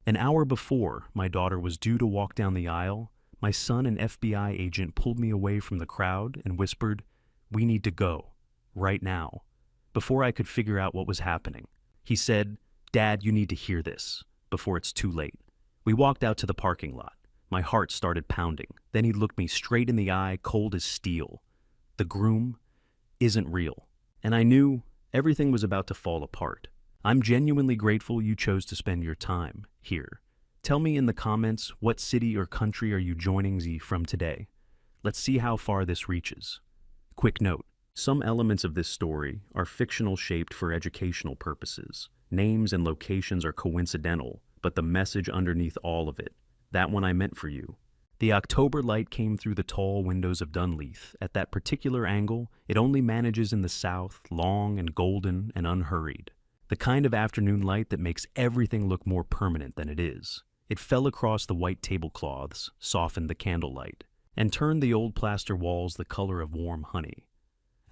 An hour before my daughter was due to walk down the aisle, my son, an FBI agent, pulled me away from the crowd and whispered, "We need to go, right now." Before I could figure out what was happening, he said, "Dad, you need to hear this, before it's too late." We walked out to the parking lot. My heart started pounding. Then he looked me straight in the eye, cold as steel. "The groom isn't real." And I knew everything was about to fall apart. I'm genuinely grateful you chose to spend your time here. Tell me in the comments, what city or country are you joining Z from today? Let's see how far this reaches. Quick note, some elements of this story are fictional shaped for educational purposes. Names and locations are coincidental, but the message underneath all of it, that one I meant for you. The October light came through the tall windows of Dunleith. At that particular angle, it only manages in the south, long and golden and unhurried. The kind of afternoon light that makes everything look more permanent than it is. It fell across the white tablecloths, softened the candlelight, and turned the old plaster walls the color of warm honey.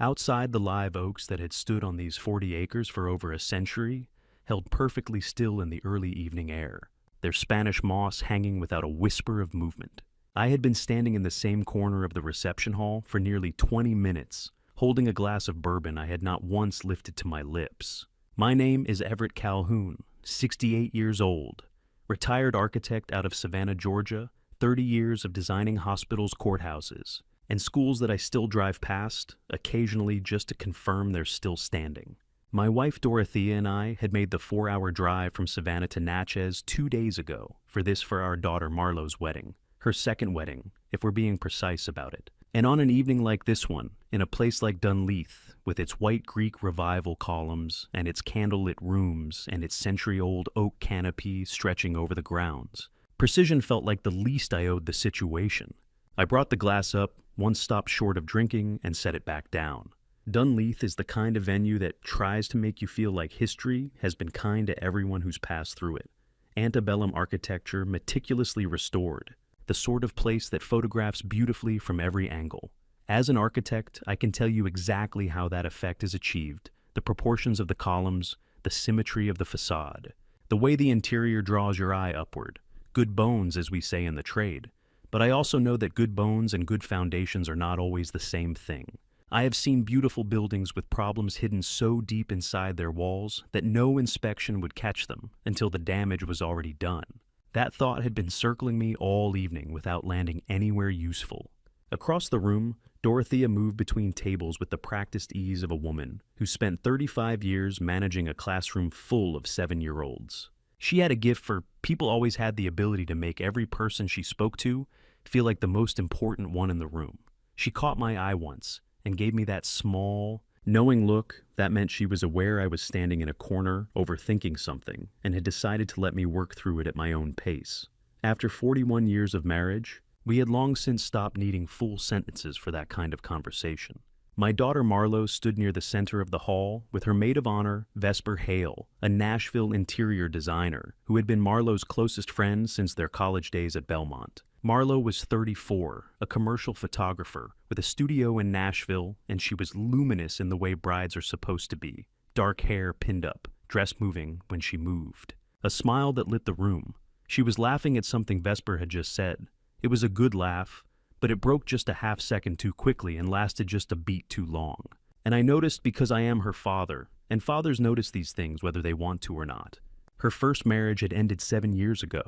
Outside, the live oaks that had stood on these 40 acres for over a century held perfectly still in the early evening air, their Spanish moss hanging without a whisper of movement. I had been standing in the same corner of the reception hall for nearly 20 minutes, holding a glass of bourbon I had not once lifted to my lips. My name is Everett Calhoun, 68 years old, retired architect out of Savannah, Georgia, 30 years of designing hospitals, courthouses, and schools that I still drive past, occasionally just to confirm they're still standing. My wife Dorothea and I had made the 4-hour drive from Savannah to Natchez 2 days ago for our daughter Marlo's wedding, her second wedding, if we're being precise about it. And on an evening like this one, in a place like Dunleith, with its white Greek revival columns and its candlelit rooms and its century-old oak canopy stretching over the grounds, precision felt like the least I owed the situation. I brought the glass up, one stop short of drinking, and set it back down. Dunleith is the kind of venue that tries to make you feel like history has been kind to everyone who's passed through it. Antebellum architecture meticulously restored, the sort of place that photographs beautifully from every angle. As an architect, I can tell you exactly how that effect is achieved, the proportions of the columns, the symmetry of the facade, the way the interior draws your eye upward. Good bones, as we say in the trade. But I also know that good bones and good foundations are not always the same thing. I have seen beautiful buildings with problems hidden so deep inside their walls that no inspection would catch them until the damage was already done. That thought had been circling me all evening without landing anywhere useful. Across the room, Dorothea moved between tables with the practiced ease of a woman who spent 35 years managing a classroom full of 7-year-olds. She had a gift for people always had the ability to make every person she spoke to feel like the most important one in the room. She caught my eye once and gave me that small, knowing look that meant she was aware I was standing in a corner overthinking something and had decided to let me work through it at my own pace. After 41 years of marriage, we had long since stopped needing full sentences for that kind of conversation. My daughter Marlo stood near the center of the hall with her maid of honor, Vesper Hale, a Nashville interior designer who had been Marlo's closest friend since their college days at Belmont. Marlo was 34, a commercial photographer with a studio in Nashville, and she was luminous in the way brides are supposed to be. Dark hair pinned up, dress moving when she moved. A smile that lit the room. She was laughing at something Vesper had just said. It was a good laugh, but it broke just a half second too quickly and lasted just a beat too long. And I noticed because I am her father, and fathers notice these things whether they want to or not. Her first marriage had ended 7 years ago.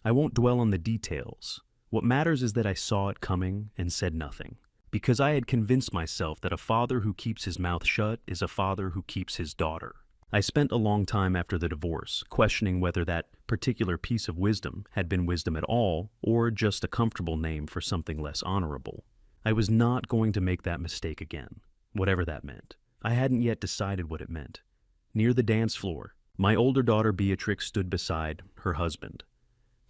I won't dwell on the details. What matters is that I saw it coming and said nothing, because I had convinced myself that a father who keeps his mouth shut is a father who keeps his daughter. I spent a long time after the divorce questioning whether that particular piece of wisdom had been wisdom at all or just a comfortable name for something less honorable. I was not going to make that mistake again, whatever that meant. I hadn't yet decided what it meant. Near the dance floor, my older daughter Beatrix stood beside her husband.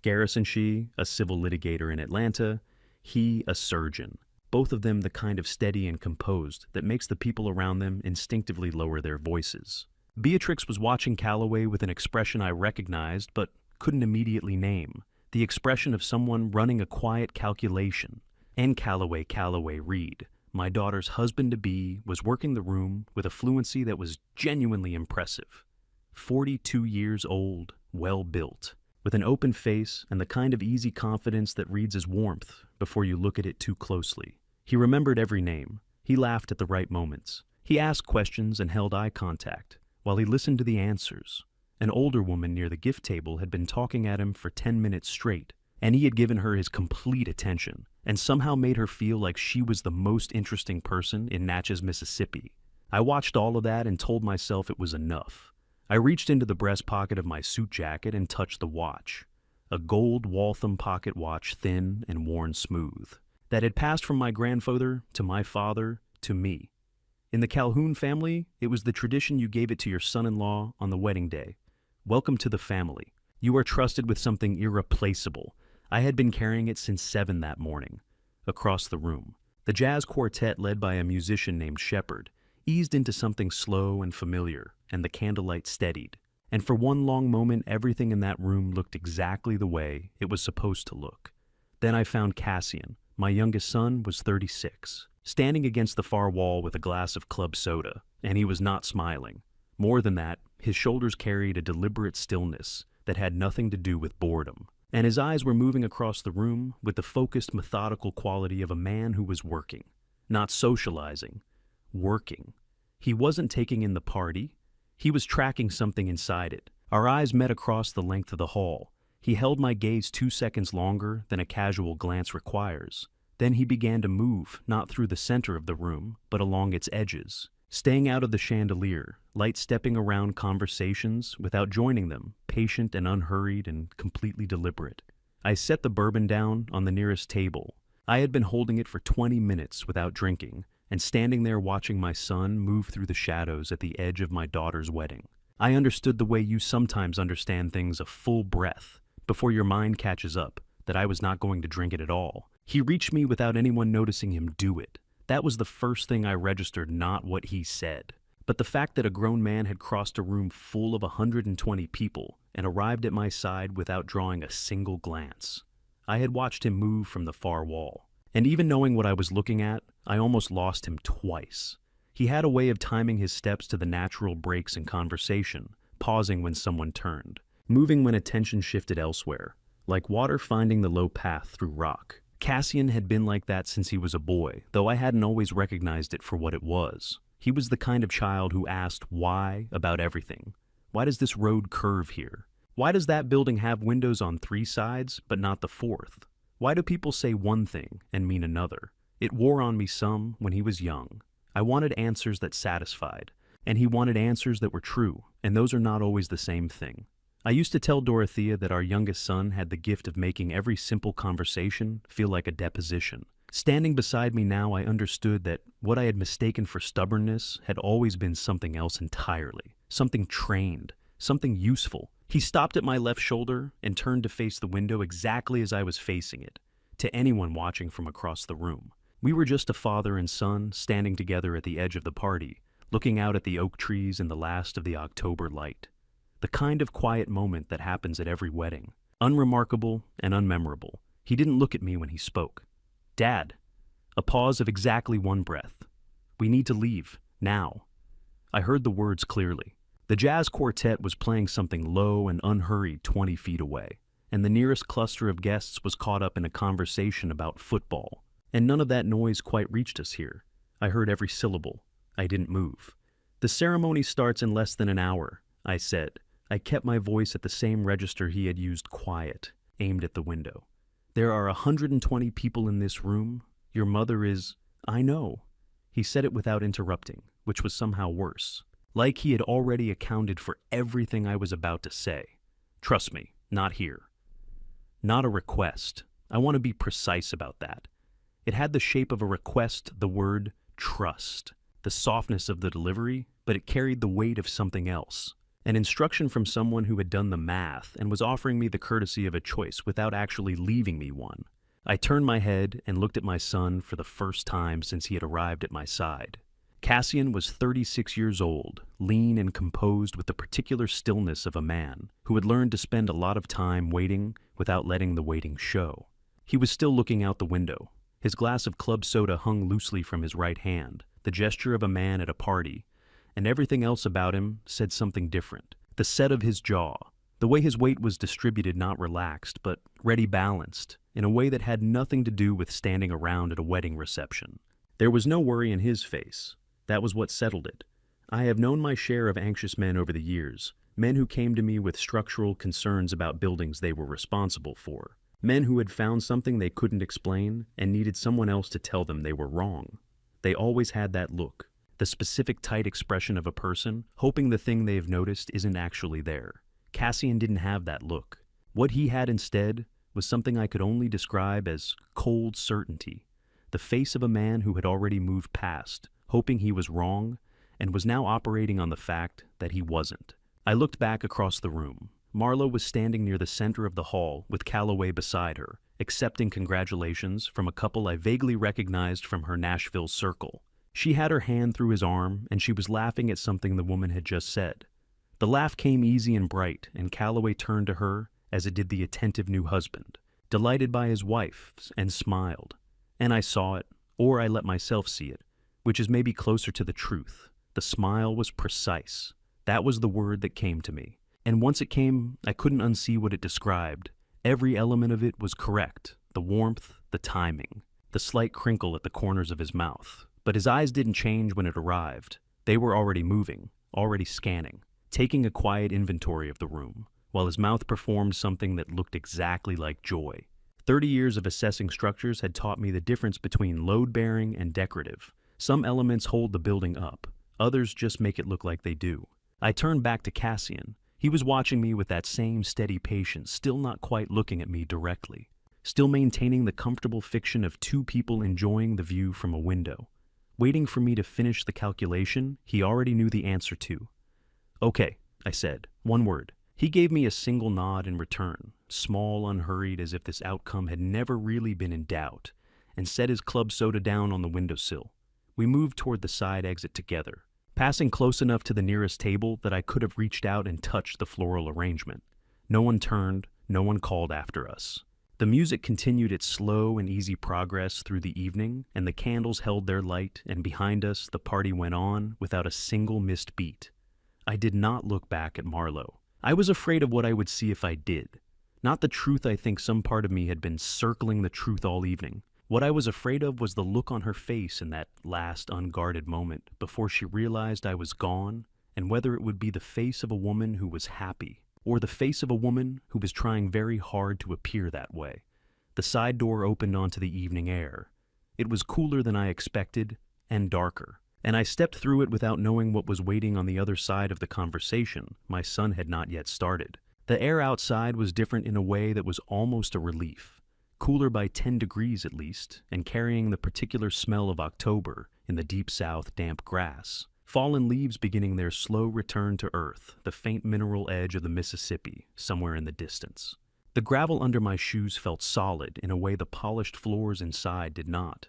Garrison she, a civil litigator in Atlanta, he a surgeon. Both of them the kind of steady and composed that makes the people around them instinctively lower their voices. Beatrix was watching Calloway with an expression I recognized but couldn't immediately name, the expression of someone running a quiet calculation. And Calloway Reed, my daughter's husband-to-be, was working the room with a fluency that was genuinely impressive. 42 years old, well-built, with an open face and the kind of easy confidence that reads as warmth before you look at it too closely. He remembered every name. He laughed at the right moments. He asked questions and held eye contact while he listened to the answers. An older woman near the gift table had been talking at him for 10 minutes straight, and he had given her his complete attention and somehow made her feel like she was the most interesting person in Natchez, Mississippi. I watched all of that and told myself it was enough. I reached into the breast pocket of my suit jacket and touched the watch. A gold Waltham pocket watch, thin and worn smooth, that had passed from my grandfather to my father to me. In the Calhoun family, it was the tradition you gave it to your son-in-law on the wedding day. Welcome to the family. You are trusted with something irreplaceable. I had been carrying it since 7 that morning. Across the room, the jazz quartet led by a musician named Shepard eased into something slow and familiar, and the candlelight steadied. And for one long moment, everything in that room looked exactly the way it was supposed to look. Then I found Cassian. My youngest son was 36, standing against the far wall with a glass of club soda, and he was not smiling. More than that, his shoulders carried a deliberate stillness that had nothing to do with boredom, and his eyes were moving across the room with the focused, methodical quality of a man who was working, not socializing, working. He wasn't taking in the party. He was tracking something inside it. Our eyes met across the length of the hall. He held my gaze 2 seconds longer than a casual glance requires. Then he began to move, not through the center of the room, but along its edges, staying out of the chandelier, light stepping around conversations without joining them, patient and unhurried and completely deliberate. I set the bourbon down on the nearest table. I had been holding it for 20 minutes without drinking, and standing there watching my son move through the shadows at the edge of my daughter's wedding. I understood the way you sometimes understand things a full breath, before your mind catches up, that I was not going to drink it at all. He reached me without anyone noticing him do it. That was the first thing I registered, not what he said, but the fact that a grown man had crossed a room full of 120 people and arrived at my side without drawing a single glance. I had watched him move from the far wall, and even knowing what I was looking at, I almost lost him twice. He had a way of timing his steps to the natural breaks in conversation, pausing when someone turned, moving when attention shifted elsewhere, like water finding the low path through rock. Cassian had been like that since he was a boy, though I hadn't always recognized it for what it was. He was the kind of child who asked why about everything. Why does this road curve here? Why does that building have windows on 3 sides, but not the 4th? Why do people say one thing and mean another? It wore on me some when he was young. I wanted answers that satisfied, and he wanted answers that were true, and those are not always the same thing. I used to tell Dorothea that our youngest son had the gift of making every simple conversation feel like a deposition. Standing beside me now, I understood that what I had mistaken for stubbornness had always been something else entirely, something trained, something useful. He stopped at my left shoulder and turned to face the window exactly as I was facing it, to anyone watching from across the room. We were just a father and son standing together at the edge of the party, looking out at the oak trees in the last of the October light. The kind of quiet moment that happens at every wedding, unremarkable and unmemorable. He didn't look at me when he spoke. "Dad." A pause of exactly 1 breath. "We need to leave, now." I heard the words clearly. The jazz quartet was playing something low and unhurried 20 feet away, and the nearest cluster of guests was caught up in a conversation about football. And none of that noise quite reached us here. I heard every syllable. I didn't move. "The ceremony starts in less than an hour," I said. I kept my voice at the same register he had used, quiet, aimed at the window. "There are 120 people in this room. Your mother is—" "I know." He said it without interrupting, which was somehow worse. Like he had already accounted for everything I was about to say. "Trust me, not here." Not a request. I want to be precise about that. It had the shape of a request, the word trust, the softness of the delivery, but it carried the weight of something else. An instruction from someone who had done the math and was offering me the courtesy of a choice without actually leaving me one. I turned my head and looked at my son for the first time since he had arrived at my side. Cassian was 36 years old, lean and composed with the particular stillness of a man who had learned to spend a lot of time waiting without letting the waiting show. He was still looking out the window. His glass of club soda hung loosely from his right hand, the gesture of a man at a party, and everything else about him said something different. The set of his jaw, The way his weight was distributed, not relaxed, but ready balanced, in a way that had nothing to do with standing around at a wedding reception. There was no worry in his face. That was what settled it. I have known my share of anxious men over the years, men who came to me with structural concerns about buildings they were responsible for, men who had found something they couldn't explain and needed someone else to tell them they were wrong. They always had that look, the specific tight expression of a person, hoping the thing they have noticed isn't actually there. Cassian didn't have that look. What he had instead was something I could only describe as cold certainty, the face of a man who had already moved past, hoping he was wrong, and was now operating on the fact that he wasn't. I looked back across the room. Marlo was standing near the center of the hall with Calloway beside her, accepting congratulations from a couple I vaguely recognized from her Nashville circle. She had her hand through his arm, and she was laughing at something the woman had just said. The laugh came easy and bright, and Calloway turned to her as it did the attentive new husband, delighted by his wife, and smiled. And I saw it, or I let myself see it, which is maybe closer to the truth. The smile was precise. That was the word that came to me. And once it came, I couldn't unsee what it described. Every element of it was correct. The warmth, the timing, the slight crinkle at the corners of his mouth. But his eyes didn't change when it arrived. They were already moving, already scanning, taking a quiet inventory of the room, while his mouth performed something that looked exactly like joy. 30 years of assessing structures had taught me the difference between load-bearing and decorative. Some elements hold the building up. Others just make it look like they do. I turned back to Cassian. He was watching me with that same steady patience, still not quite looking at me directly, still maintaining the comfortable fiction of two people enjoying the view from a window. Waiting for me to finish the calculation he already knew the answer to. "Okay," I said, one word. He gave me a single nod in return, small, unhurried, as if this outcome had never really been in doubt, and set his club soda down on the windowsill. We moved toward the side exit together, passing close enough to the nearest table that I could have reached out and touched the floral arrangement. No one turned, no one called after us. The music continued its slow and easy progress through the evening, and the candles held their light, and behind us the party went on without a single missed beat. I did not look back at Marlo. I was afraid of what I would see if I did. Not the truth. I think some part of me had been circling the truth all evening. What I was afraid of was the look on her face in that last unguarded moment before she realized I was gone, and whether it would be the face of a woman who was happy, or the face of a woman who was trying very hard to appear that way. The side door opened onto the evening air. It was cooler than I expected, and darker, and I stepped through it without knowing what was waiting on the other side of the conversation. My son had not yet started. The air outside was different in a way that was almost a relief. Cooler by 10 degrees at least, and carrying the particular smell of October in the deep south damp grass. Fallen leaves beginning their slow return to earth, the faint mineral edge of the Mississippi, somewhere in the distance. The gravel under my shoes felt solid in a way the polished floors inside did not.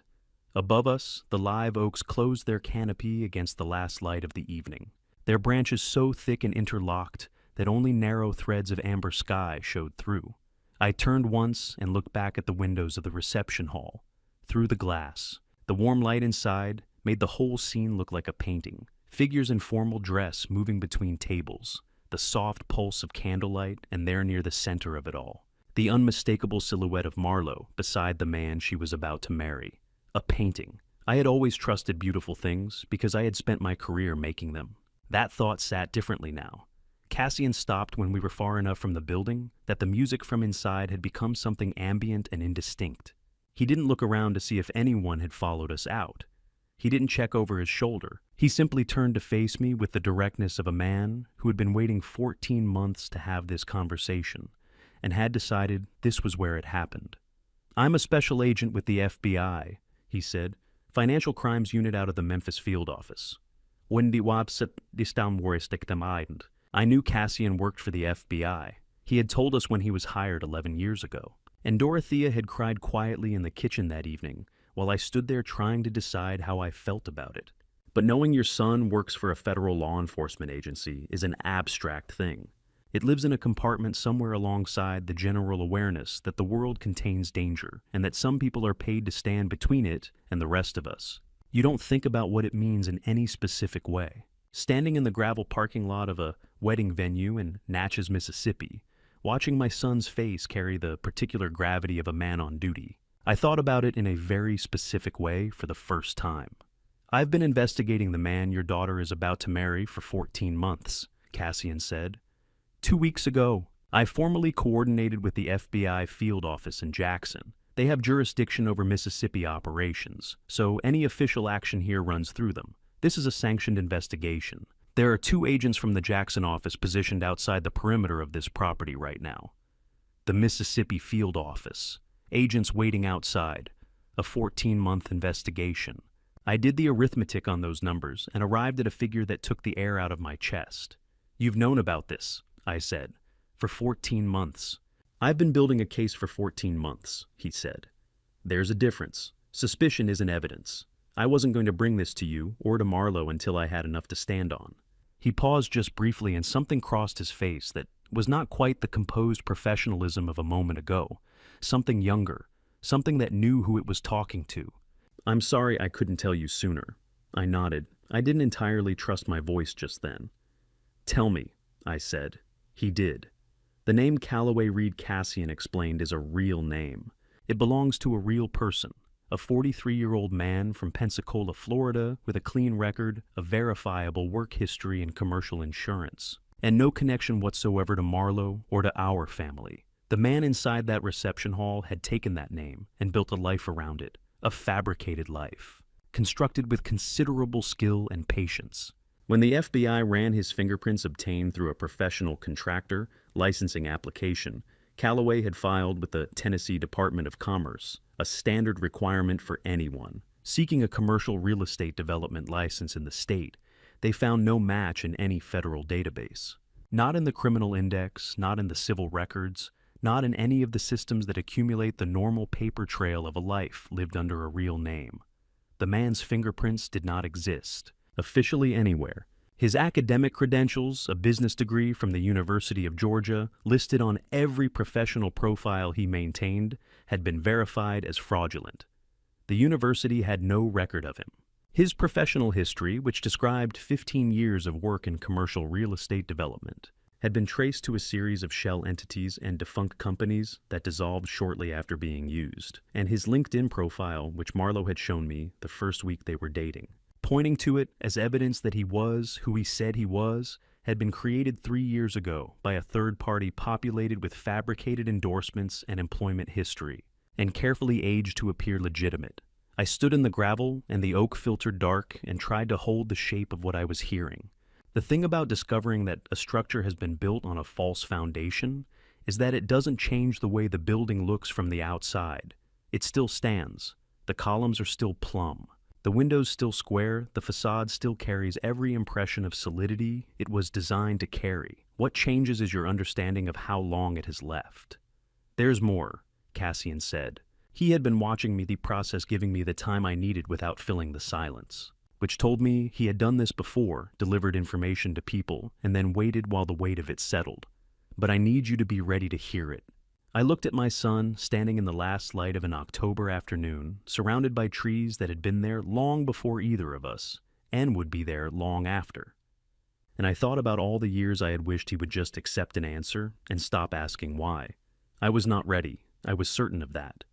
Above us, the live oaks closed their canopy against the last light of the evening, their branches so thick and interlocked that only narrow threads of amber sky showed through. I turned once and looked back at the windows of the reception hall. Through the glass, the warm light inside made the whole scene look like a painting. Figures in formal dress moving between tables, the soft pulse of candlelight, and there near the center of it all, the unmistakable silhouette of Marlo beside the man she was about to marry. A painting. I had always trusted beautiful things because I had spent my career making them. That thought sat differently now. Cassian stopped when we were far enough from the building that the music from inside had become something ambient and indistinct. He didn't look around to see if anyone had followed us out. He didn't check over his shoulder. He simply turned to face me with the directness of a man who had been waiting 14 months to have this conversation and had decided this was where it happened. "I'm a special agent with the FBI," he said, "financial crimes unit out of the Memphis field office. I knew Cassian worked for the FBI. He had told us when he was hired 11 years ago. And Dorothea had cried quietly in the kitchen that evening while I stood there trying to decide how I felt about it. But knowing your son works for a federal law enforcement agency is an abstract thing. It lives in a compartment somewhere alongside the general awareness that the world contains danger and that some people are paid to stand between it and the rest of us. You don't think about what it means in any specific way. Standing in the gravel parking lot of a wedding venue in Natchez, Mississippi, watching my son's face carry the particular gravity of a man on duty. I thought about it in a very specific way for the first time. I've been investigating the man your daughter is about to marry for 14 months, Cassian said. 2 weeks ago, I formally coordinated with the FBI field office in Jackson. They have jurisdiction over Mississippi operations, so any official action here runs through them. This is a sanctioned investigation. There are 2 agents from the Jackson office positioned outside the perimeter of this property right now. The Mississippi field office. Agents waiting outside. A 14-month investigation. I did the arithmetic on those numbers and arrived at a figure that took the air out of my chest. You've known about this, I said, for 14 months. I've been building a case for 14 months, he said. There's a difference. Suspicion isn't evidence. I wasn't going to bring this to you or to Marlo until I had enough to stand on. He paused just briefly and something crossed his face that was not quite the composed professionalism of a moment ago. Something younger, something that knew who it was talking to. I'm sorry I couldn't tell you sooner. I nodded. I didn't entirely trust my voice just then. Tell me, I said. He did. The name Callaway Reed Cassian explained is a real name. It belongs to a real person, a 43-year-old man from Pensacola, Florida, with a clean record, a verifiable work history and commercial insurance, and no connection whatsoever to Marlo or to our family. The man inside that reception hall had taken that name and built a life around it, a fabricated life, constructed with considerable skill and patience. When the FBI ran his fingerprints obtained through a professional contractor licensing application, Callaway had filed with the Tennessee Department of Commerce, a standard requirement for anyone seeking a commercial real estate development license in the state. They found no match in any federal database. Not in the criminal index, not in the civil records, not in any of the systems that accumulate the normal paper trail of a life lived under a real name. The man's fingerprints did not exist, officially anywhere. His academic credentials, a business degree from the University of Georgia, listed on every professional profile he maintained, had been verified as fraudulent. The university had no record of him. His professional history, which described 15 years of work in commercial real estate development, had been traced to a series of shell entities and defunct companies that dissolved shortly after being used, and his LinkedIn profile, which Marlo had shown me the first week they were dating, pointing to it as evidence that he was who he said he was, had been created 3 years ago by a third party populated with fabricated endorsements and employment history, and carefully aged to appear legitimate. I stood in the gravel and the oak-filtered dark and tried to hold the shape of what I was hearing. The thing about discovering that a structure has been built on a false foundation is that it doesn't change the way the building looks from the outside. It still stands. The columns are still plumb. The windows still square. The facade still carries every impression of solidity it was designed to carry. What changes is your understanding of how long it has left. There's more, Cassian said. He had been watching me, the process giving me the time I needed without filling the silence, which told me he had done this before, delivered information to people, and then waited while the weight of it settled. But I need you to be ready to hear it. I looked at my son, standing in the last light of an October afternoon, surrounded by trees that had been there long before either of us, and would be there long after. And I thought about all the years I had wished he would just accept an answer and stop asking why. I was not ready. I was certain of that.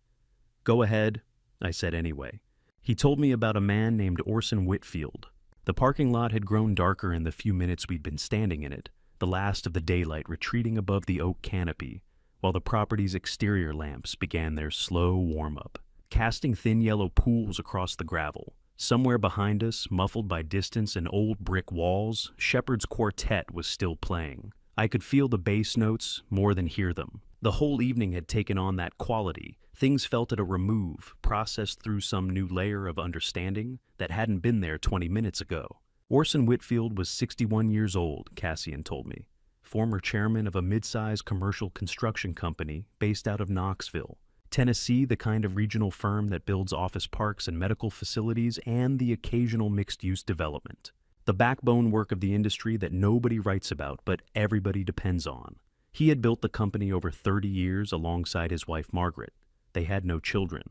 Go ahead, I said anyway. He told me about a man named Orson Whitfield. The parking lot had grown darker in the few minutes we'd been standing in it, the last of the daylight retreating above the oak canopy, while the property's exterior lamps began their slow warm-up, casting thin yellow pools across the gravel. Somewhere behind us, muffled by distance and old brick walls, Shepard's quartet was still playing. I could feel the bass notes more than hear them. The whole evening had taken on that quality. Things felt at a remove, processed through some new layer of understanding that hadn't been there 20 minutes ago. Orson Whitfield was 61 years old, Cassian told me, former chairman of a mid-sized commercial construction company based out of Knoxville, Tennessee, the kind of regional firm that builds office parks and medical facilities and the occasional mixed-use development. The backbone work of the industry that nobody writes about but everybody depends on. He had built the company over 30 years alongside his wife Margaret. They had no children.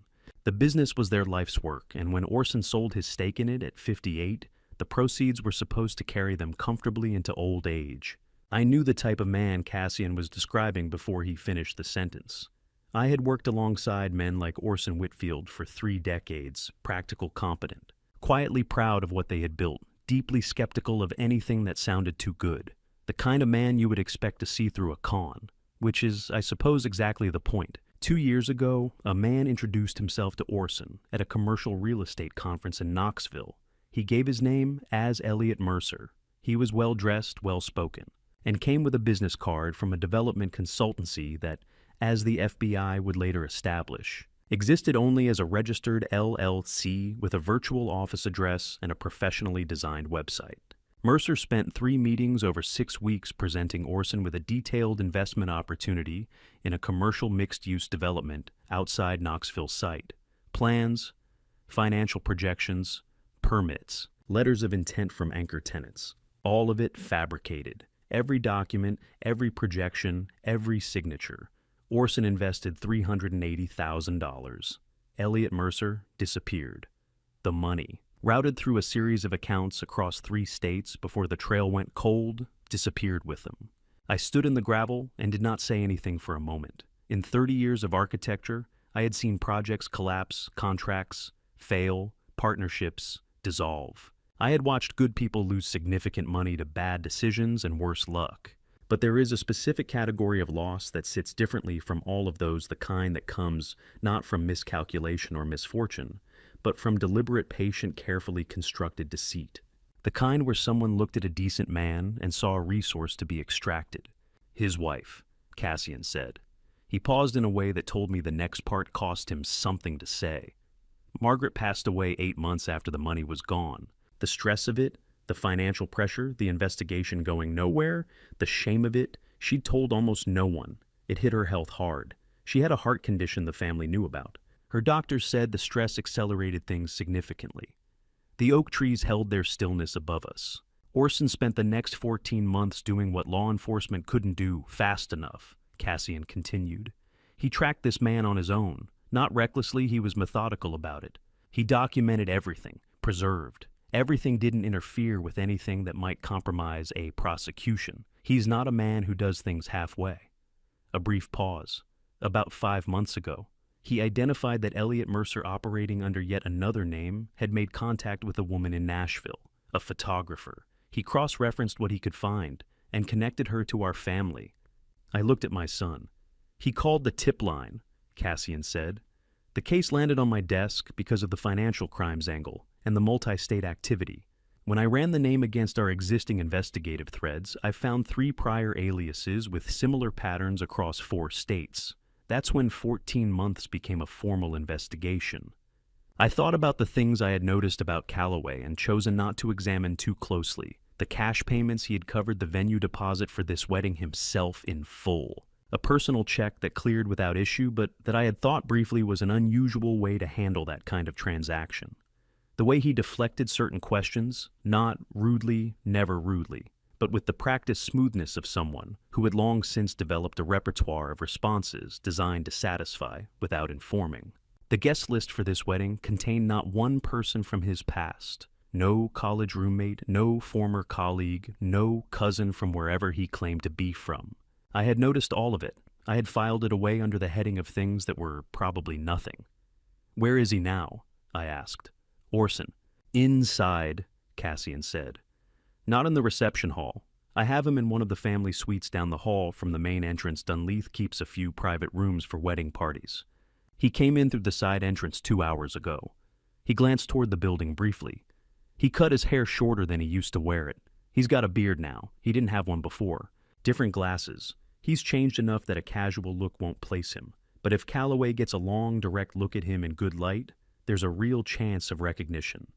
The business was their life's work, and when Orson sold his stake in it at 58, the proceeds were supposed to carry them comfortably into old age. I knew the type of man Cassian was describing before he finished the sentence. I had worked alongside men like Orson Whitfield for 3 decades, practical competent, quietly proud of what they had built, deeply skeptical of anything that sounded too good. The kind of man you would expect to see through a con, which is, I suppose, exactly the point. 2 years ago, a man introduced himself to Orson at a commercial real estate conference in Knoxville. He gave his name as Elliot Mercer. He was well-dressed, well-spoken, and came with a business card from a development consultancy that, as the FBI would later establish, existed only as a registered LLC with a virtual office address and a professionally designed website. Mercer spent 3 meetings over 6 weeks presenting Orson with a detailed investment opportunity in a commercial mixed-use development outside Knoxville site. Plans, financial projections, permits, letters of intent from anchor tenants. All of it fabricated. Every document, every projection, every signature. Orson invested $380,000. Elliot Mercer disappeared. The money, routed through a series of accounts across 3 states before the trail went cold, disappeared with them. I stood in the gravel and did not say anything for a moment. In 30 years of architecture, I had seen projects collapse, contracts fail, partnerships dissolve. I had watched good people lose significant money to bad decisions and worse luck. But there is a specific category of loss that sits differently from all of those, the kind that comes not from miscalculation or misfortune, but from deliberate, patient, carefully constructed deceit. The kind where someone looked at a decent man and saw a resource to be extracted. His wife, Cassian said. He paused in a way that told me the next part cost him something to say. Margaret passed away 8 months after the money was gone. The stress of it, the financial pressure, the investigation going nowhere, the shame of it, she'd told almost no one. It hit her health hard. She had a heart condition the family knew about. Her doctors said the stress accelerated things significantly. The oak trees held their stillness above us. Orson spent the next 14 months doing what law enforcement couldn't do fast enough, Cassian continued. He tracked this man on his own. Not recklessly, he was methodical about it. He documented everything, preserved. Everything didn't interfere with anything that might compromise a prosecution. He's not a man who does things halfway. A brief pause. About 5 months ago, he identified that Elliot Mercer, operating under yet another name, had made contact with a woman in Nashville, a photographer. He cross-referenced what he could find and connected her to our family. I looked at my son. He called the tip line, Cassian said. The case landed on my desk because of the financial crimes angle and the multi-state activity. When I ran the name against our existing investigative threads, I found 3 prior aliases with similar patterns across 4 states. That's when 14 months became a formal investigation. I thought about the things I had noticed about Calloway and chosen not to examine too closely. The cash payments he had covered the venue deposit for this wedding himself in full. A personal check that cleared without issue, but that I had thought briefly was an unusual way to handle that kind of transaction. The way he deflected certain questions, not rudely, never rudely, but with the practiced smoothness of someone who had long since developed a repertoire of responses designed to satisfy without informing. The guest list for this wedding contained not one person from his past. No college roommate, no former colleague, no cousin from wherever he claimed to be from. I had noticed all of it. I had filed it away under the heading of things that were probably nothing. Where is he now? I asked. Orson. Inside, Cassian said. Not in the reception hall. I have him in one of the family suites down the hall from the main entrance. Dunleith keeps a few private rooms for wedding parties. He came in through the side entrance 2 hours ago. He glanced toward the building briefly. He cut his hair shorter than he used to wear it. He's got a beard now. He didn't have one before. Different glasses. He's changed enough that a casual look won't place him. But if Calloway gets a long, direct look at him in good light, there's a real chance of recognition.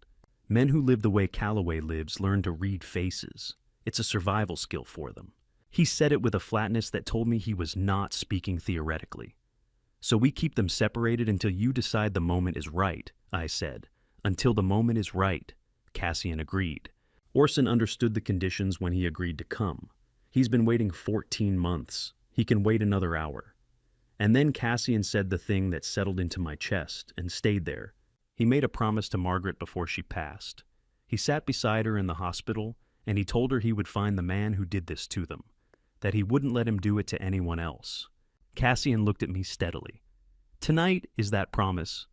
Men who live the way Calloway lives learn to read faces. It's a survival skill for them. He said it with a flatness that told me he was not speaking theoretically. So we keep them separated until you decide the moment is right, I said. Until the moment is right, Cassian agreed. Orson understood the conditions when he agreed to come. He's been waiting 14 months. He can wait another hour. And then Cassian said the thing that settled into my chest and stayed there. He made a promise to Margaret before she passed. He sat beside her in the hospital, and he told her he would find the man who did this to them. that he wouldn't let him do it to anyone else. Cassian looked at me steadily. Tonight is that promise.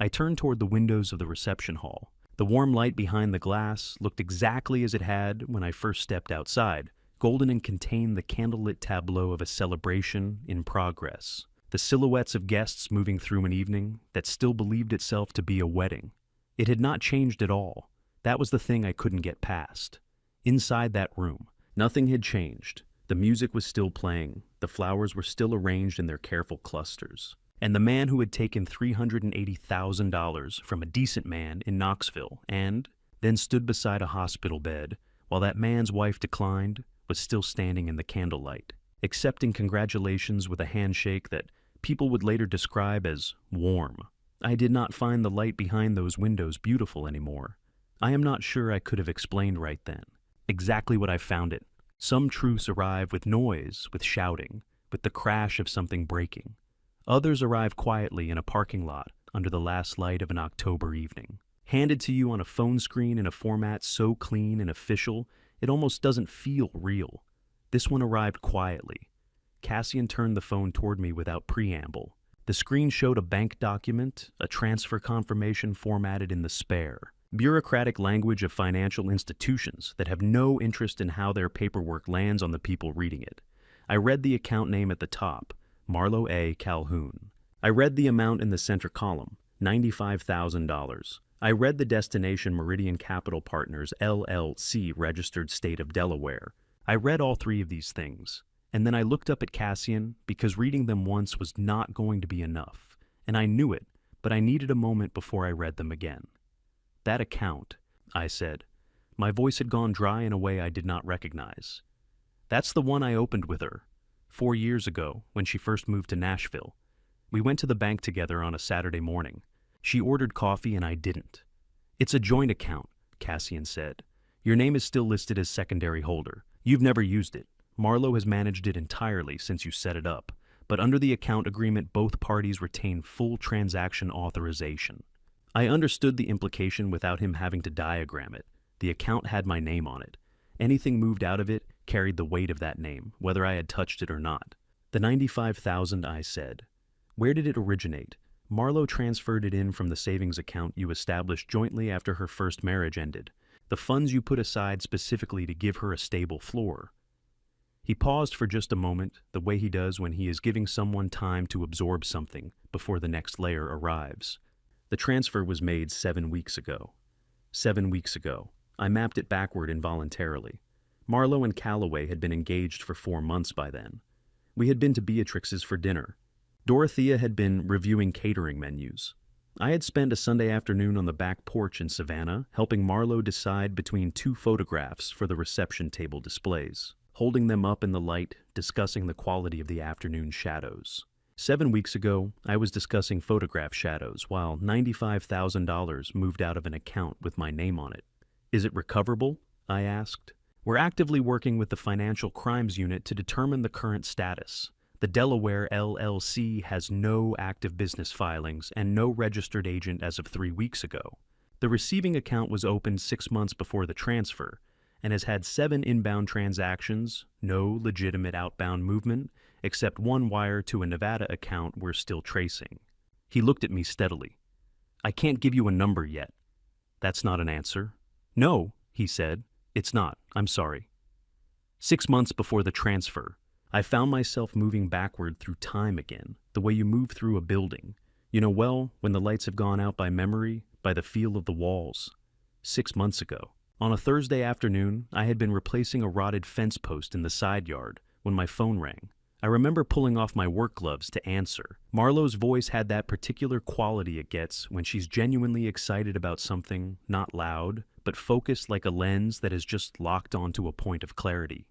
I turned toward the windows of the reception hall. The warm light behind the glass looked exactly as it had when I first stepped outside, golden and contained the candlelit tableau of a celebration in progress. The silhouettes of guests moving through an evening that still believed itself to be a wedding. It had not changed at all. That was the thing I couldn't get past. Inside that room, nothing had changed. The music was still playing, the flowers were still arranged in their careful clusters. And the man who had taken $380,000 from a decent man in Knoxville and then stood beside a hospital bed while that man's wife declined was still standing in the candlelight, accepting congratulations with a handshake that people would later describe as warm. I did not find the light behind those windows beautiful anymore. I am not sure I could have explained right then exactly what I found it. Some truths arrive with noise, with shouting, with the crash of something breaking. Others arrive quietly in a parking lot under the last light of an October evening, handed to you on a phone screen in a format so clean and official it almost doesn't feel real. This one arrived quietly. Cassian turned the phone toward me without preamble. The screen showed a bank document, a transfer confirmation formatted in the spare, bureaucratic language of financial institutions that have no interest in how their paperwork lands on the people reading it. I read the account name at the top, Marlo A. Calhoun. I read the amount in the center column, $95,000. I read the destination Meridian Capital Partners, LLC, registered state of Delaware. I read all three of these things, and then I looked up at Cassian because reading them once was not going to be enough, and I knew it, but I needed a moment before I read them again. That account, I said. My voice had gone dry in a way I did not recognize. That's the one I opened with her. 4 years ago, when she first moved to Nashville. We went to the bank together on a Saturday morning. She ordered coffee and I didn't. It's a joint account, Cassian said. Your name is still listed as secondary holder. You've never used it. Marlo has managed it entirely since you set it up, but under the account agreement both parties retain full transaction authorization. I understood the implication without him having to diagram it. The account had my name on it. Anything moved out of it carried the weight of that name, whether I had touched it or not. The $95,000, I said. Where did it originate? Marlo transferred it in from the savings account you established jointly after her first marriage ended, the funds you put aside specifically to give her a stable floor. He paused for just a moment, the way he does when he is giving someone time to absorb something before the next layer arrives. The transfer was made 7 weeks ago. 7 weeks ago. I mapped it backward involuntarily. Marlo and Calloway had been engaged for 4 months by then. We had been to Beatrix's for dinner. Dorothea had been reviewing catering menus. I had spent a Sunday afternoon on the back porch in Savannah, helping Marlo decide between 2 photographs for the reception table displays, holding them up in the light, discussing the quality of the afternoon shadows. 7 weeks ago, I was discussing photograph shadows while $95,000 moved out of an account with my name on it. Is it recoverable? I asked. We're actively working with the Financial Crimes Unit to determine the current status. The Delaware LLC has no active business filings and no registered agent as of 3 weeks ago. The receiving account was opened 6 months before the transfer and has had 7 inbound transactions, no legitimate outbound movement, except 1 wire to a Nevada account we're still tracing. He looked at me steadily. I can't give you a number yet. That's not an answer. No, he said. It's not. I'm sorry. 6 months before the transfer, I found myself moving backward through time again, the way you move through a building. You know well, when the lights have gone out by memory, by the feel of the walls. 6 months ago. On a Thursday afternoon, I had been replacing a rotted fence post in the side yard when my phone rang. I remember pulling off my work gloves to answer. Marlo's voice had that particular quality it gets when she's genuinely excited about something, not loud, but focused like a lens that is just locked onto a point of clarity.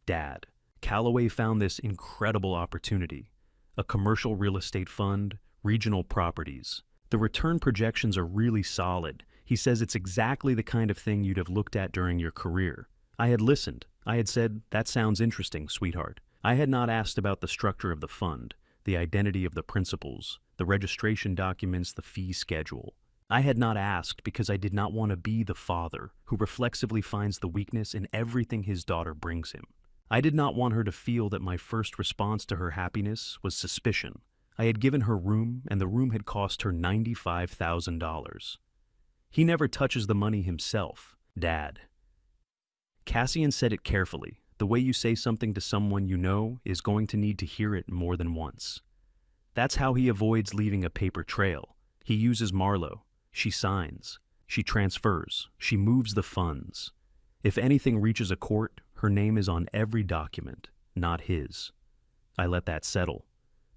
Dad. Calloway found this incredible opportunity. A commercial real estate fund, regional properties. The return projections are really solid. He says it's exactly the kind of thing you'd have looked at during your career. I had listened. I had said, that sounds interesting, sweetheart. I had not asked about the structure of the fund, the identity of the principals, the registration documents, the fee schedule. I had not asked because I did not want to be the father who reflexively finds the weakness in everything his daughter brings him. I did not want her to feel that my first response to her happiness was suspicion. I had given her room, and the room had cost her $95,000. He never touches the money himself, Dad. Cassian said it carefully. The way you say something to someone you know is going to need to hear it more than once. That's how he avoids leaving a paper trail. He uses Marlo. She signs. She transfers. She moves the funds. If anything reaches a court, her name is on every document, not his. I let that settle.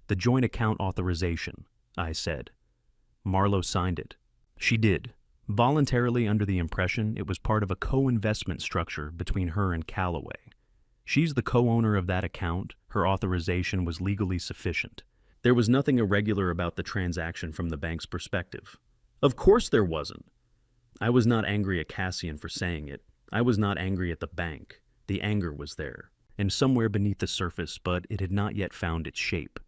The joint account authorization, I said. Marlo signed it. She did, voluntarily under the impression it was part of a co-investment structure between her and Callaway. She's the co-owner of that account. Her authorization was legally sufficient. There was nothing irregular about the transaction from the bank's perspective. Of course there wasn't. I was not angry at Cassian for saying it. I was not angry at the bank. The anger was there, and somewhere beneath the surface, but it had not yet found its shape.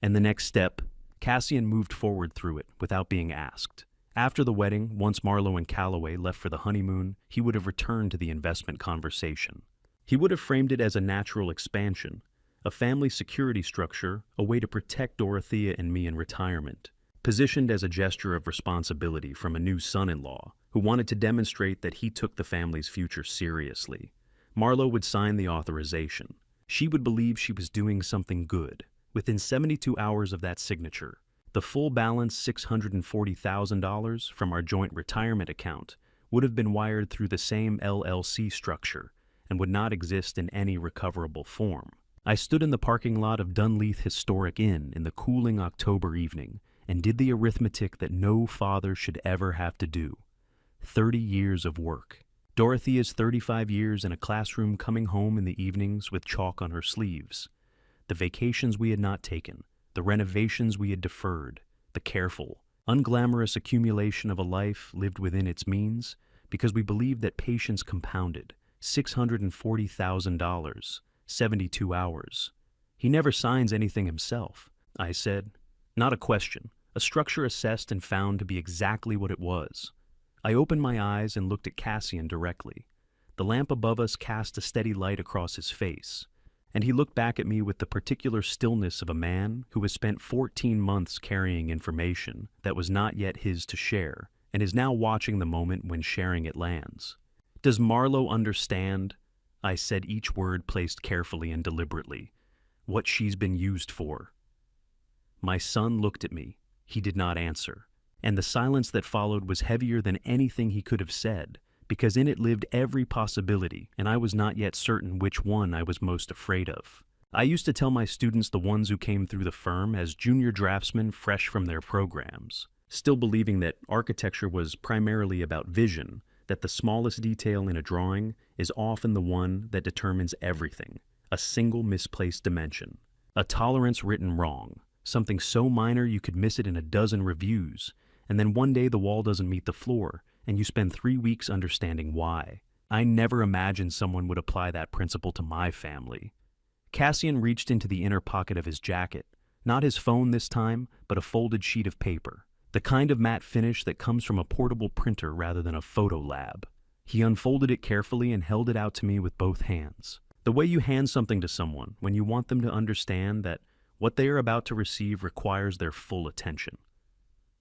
And the next step, Cassian moved forward through it without being asked. After the wedding, once Marlo and Callaway left for the honeymoon, he would have returned to the investment conversation. He would have framed it as a natural expansion, a family security structure, a way to protect Dorothea and me in retirement, positioned as a gesture of responsibility from a new son-in-law who wanted to demonstrate that he took the family's future seriously. Marlo would sign the authorization. She would believe she was doing something good. Within 72 hours of that signature, the full balance $640,000 from our joint retirement account would have been wired through the same LLC structure and would not exist in any recoverable form. I stood in the parking lot of Dunleith Historic Inn in the cooling October evening and did the arithmetic that no father should ever have to do. 30 years of work. Dorothea's 35 years in a classroom, coming home in the evenings with chalk on her sleeves. The vacations we had not taken, the renovations we had deferred, the careful, unglamorous accumulation of a life lived within its means because we believed that patience compounded. $640,000, 72 hours. He never signs anything himself, I said. Not a question. A structure assessed and found to be exactly what it was. I opened my eyes and looked at Cassian directly. The lamp above us cast a steady light across his face, and he looked back at me with the particular stillness of a man who has spent 14 months carrying information that was not yet his to share, and is now watching the moment when sharing it lands. Does Marlo understand? I said, each word placed carefully and deliberately. What she's been used for. My son looked at me. He did not answer. And the silence that followed was heavier than anything he could have said, because in it lived every possibility, and I was not yet certain which one I was most afraid of. I used to tell my students the ones who came through the firm as junior draftsmen fresh from their programs, still believing that architecture was primarily about vision, that the smallest detail in a drawing is often the one that determines everything, a single misplaced dimension, a tolerance written wrong, something so minor you could miss it in a dozen reviews, and then one day the wall doesn't meet the floor, and you spend 3 weeks understanding why. I never imagined someone would apply that principle to my family. Cassian reached into the inner pocket of his jacket, not his phone this time, but a folded sheet of paper, the kind of matte finish that comes from a portable printer rather than a photo lab. He unfolded it carefully and held it out to me with both hands. The way you hand something to someone when you want them to understand that what they are about to receive requires their full attention.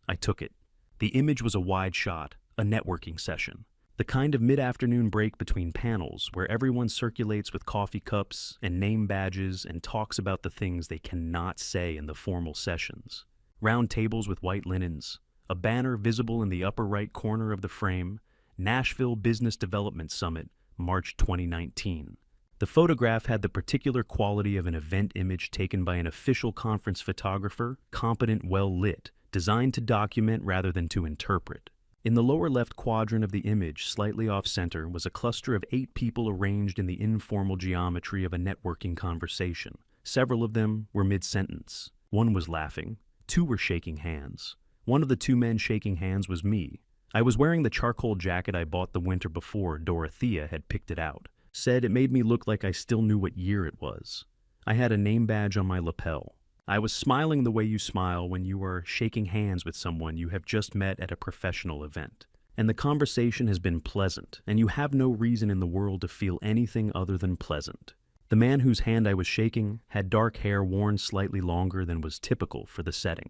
I took it. The image was a wide shot, a networking session, the kind of mid-afternoon break between panels where everyone circulates with coffee cups and name badges and talks about the things they cannot say in the formal sessions. Round tables with white linens, a banner visible in the upper right corner of the frame, Nashville Business Development Summit, March 2019. The photograph had the particular quality of an event image taken by an official conference photographer, competent, well-lit, designed to document rather than to interpret. In the lower left quadrant of the image, slightly off-center, was a cluster of 8 people arranged in the informal geometry of a networking conversation. Several of them were mid-sentence. One was laughing. 2 were shaking hands. One of the 2 men shaking hands was me. I was wearing the charcoal jacket I bought the winter before Dorothea had picked it out. Said it made me look like I still knew what year it was. I had a name badge on my lapel. I was smiling the way you smile when you are shaking hands with someone you have just met at a professional event. And the conversation has been pleasant, and you have no reason in the world to feel anything other than pleasant. The man whose hand I was shaking had dark hair worn slightly longer than was typical for the setting,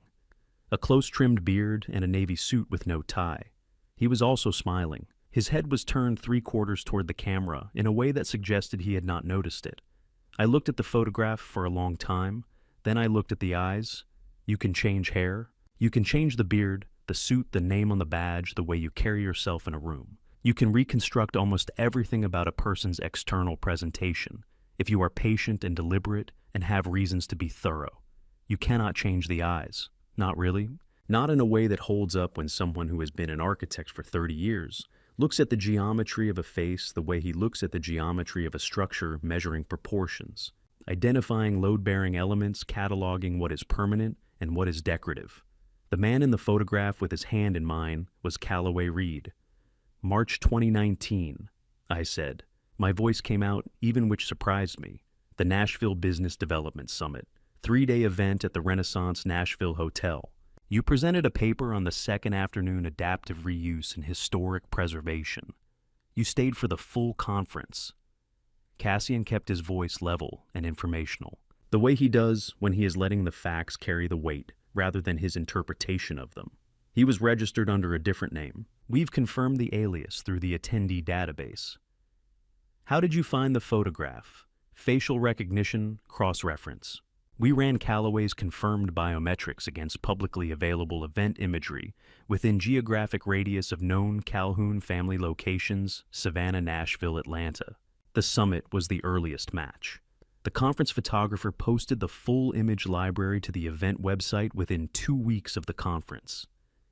a close-trimmed beard and a navy suit with no tie. He was also smiling. His head was turned 3/4 toward the camera in a way that suggested he had not noticed it. I looked at the photograph for a long time, then I looked at the eyes. You can change hair. You can change the beard, the suit, the name on the badge, the way you carry yourself in a room. You can reconstruct almost everything about a person's external presentation, if you are patient and deliberate and have reasons to be thorough. You cannot change the eyes. Not really. Not in a way that holds up when someone who has been an architect for 30 years looks at the geometry of a face the way he looks at the geometry of a structure measuring proportions, identifying load-bearing elements, cataloging what is permanent and what is decorative. The man in the photograph with his hand in mine was Callaway Reed. March 2019, I said. My voice came out, even which surprised me. The Nashville Business Development Summit, 3-day event at the Renaissance Nashville Hotel. You presented a paper on the second afternoon adaptive reuse and historic preservation. You stayed for the full conference. Cassian kept his voice level and informational, the way he does when he is letting the facts carry the weight rather than his interpretation of them. He was registered under a different name. We've confirmed the alias through the attendee database. How did you find the photograph? Facial recognition, cross-reference. We ran Callaway's confirmed biometrics against publicly available event imagery within geographic radius of known Calhoun family locations, Savannah, Nashville, Atlanta. The summit was the earliest match. The conference photographer posted the full image library to the event website within 2 weeks of the conference.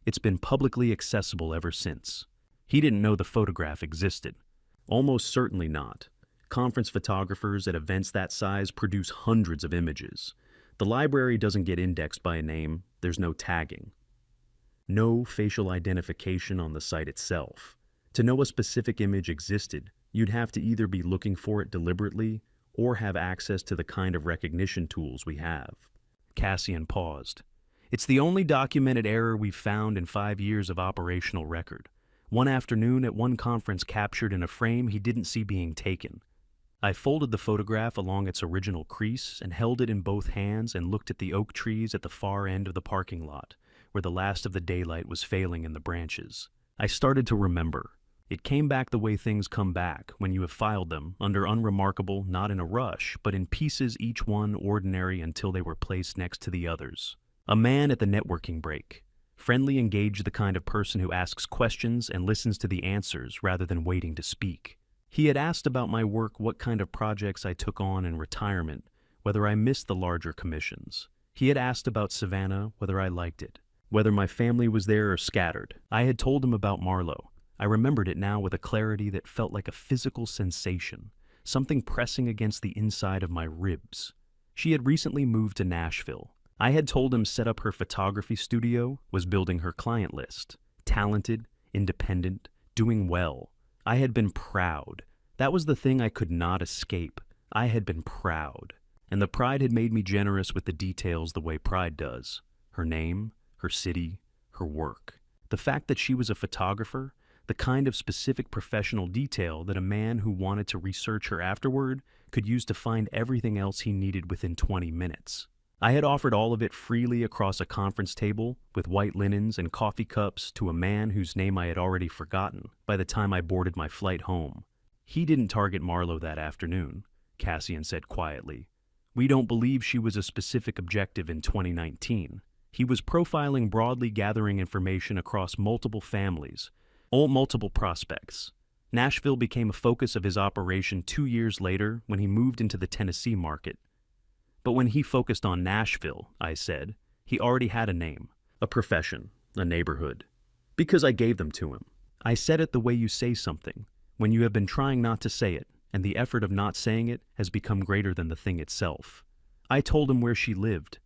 It's been publicly accessible ever since. He didn't know the photograph existed. Almost certainly not. Conference photographers at events that size produce hundreds of images. The library doesn't get indexed by a name. There's no tagging. No facial identification on the site itself. To know a specific image existed, you'd have to either be looking for it deliberately or have access to the kind of recognition tools we have. Cassian paused. It's the only documented error we've found in 5 years of operational record. One afternoon at one conference captured in a frame he didn't see being taken. I folded the photograph along its original crease and held it in both hands and looked at the oak trees at the far end of the parking lot, where the last of the daylight was failing in the branches. I started to remember. It came back the way things come back when you have filed them, under unremarkable, not in a rush, but in pieces each one ordinary until they were placed next to the others. A man at the networking break. Friendly, engaged, the kind of person who asks questions and listens to the answers rather than waiting to speak. He had asked about my work, what kind of projects I took on in retirement, whether I missed the larger commissions. He had asked about Savannah, whether I liked it, whether my family was there or scattered. I had told him about Marlo. I remembered it now with a clarity that felt like a physical sensation, something pressing against the inside of my ribs. She had recently moved to Nashville. I had told him set up her photography studio, was building her client list. Talented, independent, doing well. I had been proud. That was the thing I could not escape. I had been proud. And the pride had made me generous with the details the way pride does. Her name, her city, her work. The fact that she was a photographer, the kind of specific professional detail that a man who wanted to research her afterward could use to find everything else he needed within 20 minutes. I had offered all of it freely across a conference table with white linens and coffee cups to a man whose name I had already forgotten by the time I boarded my flight home. He didn't target Marlo that afternoon, Cassian said quietly. We don't believe she was a specific objective in 2019. He was profiling broadly, gathering information across multiple families, multiple prospects. Nashville became a focus of his operation 2 years later when he moved into the Tennessee market. But when he focused on Nashville, I said, he already had a name, a profession, a neighborhood. Because I gave them to him. I said it the way you say something, when you have been trying not to say it, and the effort of not saying it has become greater than the thing itself. I told him where she lived.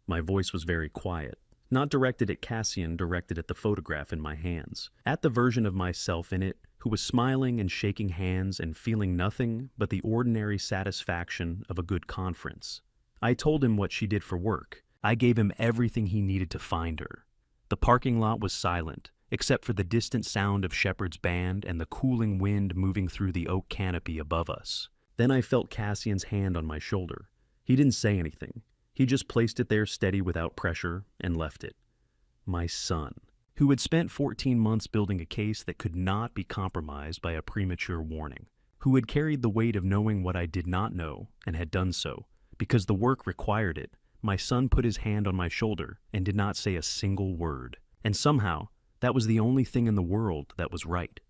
My voice was very quiet, not directed at Cassian, directed at the photograph in my hands, at the version of myself in it who was smiling and shaking hands and feeling nothing but the ordinary satisfaction of a good conference. I told him what she did for work. I gave him everything he needed to find her. The parking lot was silent, except for the distant sound of Shepard's band and the cooling wind moving through the oak canopy above us. Then I felt Cassian's hand on my shoulder. He didn't say anything. He just placed it there steady without pressure and left it. My son, who had spent 14 months building a case that could not be compromised by a premature warning, who had carried the weight of knowing what I did not know and had done so, because the work required it. My son put his hand on my shoulder and did not say a single word. And somehow, that was the only thing in the world that was right.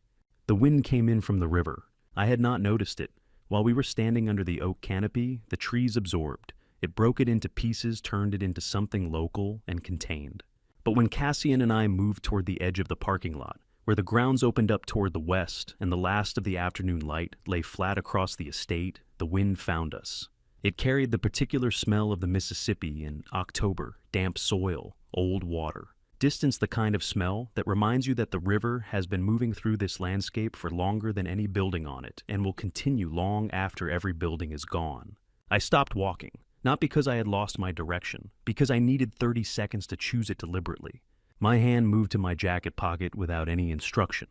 The wind came in from the river. I had not noticed it. While we were standing under the oak canopy, the trees absorbed. It broke it into pieces, turned it into something local and contained. But when Cassian and I moved toward the edge of the parking lot, where the grounds opened up toward the west and the last of the afternoon light lay flat across the estate, the wind found us. It carried the particular smell of the Mississippi in October, damp soil, old water. Distance, the kind of smell that reminds you that the river has been moving through this landscape for longer than any building on it and will continue long after every building is gone. I stopped walking, not because I had lost my direction, because I needed 30 seconds to choose it deliberately. My hand moved to my jacket pocket without any instruction.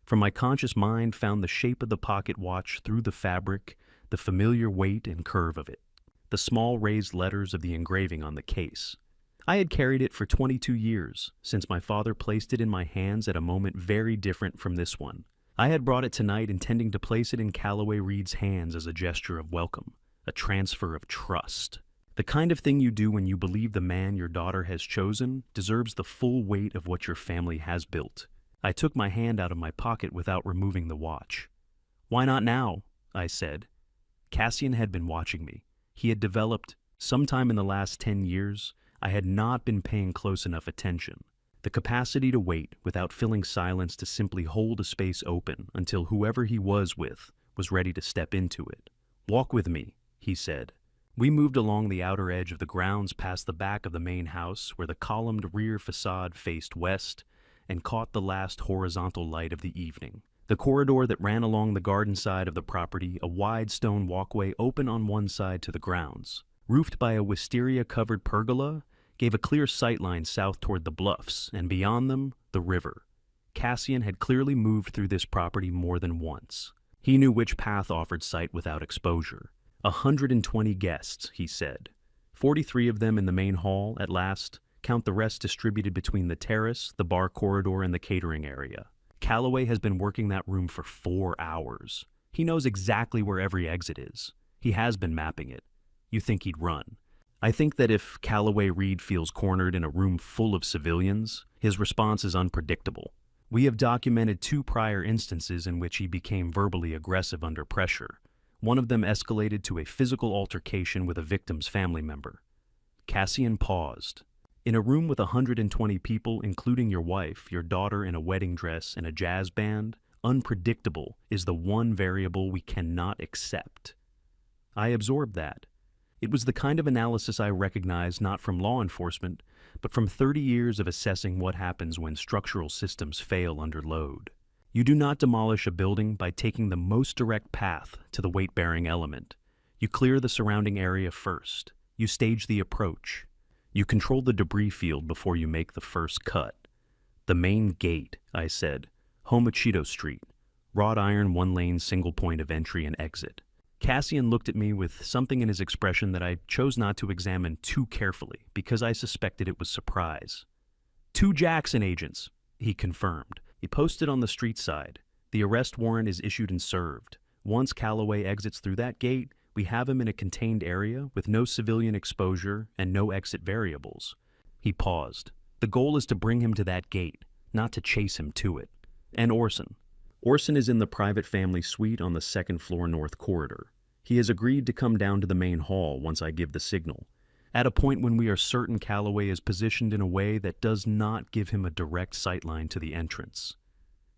From my conscious mind found the shape of the pocket watch through the fabric, the familiar weight and curve of it, the small raised letters of the engraving on the case. I had carried it for 22 years, since my father placed it in my hands at a moment very different from this one. I had brought it tonight intending to place it in Calloway Reed's hands as a gesture of welcome, a transfer of trust. The kind of thing you do when you believe the man your daughter has chosen deserves the full weight of what your family has built. I took my hand out of my pocket without removing the watch. "Why not now?" I said. Cassian had been watching me. He had developed, sometime in the last 10 years, I had not been paying close enough attention. The capacity to wait without filling silence, to simply hold a space open until whoever he was with was ready to step into it. "Walk with me," he said. We moved along the outer edge of the grounds past the back of the main house, where the columned rear facade faced west and caught the last horizontal light of the evening. The corridor that ran along the garden side of the property, a wide stone walkway open on one side to the grounds, roofed by a wisteria-covered pergola, gave a clear sightline south toward the bluffs, and beyond them, the river. Cassian had clearly moved through this property more than once. He knew which path offered sight without exposure. 120 guests, he said. 43 of them in the main hall, at last, count the rest distributed between the terrace, the bar corridor, and the catering area. Calloway has been working that room for 4 hours. He knows exactly where every exit is. He has been mapping it. You think he'd run. I think that if Calloway Reed feels cornered in a room full of civilians, his response is unpredictable. We have documented 2 prior instances in which he became verbally aggressive under pressure. One of them escalated to a physical altercation with a victim's family member. Cassian paused. In a room with 120 people, including your wife, your daughter in a wedding dress, and a jazz band, unpredictable is the one variable we cannot accept. I absorbed that. It was the kind of analysis I recognized not from law enforcement, but from 30 years of assessing what happens when structural systems fail under load. You do not demolish a building by taking the most direct path to the weight-bearing element. You clear the surrounding area first. You stage the approach. You control the debris field before you make the first cut. "The main gate," I said. "Homachito Street. Wrought iron, 1-lane, single point of entry and exit." Cassian looked at me with something in his expression that I chose not to examine too carefully, because I suspected it was surprise. "2 Jackson agents," he confirmed. "He posted on the street side. The arrest warrant is issued and served. Once Calloway exits through that gate, we have him in a contained area with no civilian exposure and no exit variables." He paused. "The goal is to bring him to that gate, not to chase him to it. And Orson. Orson is in the private family suite on the 2nd floor north corridor. He has agreed to come down to the main hall once I give the signal, at a point when we are certain Calloway is positioned in a way that does not give him a direct sightline to the entrance."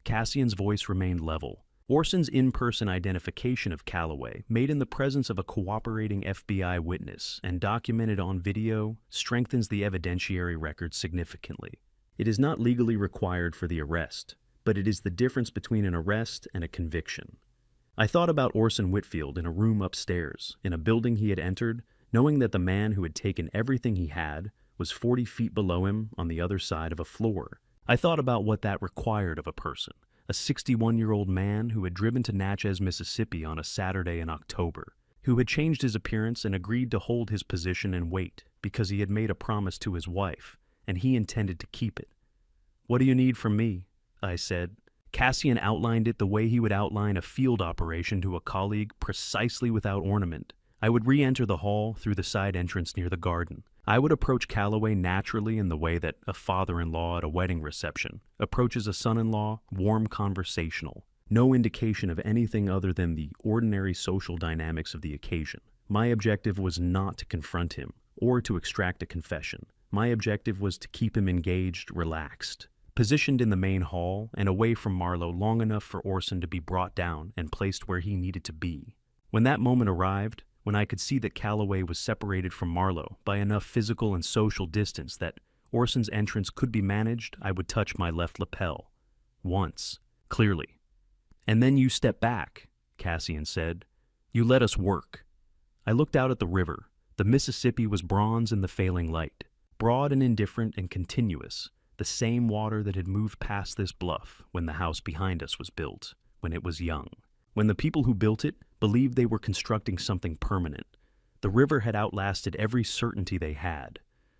Cassian's voice remained level. Orson's in-person identification of Calloway, made in the presence of a cooperating FBI witness and documented on video, strengthens the evidentiary record significantly. It is not legally required for the arrest, but it is the difference between an arrest and a conviction. I thought about Orson Whitfield in a room upstairs, in a building he had entered, knowing that the man who had taken everything he had was 40 feet below him on the other side of a floor. I thought about what that required of a person, a 61-year-old man who had driven to Natchez, Mississippi on a Saturday in October, who had changed his appearance and agreed to hold his position and wait because he had made a promise to his wife, and he intended to keep it. "What do you need from me?" I said. Cassian outlined it the way he would outline a field operation to a colleague, precisely without ornament. I would re-enter the hall through the side entrance near the garden. I would approach Calloway naturally in the way that a father-in-law at a wedding reception approaches a son-in-law, warm, conversational. No indication of anything other than the ordinary social dynamics of the occasion. My objective was not to confront him or to extract a confession. My objective was to keep him engaged, relaxed, positioned in the main hall and away from Marlowe long enough for Orson to be brought down and placed where he needed to be. When that moment arrived, when I could see that Calloway was separated from Marlowe by enough physical and social distance that Orson's entrance could be managed, I would touch my left lapel. Once, clearly. "And then you step back," Cassian said. "You let us work." I looked out at the river. The Mississippi was bronze in the failing light, broad and indifferent and continuous, the same water that had moved past this bluff when the house behind us was built, when it was young. When the people who built it believed they were constructing something permanent, the river had outlasted every certainty they had.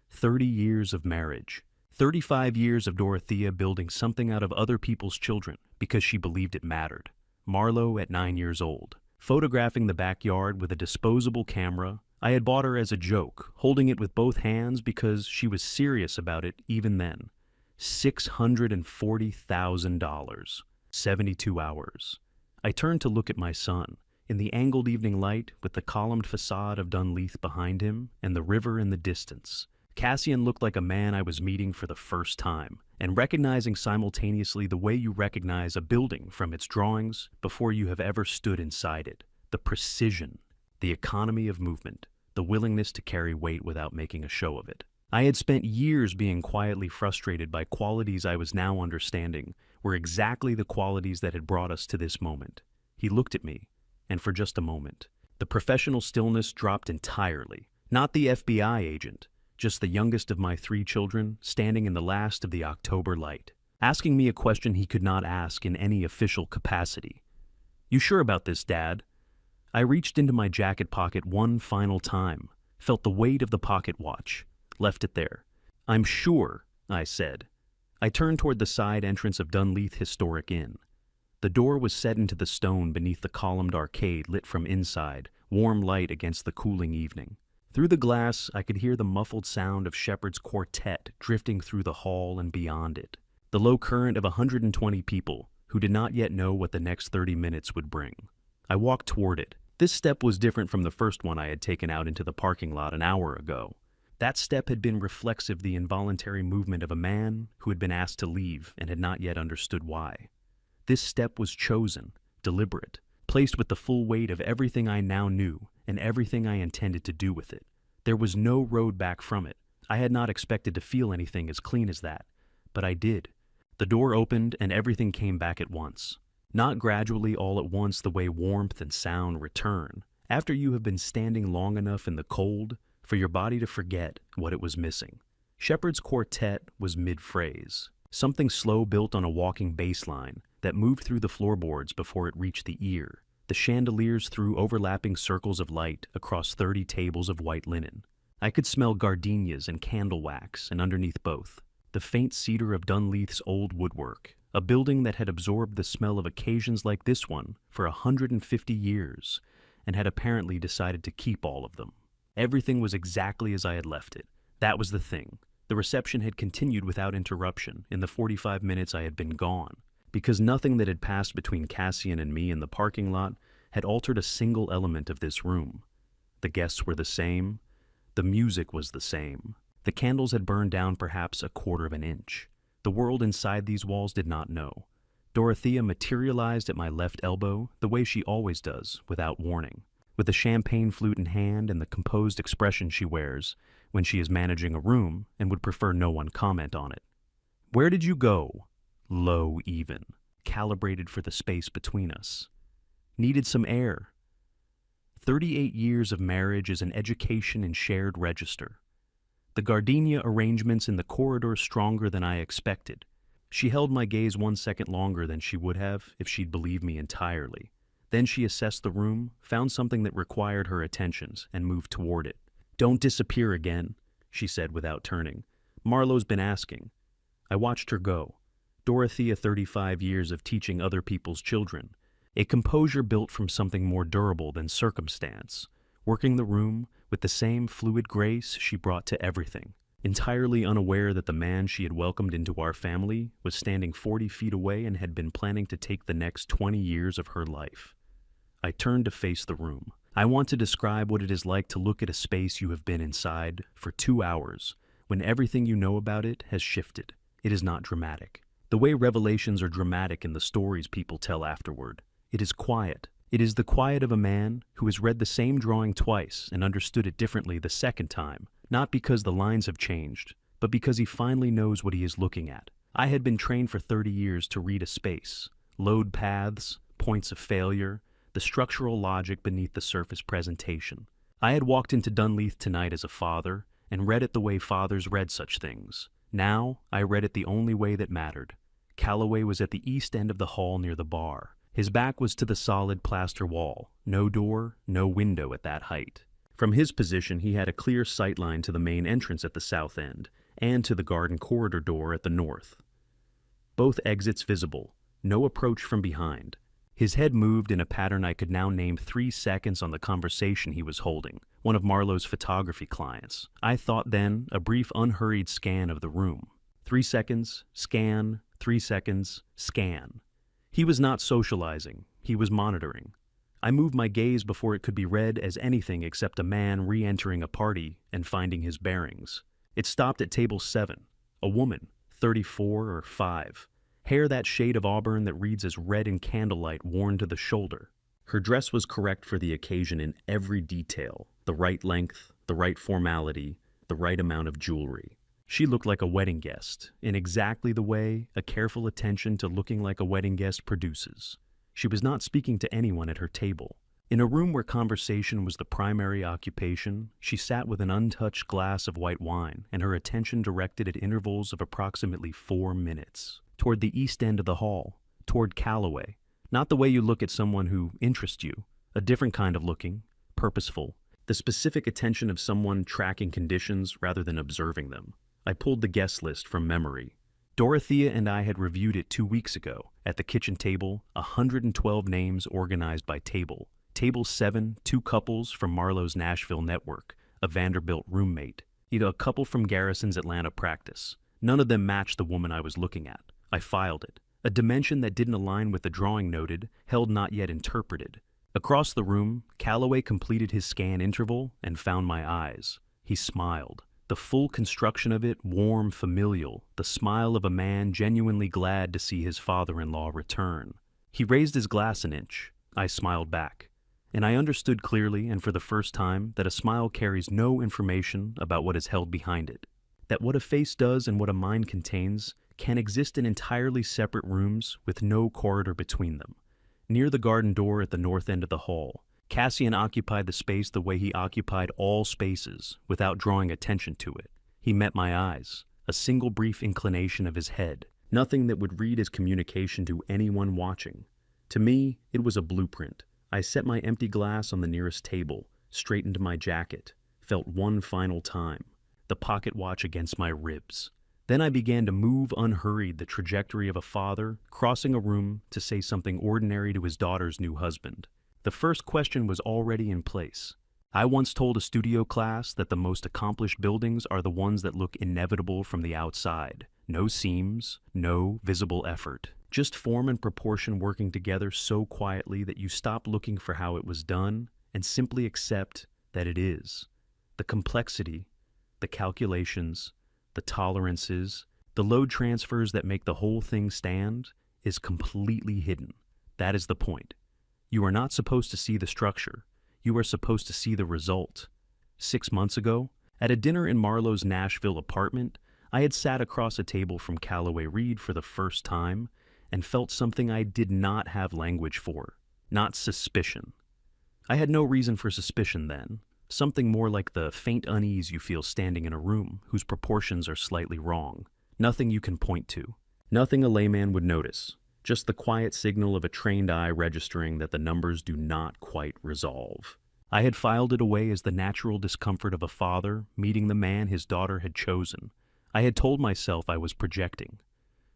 30 years of marriage, 35 years of Dorothea building something out of other people's children because she believed it mattered. Marlowe at 9 years old, photographing the backyard with a disposable camera. I had bought her as a joke, holding it with both hands because she was serious about it even then. $640,000, 72 hours. I turned to look at my son, in the angled evening light with the columned facade of Dunleith behind him and the river in the distance. Cassian looked like a man I was meeting for the first time, and recognizing simultaneously the way you recognize a building from its drawings before you have ever stood inside it. The precision, the economy of movement, the willingness to carry weight without making a show of it. I had spent years being quietly frustrated by qualities I was now understanding were exactly the qualities that had brought us to this moment. He looked at me, and for just a moment, the professional stillness dropped entirely. Not the FBI agent, just the youngest of my 3 children, standing in the last of the October light, asking me a question he could not ask in any official capacity. "You sure about this, Dad?" I reached into my jacket pocket one final time, felt the weight of the pocket watch, left it there. "I'm sure," I said. I turned toward the side entrance of Dunleith Historic Inn. The door was set into the stone beneath the columned arcade lit from inside, warm light against the cooling evening. Through the glass, I could hear the muffled sound of Shepard's quartet drifting through the hall and beyond it, the low current of 120 people who did not yet know what the next 30 minutes would bring. I walked toward it. This step was different from the first one I had taken out into the parking lot an hour ago. That step had been reflexive of the involuntary movement of a man who had been asked to leave and had not yet understood why. This step was chosen, deliberate, placed with the full weight of everything I now knew and everything I intended to do with it. There was no road back from it. I had not expected to feel anything as clean as that, but I did. The door opened and everything came back at once. Not gradually all at once the way warmth and sound return, after you have been standing long enough in the cold for your body to forget what it was missing. Shepard's quartet was mid-phrase, something slow built on a walking bass line that moved through the floorboards before it reached the ear. The chandeliers threw overlapping circles of light across 30 tables of white linen. I could smell gardenias and candle wax, and underneath both, the faint cedar of Dunleith's old woodwork, a building that had absorbed the smell of occasions like this one for 150 years, and had apparently decided to keep all of them. Everything was exactly as I had left it. That was the thing. The reception had continued without interruption in the 45 minutes I had been gone, because nothing that had passed between Cassian and me in the parking lot had altered a single element of this room. The guests were the same. The music was the same. The candles had burned down perhaps a quarter of an inch. The world inside these walls did not know. Dorothea materialized at my left elbow the way she always does, without warning, with a champagne flute in hand and the composed expression she wears when she is managing a room and would prefer no one comment on it. "Where did you go?" Low even, calibrated for the space between us. "Needed some air." 38 years of marriage is an education in shared register. The gardenia arrangements in the corridor stronger than I expected. She held my gaze 1 second longer than she would have if she'd believed me entirely. Then she assessed the room, found something that required her attentions, and moved toward it. "Don't disappear again," she said without turning. "Marlowe's been asking." I watched her go. Dorothea, 35 years of teaching other people's children. A composure built from something more durable than circumstance, working the room with the same fluid grace she brought to everything, entirely unaware that the man she had welcomed into our family was standing 40 feet away and had been planning to take the next 20 years of her life. I turned to face the room. I want to describe what it is like to look at a space you have been inside for 2 hours, when everything you know about it has shifted. It is not dramatic. The way revelations are dramatic in the stories people tell afterward. It is quiet. It is the quiet of a man who has read the same drawing twice and understood it differently the second time, not because the lines have changed, but because he finally knows what he is looking at. I had been trained for 30 years to read a space, load paths, points of failure, the structural logic beneath the surface presentation. I had walked into Dunleith tonight as a father and read it the way fathers read such things. Now, I read it the only way that mattered. Calloway was at the east end of the hall near the bar. His back was to the solid plaster wall, no door, no window at that height. From his position, he had a clear sightline to the main entrance at the south end, and to the garden corridor door at the north. Both exits visible, no approach from behind. His head moved in a pattern I could now name 3 seconds on the conversation he was holding, one of Marlowe's photography clients. I thought then a brief unhurried scan of the room. 3 seconds, scan, 3 seconds, scan. He was not socializing, he was monitoring. I moved my gaze before it could be read as anything except a man re-entering a party and finding his bearings. It stopped at table 7, a woman, 34 or 5. Hair that shade of auburn that reads as red in candlelight worn to the shoulder. Her dress was correct for the occasion in every detail, the right length, the right formality, the right amount of jewelry. She looked like a wedding guest, in exactly the way a careful attention to looking like a wedding guest produces. She was not speaking to anyone at her table. In a room where conversation was the primary occupation, she sat with an untouched glass of white wine and her attention directed at intervals of approximately 4 minutes. Toward the east end of the hall, toward Calloway. Not the way you look at someone who interests you, a different kind of looking, purposeful, the specific attention of someone tracking conditions rather than observing them. I pulled the guest list from memory. Dorothea and I had reviewed it 2 weeks ago. At the kitchen table, 112 names organized by table. Table 7, 2 couples from Marlowe's Nashville network, a Vanderbilt roommate, a couple from Garrison's Atlanta practice. None of them matched the woman I was looking at. I filed it. A dimension that didn't align with the drawing noted, held not yet interpreted. Across the room, Calloway completed his scan interval and found my eyes. He smiled. The full construction of it, warm, familial, the smile of a man genuinely glad to see his father-in-law return. He raised his glass an inch. I smiled back. And I understood clearly, and for the first time, that a smile carries no information about what is held behind it. That what a face does and what a mind contains can exist in entirely separate rooms with no corridor between them. Near the garden door at the north end of the hall, Cassian occupied the space the way he occupied all spaces, without drawing attention to it. He met my eyes, a single brief inclination of his head, nothing that would read as communication to anyone watching. To me, it was a blueprint. I set my empty glass on the nearest table, straightened my jacket, felt one final time, the pocket watch against my ribs. Then I began to move unhurried the trajectory of a father crossing a room to say something ordinary to his daughter's new husband. The first question was already in place. I once told a studio class that the most accomplished buildings are the ones that look inevitable from the outside. No seams, no visible effort. Just form and proportion working together so quietly that you stop looking for how it was done and simply accept that it is. The complexity, the calculations, the tolerances, the load transfers that make the whole thing stand is completely hidden. That is the point. You are not supposed to see the structure. You are supposed to see the result. 6 months ago, at a dinner in Marlowe's Nashville apartment, I had sat across a table from Calloway Reed for the first time and felt something I did not have language for, not suspicion. I had no reason for suspicion then. Something more like the faint unease you feel standing in a room whose proportions are slightly wrong. Nothing you can point to. Nothing a layman would notice, just the quiet signal of a trained eye registering that the numbers do not quite resolve. I had filed it away as the natural discomfort of a father meeting the man his daughter had chosen. I had told myself I was projecting.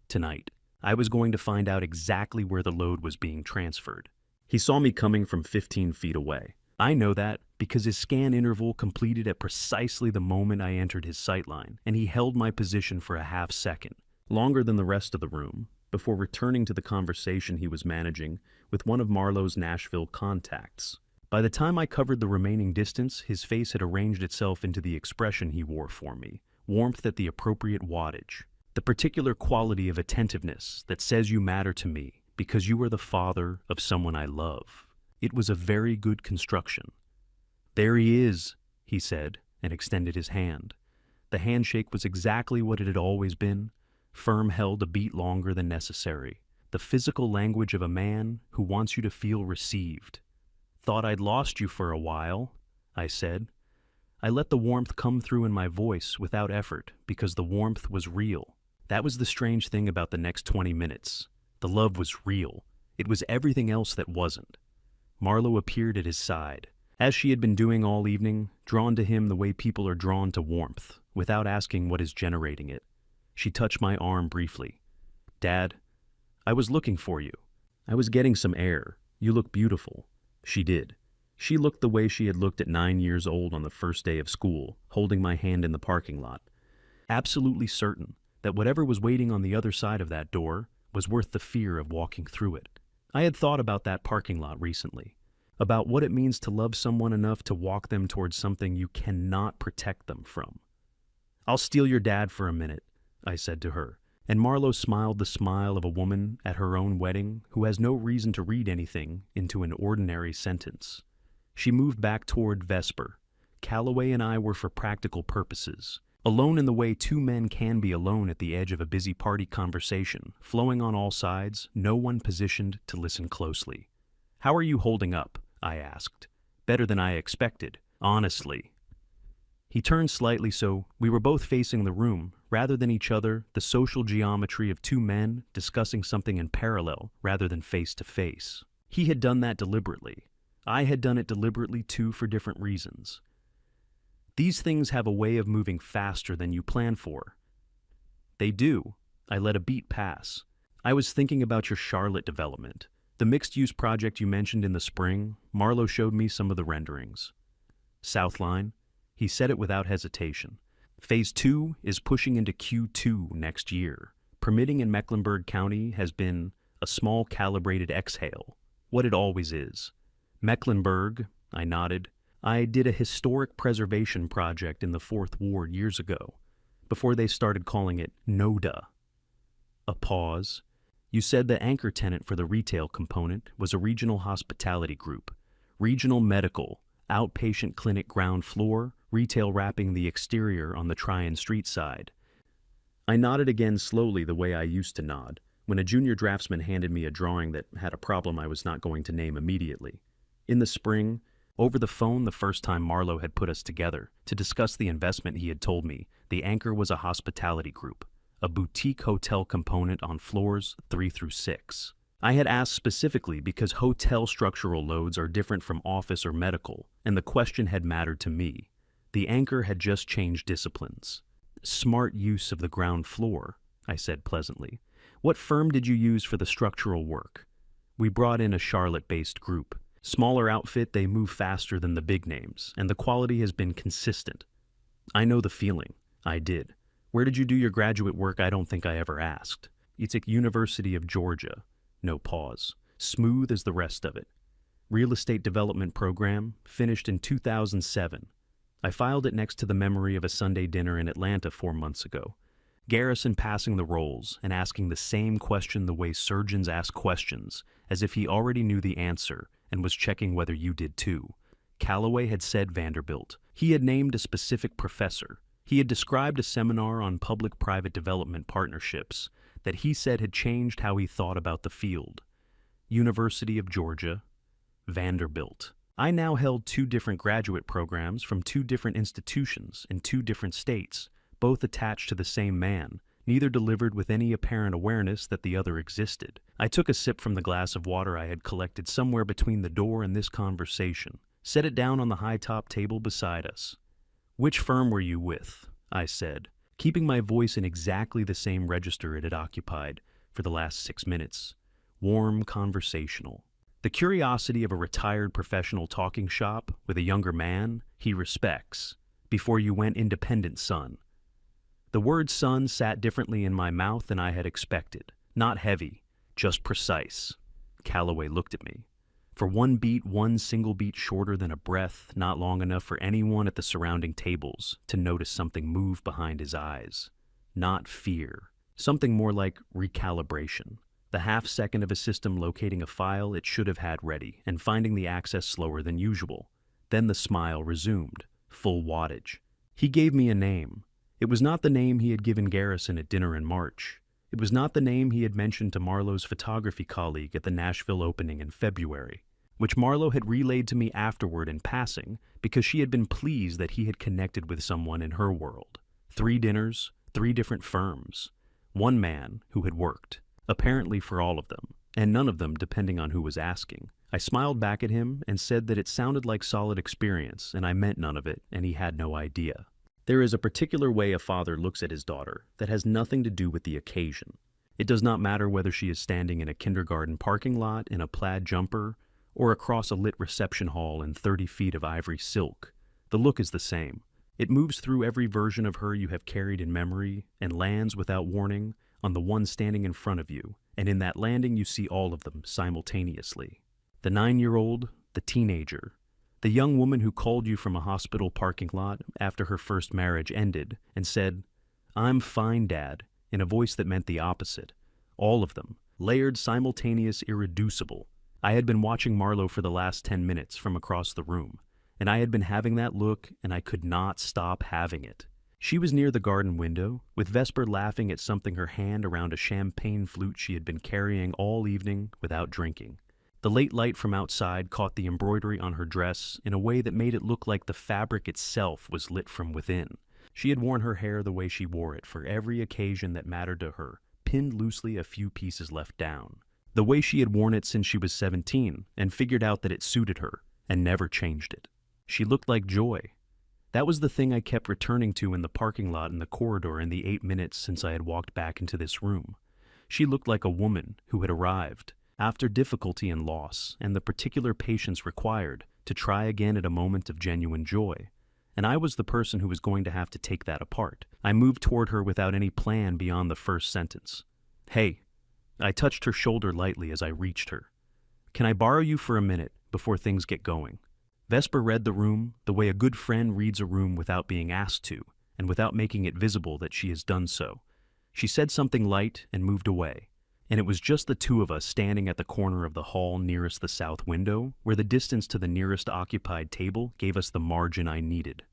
Tonight, I was going to find out exactly where the load was being transferred. He saw me coming from 15 feet away. I know that because his scan interval completed at precisely the moment I entered his sightline, and he held my position for a half second, longer than the rest of the room, before returning to the conversation he was managing with one of Marlowe's Nashville contacts. By the time I covered the remaining distance, his face had arranged itself into the expression he wore for me, warmth at the appropriate wattage, the particular quality of attentiveness that says you matter to me because you are the father of someone I love. It was a very good construction. "There he is," he said, and extended his hand. The handshake was exactly what it had always been, firm, held a beat longer than necessary, the physical language of a man who wants you to feel received. "Thought I'd lost you for a while," I said. I let the warmth come through in my voice without effort because the warmth was real. That was the strange thing about the next 20 minutes. The love was real. It was everything else that wasn't. Marlowe appeared at his side, as she had been doing all evening, drawn to him the way people are drawn to warmth, without asking what is generating it. She touched my arm briefly. "Dad, I was looking for you. I was getting some air. You look beautiful." She did. She looked the way she had looked at 9 years old on the first day of school, holding my hand in the parking lot. Absolutely certain that whatever was waiting on the other side of that door was worth the fear of walking through it. I had thought about that parking lot recently, about what it means to love someone enough to walk them towards something you cannot protect them from. "I'll steal your dad for a minute," I said to her, and Marlowe smiled the smile of a woman at her own wedding who has no reason to read anything into an ordinary sentence. She moved back toward Vesper. Calloway and I were for practical purposes, alone in the way two men can be alone at the edge of a busy party conversation, flowing on all sides, no one positioned to listen closely. "How are you holding up?" I asked. "Better than I expected, honestly." He turned slightly so we were both facing the room, rather than each other, the social geometry of two men discussing something in parallel rather than face to face. He had done that deliberately. I had done it deliberately too for different reasons. These things have a way of moving faster than you plan for. They do. I let a beat pass. "I was thinking about your Charlotte development. The mixed-use project you mentioned in the spring. Marlowe showed me some of the renderings." "Southline?" He said it without hesitation. "Phase 2 is pushing into Q2 next year. Permitting in Mecklenburg County has been a small calibrated exhale, what it always is." "Mecklenburg," I nodded. "I did a historic preservation project in the 4th Ward years ago, before they started calling it NODA." A pause. "You said the anchor tenant for the retail component was a regional hospitality group. Regional medical, outpatient clinic ground floor, retail wrapping the exterior on the Tryon Street side." I nodded again slowly the way I used to nod, when a junior draftsman handed me a drawing that had a problem I was not going to name immediately. In the spring, over the phone the first time Marlowe had put us together to discuss the investment, he had told me the anchor was a hospitality group, a boutique hotel component on floors 3 through 6. I had asked specifically because hotel structural loads are different from office or medical, and the question had mattered to me. The anchor had just changed disciplines. "Smart use of the ground floor," I said pleasantly. "What firm did you use for the structural work?" "We brought in a Charlotte-based group. Smaller outfit, they move faster than the big names, and the quality has been consistent." "I know the feeling." I did. "Where did you do your graduate work?" I don't think I ever asked. "It's at University of Georgia." No pause. "Smooth as the rest of it." "Real estate development program, finished in 2007. I filed it next to the memory of a Sunday dinner in Atlanta 4 months ago. Garrison passing the rolls and asking the same question the way surgeons ask questions, as if he already knew the answer and was checking whether you did too. Calloway had said Vanderbilt. He had named a specific professor. He had described a seminar on public-private development partnerships that he said had changed how he thought about the field. University of Georgia, Vanderbilt. I now held 2 different graduate programs from 2 different institutions in 2 different states, both attached to the same man, neither delivered with any apparent awareness that the other existed. I took a sip from the glass of water I had collected somewhere between the door and this conversation, set it down on the high-top table beside us. "Which firm were you with?" I said, keeping my voice in exactly the same register it had occupied for the last 6 minutes. Warm, conversational. The curiosity of a retired professional talking shop with a younger man he respects. "Before you went independent, son." The word son sat differently in my mouth than I had expected. Not heavy, just precise. Calloway looked at me. For one single beat shorter than a breath, not long enough for anyone at the surrounding tables to notice something move behind his eyes. Not fear. Something more like recalibration. The half-second of a system locating a file it should have had ready and finding the access slower than usual. Then the smile resumed, full wattage. He gave me a name. It was not the name he had given Garrison at dinner in March. It was not the name he had mentioned to Marlowe's photography colleague at the Nashville opening in February, which Marlowe had relayed to me afterward in passing because she had been pleased that he had connected with someone in her world. 3 dinners, 3 different firms. One man who had worked, apparently for all of them, and none of them depending on who was asking. I smiled back at him and said that it sounded like solid experience, and I meant none of it, and he had no idea. There is a particular way a father looks at his daughter that has nothing to do with the occasion. It does not matter whether she is standing in a kindergarten parking lot in a plaid jumper or across a lit reception hall in 30 feet of ivory silk. The look is the same. It moves through every version of her you have carried in memory and lands without warning on the one standing in front of you, and in that landing you see all of them simultaneously. The 9-year-old, the teenager, the young woman who called you from a hospital parking lot after her first marriage ended and said, "I'm fine, Dad," in a voice that meant the opposite. All of them, layered, simultaneous, irreducible. I had been watching Marlowe for the last 10 minutes from across the room, and I had been having that look, and I could not stop having it. She was near the garden window, with Vesper laughing at something her hand around a champagne flute she had been carrying all evening without drinking. The late light from outside caught the embroidery on her dress in a way that made it look like the fabric itself was lit from within. She had worn her hair the way she wore it for every occasion that mattered to her, pinned loosely, a few pieces left down. The way she had worn it since she was 17 and figured out that it suited her and never changed it. She looked like joy. That was the thing I kept returning to in the parking lot and the corridor in the 8 minutes since I had walked back into this room. She looked like a woman who had arrived, after difficulty and loss, and the particular patience required to try again at a moment of genuine joy. And I was the person who was going to have to take that apart. I moved toward her without any plan beyond the first sentence. "Hey." I touched her shoulder lightly as I reached her. "Can I borrow you for a minute before things get going?" Vesper read the room the way a good friend reads a room without being asked to, and without making it visible that she has done so. She said something light and moved away. And it was just the 2 of us standing at the corner of the hall nearest the south window, where the distance to the nearest occupied table gave us the margin I needed.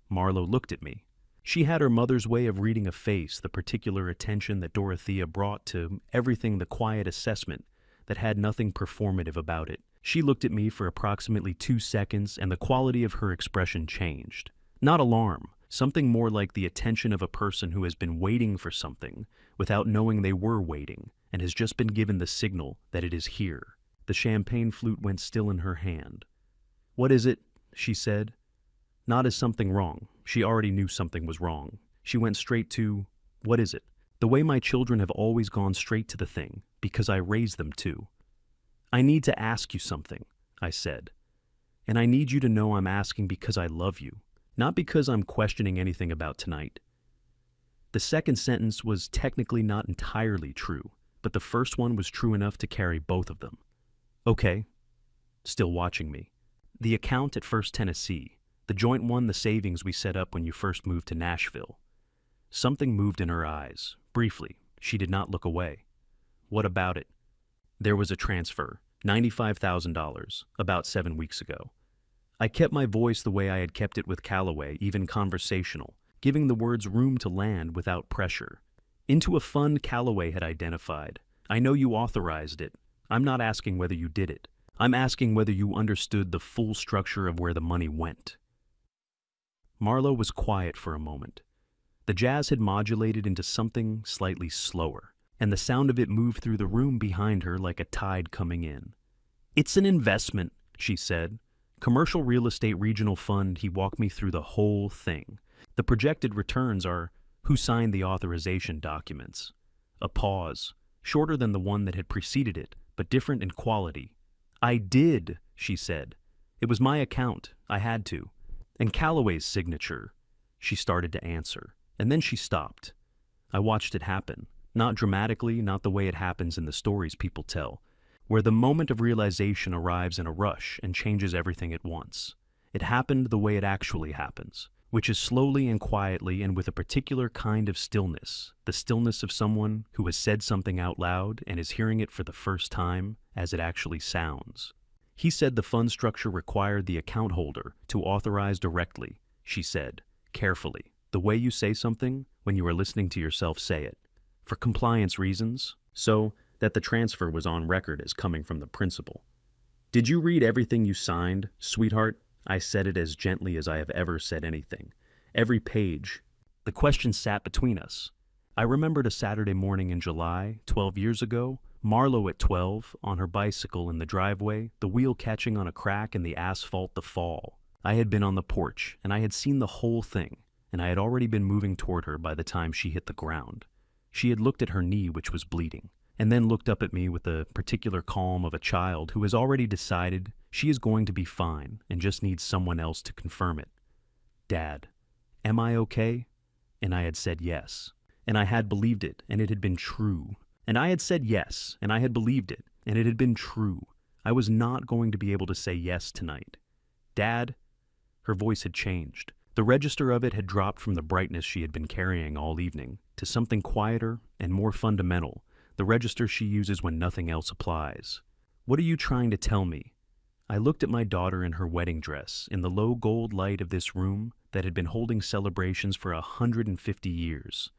Marlowe looked at me. She had her mother's way of reading a face, the particular attention that Dorothea brought to everything, the quiet assessment that had nothing performative about it. She looked at me for approximately 2 seconds, and the quality of her expression changed. Not alarm, something more like the attention of a person who has been waiting for something without knowing they were waiting, and has just been given the signal that it is here. The champagne flute went still in her hand. "What is it?" she said. Not as something wrong. She already knew something was wrong. She went straight to, "What is it?" The way my children have always gone straight to the thing, because I raised them to. "I need to ask you something," I said. "And I need you to know I'm asking because I love you, not because I'm questioning anything about tonight." The second sentence was technically not entirely true, but the first one was true enough to carry both of them. "Okay." Still watching me. "The account at First Tennessee, the joint one, the savings we set up when you first moved to Nashville." Something moved in her eyes. Briefly, she did not look away. "What about it?" "There was a transfer, $95,000, about 7 weeks ago." I kept my voice the way I had kept it with Calloway, even conversational, giving the words room to land without pressure. "Into a fund Calloway had identified. I know you authorized it. I'm not asking whether you did it. I'm asking whether you understood the full structure of where the money went." Marlowe was quiet for a moment. The jazz had modulated into something slightly slower, and the sound of it moved through the room behind her like a tide coming in. "It's an investment," she said. "Commercial real estate regional fund." He walked me through the whole thing. The projected returns are who signed the authorization documents. A pause, shorter than the one that had preceded it, but different in quality. "I did," she said. "It was my account. I had to. And Callaway's signature." She started to answer, and then she stopped. I watched it happen, not dramatically, not the way it happens in the stories people tell, where the moment of realization arrives in a rush and changes everything at once. It happened the way it actually happens, which is slowly and quietly and with a particular kind of stillness, the stillness of someone who has said something out loud and is hearing it for the first time as it actually sounds. He said the fund structure required the account holder to authorize directly, she said, carefully, the way you say something when you are listening to yourself say it, for compliance reasons, so that the transfer was on record as coming from the principal. "Did you read everything you signed, sweetheart?" I said it as gently as I have ever said anything. Every page. The question sat between us. I remembered a Saturday morning in July, 12 years ago, Marlo at 12, on her bicycle in the driveway, the wheel catching on a crack in the asphalt the fall. I had been on the porch, and I had seen the whole thing, and I had already been moving toward her by the time she hit the ground. She had looked at her knee, which was bleeding, and then looked up at me with the particular calm of a child who has already decided she is going to be fine and just needs someone else to confirm it. "Dad, am I okay?" And I had said yes. And I had believed it, and it had been true. And I had said yes, and I had believed it, and it had been true. I was not going to be able to say yes tonight. "Dad?" Her voice had changed. The register of it had dropped from the brightness she had been carrying all evening to something quieter and more fundamental, the register she uses when nothing else applies. "What are you trying to tell me?" I looked at my daughter in her wedding dress in the low gold light of this room that had been holding celebrations for 150 years.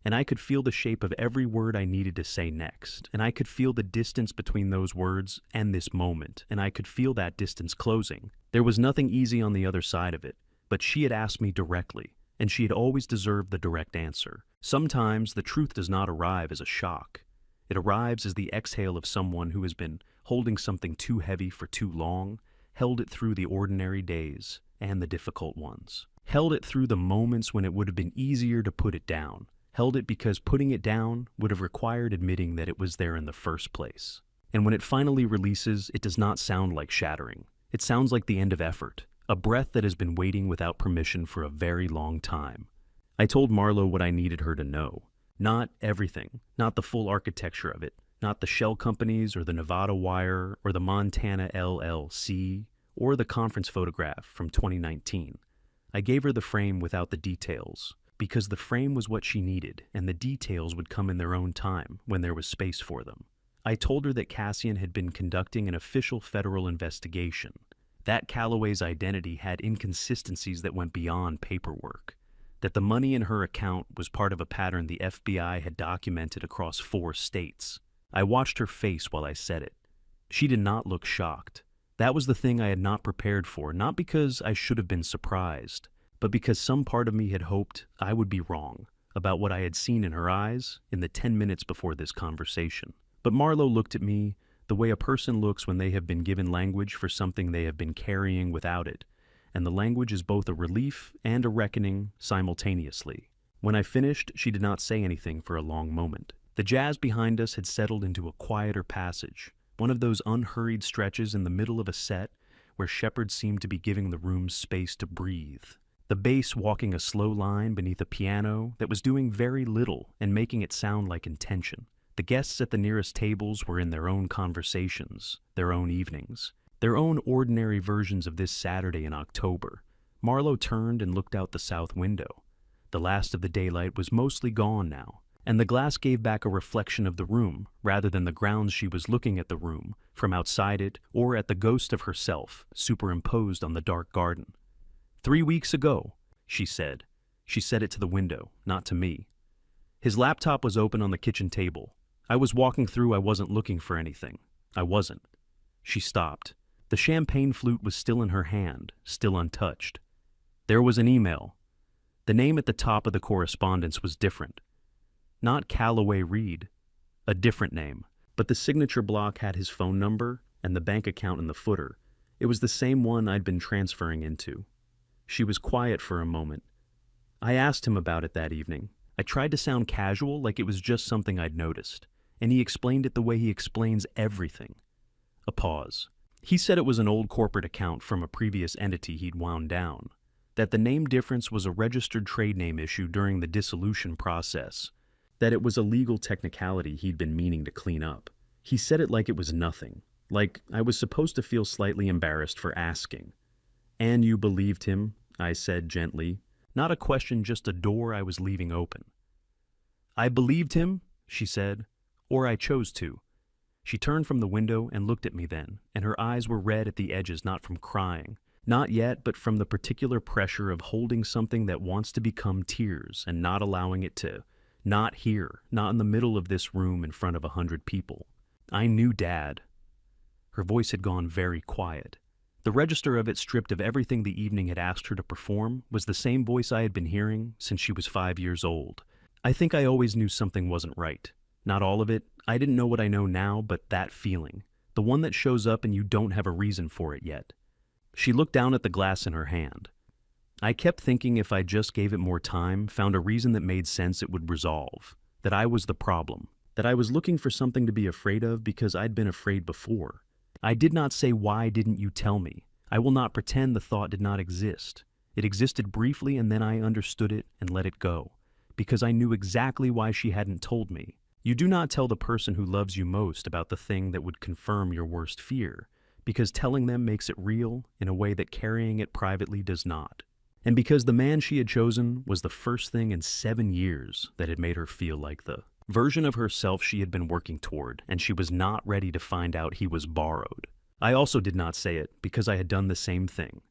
And I could feel the shape of every word I needed to say next, and I could feel the distance between those words and this moment, and I could feel that distance closing. There was nothing easy on the other side of it, but she had asked me directly, and she had always deserved the direct answer. Sometimes the truth does not arrive as a shock. It arrives as the exhale of someone who has been holding something too heavy for too long, held it through the ordinary days and the difficult ones, held it through the moments when it would have been easier to put it down, held it because putting it down would have required admitting that it was there in the first place. And when it finally releases, it does not sound like shattering. It sounds like the end of effort, a breath that has been waiting without permission for a very long time. I told Marlo what I needed her to know. Not everything, not the full architecture of it, not the shell companies or the Nevada Wire or the Montana LLC or the conference photograph from 2019. I gave her the frame without the details, because the frame was what she needed, and the details would come in their own time when there was space for them. I told her that Cassian had been conducting an official federal investigation, that Callaway's identity had inconsistencies that went beyond paperwork, that the money in her account was part of a pattern the FBI had documented across 4 states. I watched her face while I said it. She did not look shocked. That was the thing I had not prepared for, not because I should have been surprised, but because some part of me had hoped I would be wrong about what I had seen in her eyes in the 10 minutes before this conversation. But Marlo looked at me the way a person looks when they have been given language for something they have been carrying without it, and the language is both a relief and a reckoning simultaneously. When I finished, she did not say anything for a long moment. The jazz behind us had settled into a quieter passage, one of those unhurried stretches in the middle of a set where Shepard seemed to be giving the room space to breathe. The bass walking a slow line beneath a piano that was doing very little and making it sound like intention. The guests at the nearest tables were in their own conversations, their own evenings, their own ordinary versions of this Saturday in October. Marlo turned and looked out the south window. The last of the daylight was mostly gone now, and the glass gave back a reflection of the room rather than the grounds she was looking at the room from outside it or at the ghost of herself superimposed on the dark garden. 3 weeks ago, she said. She said it to the window, not to me. His laptop was open on the kitchen table. I was walking through. I wasn't looking for anything. I wasn't. She stopped. The champagne flute was still in her hand, still untouched. There was an email. The name at the top of the correspondence was different. Not Calloway Reed, a different name, but the signature block had his phone number and the bank account in the footer. It was the same one I'd been transferring into. She was quiet for a moment. I asked him about it that evening. I tried to sound casual, like it was just something I'd noticed, and he explained it the way he explains everything. A pause. He said it was an old corporate account from a previous entity he'd wound down, that the name difference was a registered trade name issue during the dissolution process, that it was a legal technicality he'd been meaning to clean up. He said it like it was nothing, like I was supposed to feel slightly embarrassed for asking. "And you believed him," I said gently. Not a question, just a door I was leaving open. "I believed him," she said, "or I chose to." She turned from the window and looked at me then, and her eyes were red at the edges, not from crying. Not yet, but from the particular pressure of holding something that wants to become tears and not allowing it to. Not here, not in the middle of this room in front of 100 people. I knew Dad. Her voice had gone very quiet. The register of it, stripped of everything the evening had asked her to perform, was the same voice I had been hearing since she was 5 years old. I think I always knew something wasn't right. Not all of it. I didn't know what I know now, but that feeling. The one that shows up and you don't have a reason for it yet. She looked down at the glass in her hand. I kept thinking if I just gave it more time, found a reason that made sense, it would resolve. That I was the problem. That I was looking for something to be afraid of because I'd been afraid before. I did not say, "Why didn't you tell me?" I will not pretend the thought did not exist. It existed briefly, and then I understood it and let it go. Because I knew exactly why she hadn't told me. You do not tell the person who loves you most about the thing that would confirm your worst fear, because telling them makes it real in a way that carrying it privately does not. And because the man she had chosen was the first thing in 7 years that had made her feel like the version of herself she had been working toward, and she was not ready to find out he was borrowed. I also did not say it because I had done the same thing.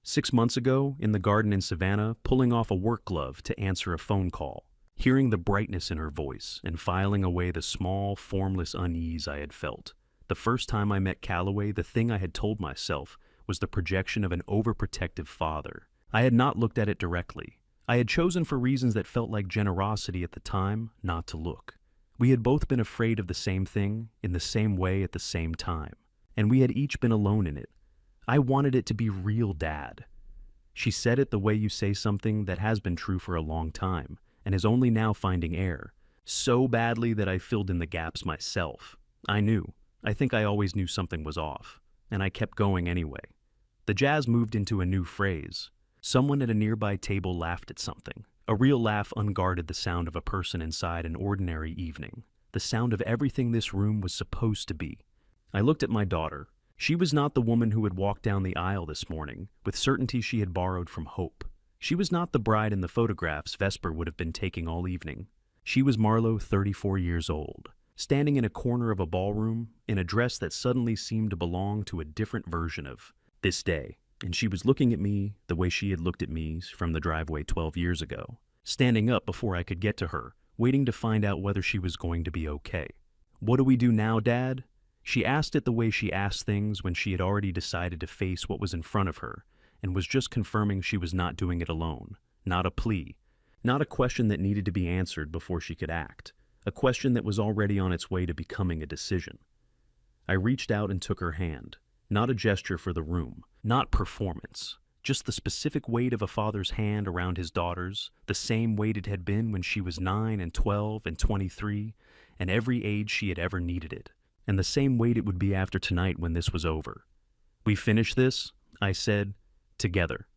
6 months ago, in the garden in Savannah, pulling off a work glove to answer a phone call, hearing the brightness in her voice and filing away the small, formless unease I had felt. The first time I met Calloway, the thing I had told myself was the projection of an overprotective father. I had not looked at it directly. I had chosen for reasons that felt like generosity at the time not to look. We had both been afraid of the same thing in the same way at the same time, and we had each been alone in it. I wanted it to be real, Dad. She said it the way you say something that has been true for a long time and is only now finding air, so badly that I filled in the gaps myself. I knew. I think I always knew something was off, and I kept going anyway. The jazz moved into a new phrase. Someone at a nearby table laughed at something. A real laugh unguarded the sound of a person inside an ordinary evening. The sound of everything this room was supposed to be. I looked at my daughter. She was not the woman who had walked down the aisle this morning, with certainty she had borrowed from hope. She was not the bride in the photographs Vesper would have been taking all evening. She was Marlo, 34 years old, standing in a corner of a ballroom in a dress that suddenly seemed to belong to a different version of this day. And she was looking at me the way she had looked at me from the driveway 12 years ago, standing up before I could get to her, waiting to find out whether she was going to be okay. "What do we do now, Dad?" She asked it the way she asked things when she had already decided to face what was in front of her, and was just confirming she was not doing it alone. Not a plea. Not a question that needed to be answered before she could act. A question that was already on its way to becoming a decision. I reached out and took her hand. Not a gesture for the room. Not performance. Just the specific weight of a father's hand around his daughter's, the same weight it had been when she was 9 and 12 and 23, and every age she had ever needed it. And the same weight it would be after tonight when this was over. "We finish this?" I said, "together."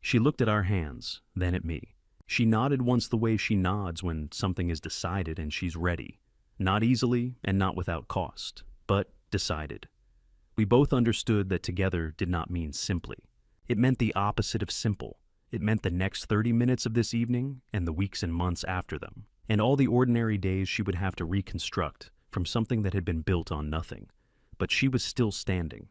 She looked at our hands, then at me. She nodded once the way she nods when something is decided and she's ready. Not easily and not without cost, but decided. We both understood that together did not mean simply. It meant the opposite of simple. It meant the next 30 minutes of this evening and the weeks and months after them, and all the ordinary days she would have to reconstruct from something that had been built on nothing. But she was still standing.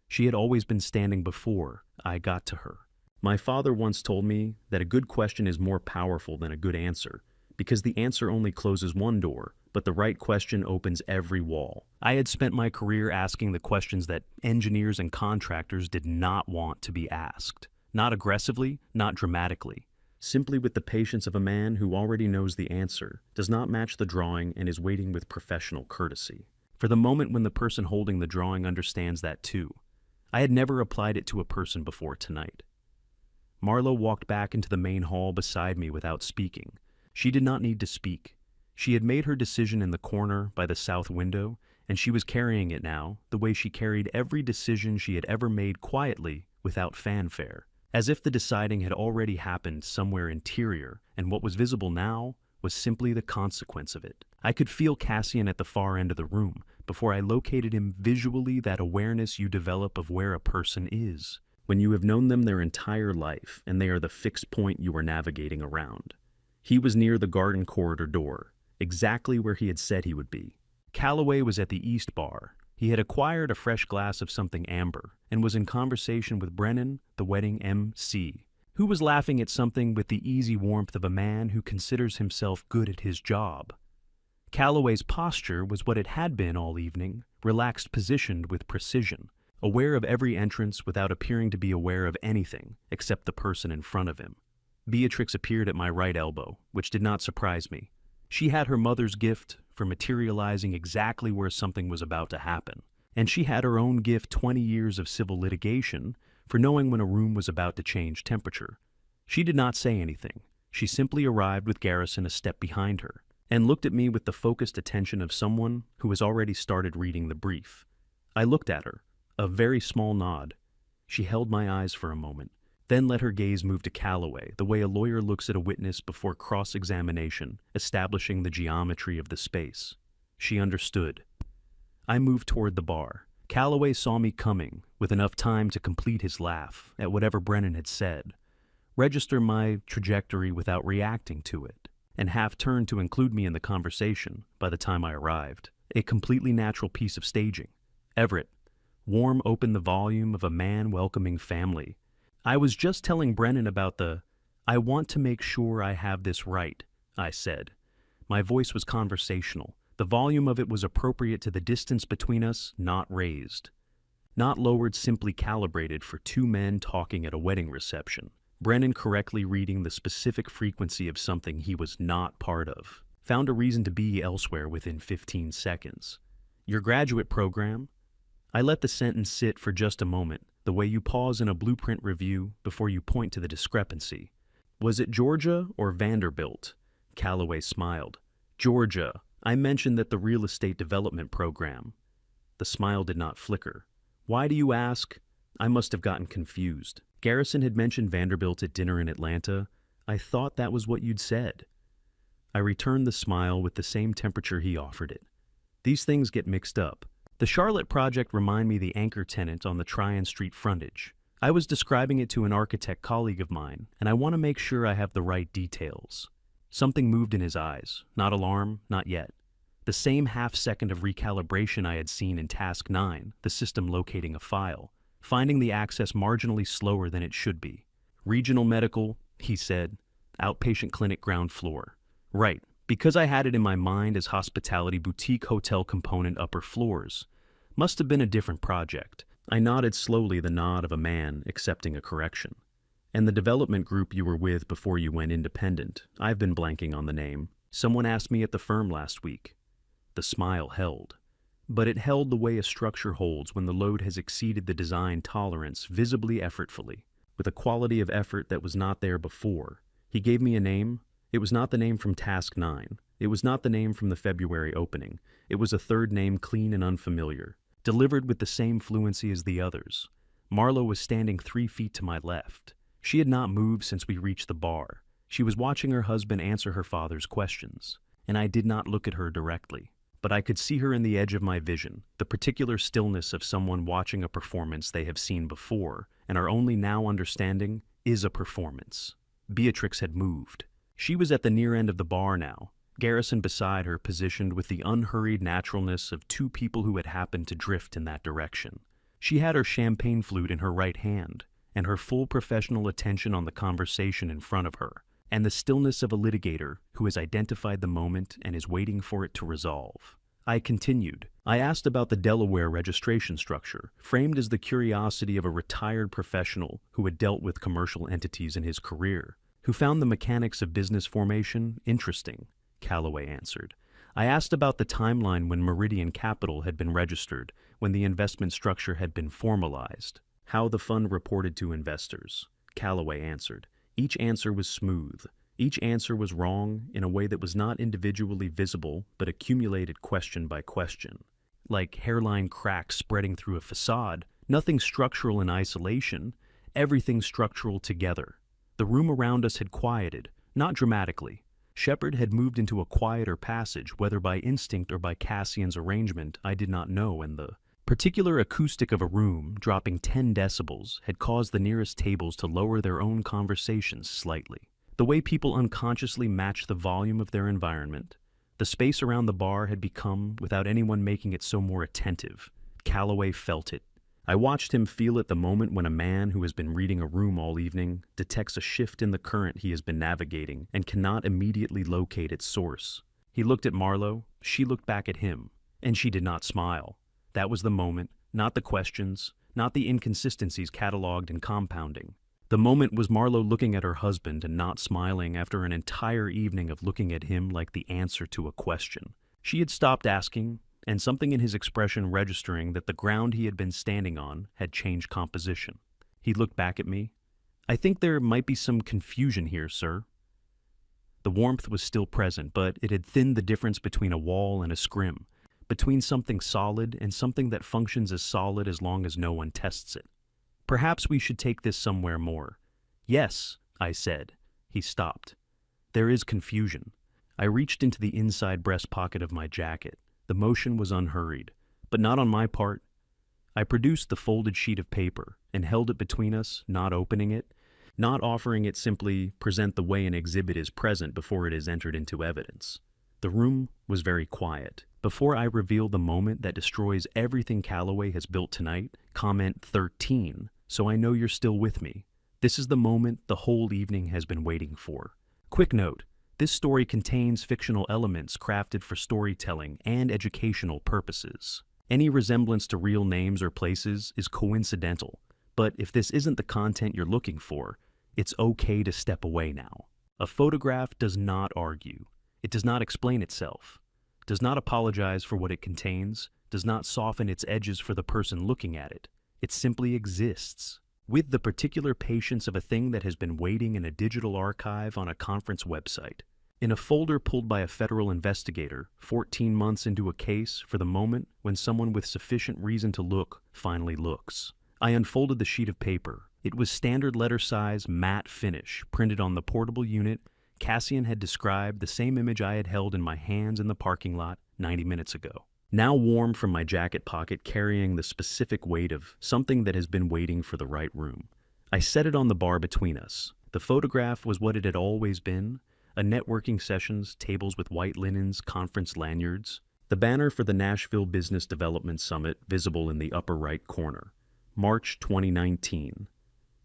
She had always been standing before I got to her. My father once told me that a good question is more powerful than a good answer, because the answer only closes one door, but the right question opens every wall. I had spent my career asking the questions that engineers and contractors did not want to be asked. Not aggressively, not dramatically, simply with the patience of a man who already knows the answer, does not match the drawing, and is waiting with professional courtesy. For the moment when the person holding the drawing understands that too. I had never applied it to a person before tonight. Marlo walked back into the main hall beside me without speaking. She did not need to speak. She had made her decision in the corner by the south window, and she was carrying it now, the way she carried every decision she had ever made, quietly, without fanfare, as if the deciding had already happened somewhere interior, and what was visible now was simply the consequence of it. I could feel Cassian at the far end of the room, before I located him visually, that awareness you develop of where a person is, when you have known them their entire life, and they are the fixed point you are navigating around. He was near the garden corridor door, exactly where he had said he would be. Calloway was at the East Bar. He had acquired a fresh glass of something amber, and was in conversation with Brennan, the wedding MC, who was laughing at something with the easy warmth of a man who considers himself good at his job. Calloway's posture was what it had been all evening, relaxed, positioned with precision, aware of every entrance without appearing to be aware of anything except the person in front of him. Beatrix appeared at my right elbow, which did not surprise me. She had her mother's gift for materializing exactly where something was about to happen, and she had her own gift, 20 years of civil litigation, for knowing when a room was about to change temperature. She did not say anything. She simply arrived with Garrison a step behind her, and looked at me with the focused attention of someone who has already started reading the brief. I looked at her, a very small nod. She held my eyes for a moment, then let her gaze move to Calloway, the way a lawyer looks at a witness before cross-examination, establishing the geometry of the space. She understood. I moved toward the bar. Calloway saw me coming, with enough time to complete his laugh at whatever Brennan had said, register my trajectory without reacting to it, and half-turned to include me in the conversation by the time I arrived. A completely natural piece of staging. Everett, warm, open the volume of a man welcoming family. I was just telling Brennan about I want to make sure I have this right, I said. My voice was conversational. The volume of it was appropriate to the distance between us, not raised. Not lowered, simply calibrated for two men talking at a wedding reception. Brennan correctly reading the specific frequency of something he was not part of. Found a reason to be elsewhere within 15 seconds. Your graduate program? I let the sentence sit for just a moment, the way you pause in a blueprint review before you point to the discrepancy. Was it Georgia or Vanderbilt? Calloway smiled. Georgia. I mentioned that the real estate development program. The smile did not flicker. Why do you ask? I must have gotten confused. Garrison had mentioned Vanderbilt at dinner in Atlanta. I thought that was what you'd said. I returned the smile with the same temperature he offered it. These things get mixed up. The Charlotte project reminded me of the anchor tenant on the Tryon Street frontage. I was describing it to an architect colleague of mine, and I want to make sure I have the right details. Something moved in his eyes. Not alarm, not yet. The same half-second of recalibration I had seen in Task 9, the system locating a file, finding the access marginally slower than it should be. Regional medical, he said. Outpatient clinic, ground floor. Right. Because I had it in my mind as hospitality boutique hotel component, upper floors. Must have been a different project. I nodded slowly, the nod of a man accepting a correction. And the development group you were with before you went independent. I've been blanking on the name. Someone asked me at the firm last week. The smile held. But it held the way a structure holds when the load has exceeded the design tolerance, visibly effortfully, with a quality of effort that was not there before. He gave me a name. It was not the name from Task 9. It was not the name from the February opening. It was a third name, clean and unfamiliar, delivered with the same fluency as the others. Marlo was standing 3 feet to my left. She had not moved since we reached the bar. She was watching her husband answer her father's questions, and I did not look at her directly. But I could see her in the edge of my vision, the particular stillness of someone watching a performance they have seen before and are only now understanding is a performance. Beatrix had moved. She was at the near end of the bar now, Garrison beside her, positioned with the unhurried naturalness of two people who had happened to drift in that direction. She had her champagne flute in her right hand, and her full professional attention on the conversation in front of her, and the stillness of a litigator who has identified the moment and is waiting for it to resolve. I continued. I asked about the Delaware registration structure, framed as the curiosity of a retired professional who had dealt with commercial entities in his career. Who found the mechanics of business formation interesting, Calloway answered. I asked about the timeline when Meridian Capital had been registered, when the investment structure had been formalized, how the fund reported to investors. Calloway answered. Each answer was smooth. Each answer was wrong in a way that was not individually visible but accumulated question by question. Like hairline cracks spreading through a facade, nothing structural in isolation, everything structural together. The room around us had quieted, not dramatically. Shepard had moved into a quieter passage, whether by instinct or by Cassian's arrangement, I did not know, and the particular acoustic of a room, dropping 10 decibels, had caused the nearest tables to lower their own conversations slightly. The way people unconsciously match the volume of their environment, the space around the bar had become, without anyone making it so, more attentive. Calloway felt it. I watched him feel it the moment when a man who has been reading a room all evening detects a shift in the current he has been navigating and cannot immediately locate its source. He looked at Marlowe, she looked back at him, and she did not smile. That was the moment, not the questions, not the inconsistencies cataloged and compounding. The moment was Marlowe looking at her husband and not smiling after an entire evening of looking at him like the answer to a question. She had stopped asking, and something in his expression registering that the ground he had been standing on had changed composition. He looked back at me. I think there might be some confusion here, sir. The warmth was still present, but it had thinned the difference between a wall and a scrim, between something solid and something that functions as solid as long as no one tests it. Perhaps we should take this somewhere more. Yes, I said. He stopped. There is confusion. I reached into the inside breast pocket of my jacket. The motion was unhurried, but not on my part. I produced the folded sheet of paper and held it between us, not opening it, not offering it simply present the way an exhibit is present before it is entered into evidence. The room was very quiet. Before I reveal the moment that destroys everything Calloway has built tonight, comment 13, so I know you're still with me. This is the moment the whole evening has been waiting for. Quick note, this story contains fictional elements crafted for storytelling and educational purposes. Any resemblance to real names or places is coincidental, but if this isn't the content you're looking for, it's okay to step away now. A photograph does not argue. It does not explain itself, does not apologize for what it contains, does not soften its edges for the person looking at it. It simply exists, with the particular patience of a thing that has been waiting in a digital archive on a conference website. In a folder pulled by a federal investigator, 14 months into a case, for the moment when someone with sufficient reason to look finally looks. I unfolded the sheet of paper. It was standard letter size, matte finish, printed on the portable unit Cassian had described, the same image I had held in my hands in the parking lot 90 minutes ago. Now warm from my jacket pocket, carrying the specific weight of something that has been waiting for the right room. I set it on the bar between us. The photograph was what it had always been, a networking sessions, tables with white linens, conference lanyards, the banner for the Nashville Business Development Summit visible in the upper right corner. March 2019.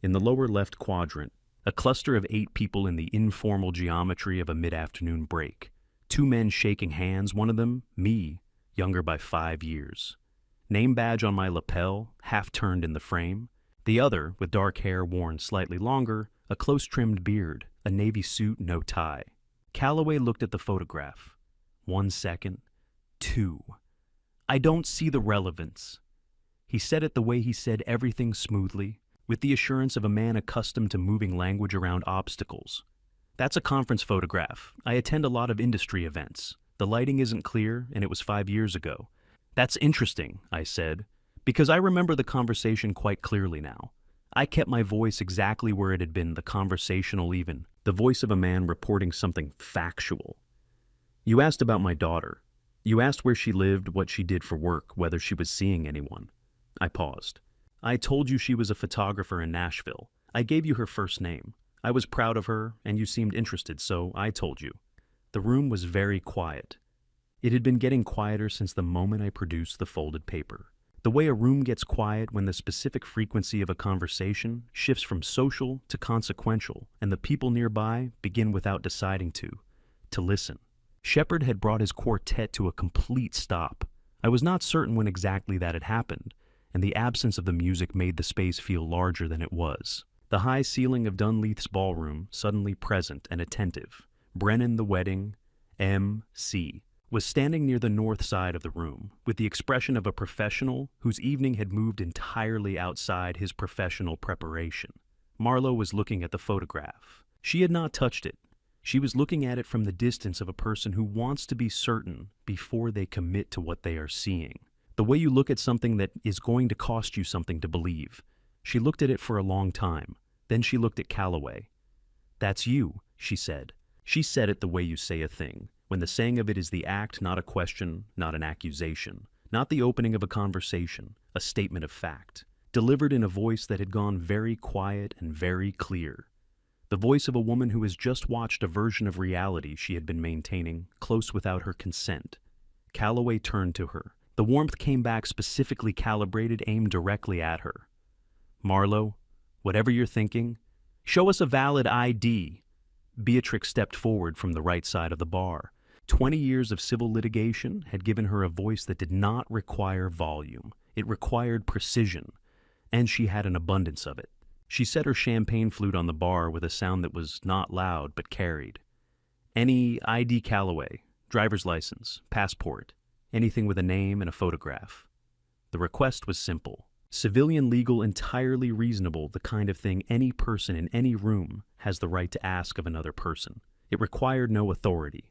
In the lower left quadrant, a cluster of 8 people in the informal geometry of a mid-afternoon break. 2 men shaking hands, one of them, me, younger by 5 years. Name badge on my lapel, half turned in the frame. The other, with dark hair worn slightly longer, a close-trimmed beard, a navy suit, no tie. Calloway looked at the photograph. 1 second. 2. I don't see the relevance. He said it the way he said everything smoothly, with the assurance of a man accustomed to moving language around obstacles. That's a conference photograph. I attend a lot of industry events. The lighting isn't clear, and it was 5 years ago. That's interesting, I said, because I remember the conversation quite clearly now. I kept my voice exactly where it had been, the conversational even, the voice of a man reporting something factual. You asked about my daughter. You asked where she lived, what she did for work, whether she was seeing anyone. I paused. I told you she was a photographer in Nashville. I gave you her first name. I was proud of her, and you seemed interested, so I told you. The room was very quiet. It had been getting quieter since the moment I produced the folded paper. The way a room gets quiet when the specific frequency of a conversation shifts from social to consequential, and the people nearby begin without deciding to listen. Shepard had brought his quartet to a complete stop. I was not certain when exactly that had happened, and the absence of the music made the space feel larger than it was. The high ceiling of Dunleith's ballroom, suddenly present and attentive. Brennan the wedding, M.C., was standing near the north side of the room, with the expression of a professional whose evening had moved entirely outside his professional preparation. Marlowe was looking at the photograph. She had not touched it. She was looking at it from the distance of a person who wants to be certain before they commit to what they are seeing. The way you look at something that is going to cost you something to believe. She looked at it for a long time. Then she looked at Calloway. "That's you," she said. She said it the way you say a thing, when the saying of it is the act, not a question, not an accusation, not the opening of a conversation, a statement of fact, delivered in a voice that had gone very quiet and very clear. The voice of a woman who has just watched a version of reality she had been maintaining, close without her consent. Calloway turned to her. The warmth came back specifically calibrated, aimed directly at her. "Marlowe, whatever you're thinking, show us a valid ID." Beatrix stepped forward from the right side of the bar. 20 years of civil litigation had given her a voice that did not require volume. It required precision, and she had an abundance of it. She set her champagne flute on the bar with a sound that was not loud but carried. "Any ID, Calloway, driver's license, passport, anything with a name and a photograph." The request was simple. Civilian legal, entirely reasonable, the kind of thing any person in any room has the right to ask of another person. It required no authority.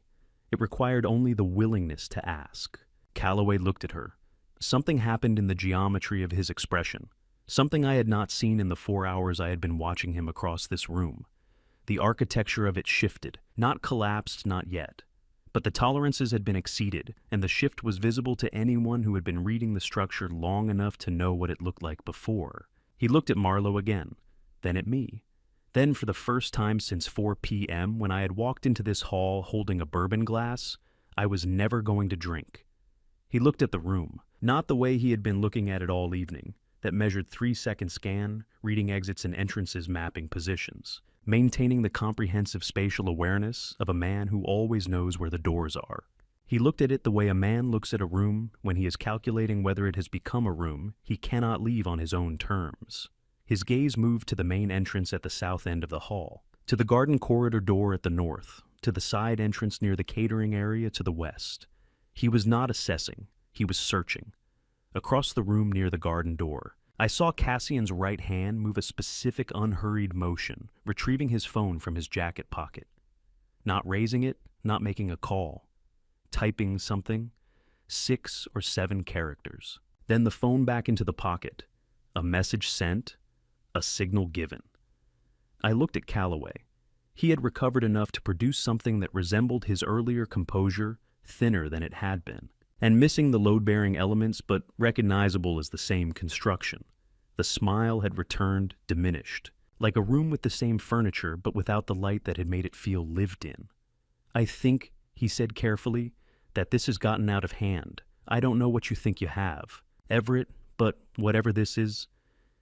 It required only the willingness to ask. Calloway looked at her. Something happened in the geometry of his expression. Something I had not seen in the 4 hours I had been watching him across this room. The architecture of it shifted, not collapsed, not yet. But the tolerances had been exceeded, and the shift was visible to anyone who had been reading the structure long enough to know what it looked like before. He looked at Marlowe again, then at me. Then, for the first time since 4 p.m., when I had walked into this hall holding a bourbon glass, I was never going to drink. He looked at the room, not the way he had been looking at it all evening, that measured 3-second scan, reading exits and entrances, mapping positions, maintaining the comprehensive spatial awareness of a man who always knows where the doors are. He looked at it the way a man looks at a room when he is calculating whether it has become a room he cannot leave on his own terms. His gaze moved to the main entrance at the south end of the hall, to the garden corridor door at the north, to the side entrance near the catering area to the west. He was not assessing, he was searching. Across the room near the garden door, I saw Cassian's right hand move a specific unhurried motion, retrieving his phone from his jacket pocket. Not raising it, not making a call. Typing something, 6 or 7 characters. Then the phone back into the pocket. A message sent, a signal given. I looked at Calloway. He had recovered enough to produce something that resembled his earlier composure, thinner than it had been, and missing the load-bearing elements but recognizable as the same construction. The smile had returned, diminished, like a room with the same furniture but without the light that had made it feel lived in. "I think," he said carefully, "that this has gotten out of hand. I don't know what you think you have, Everett, but whatever this is."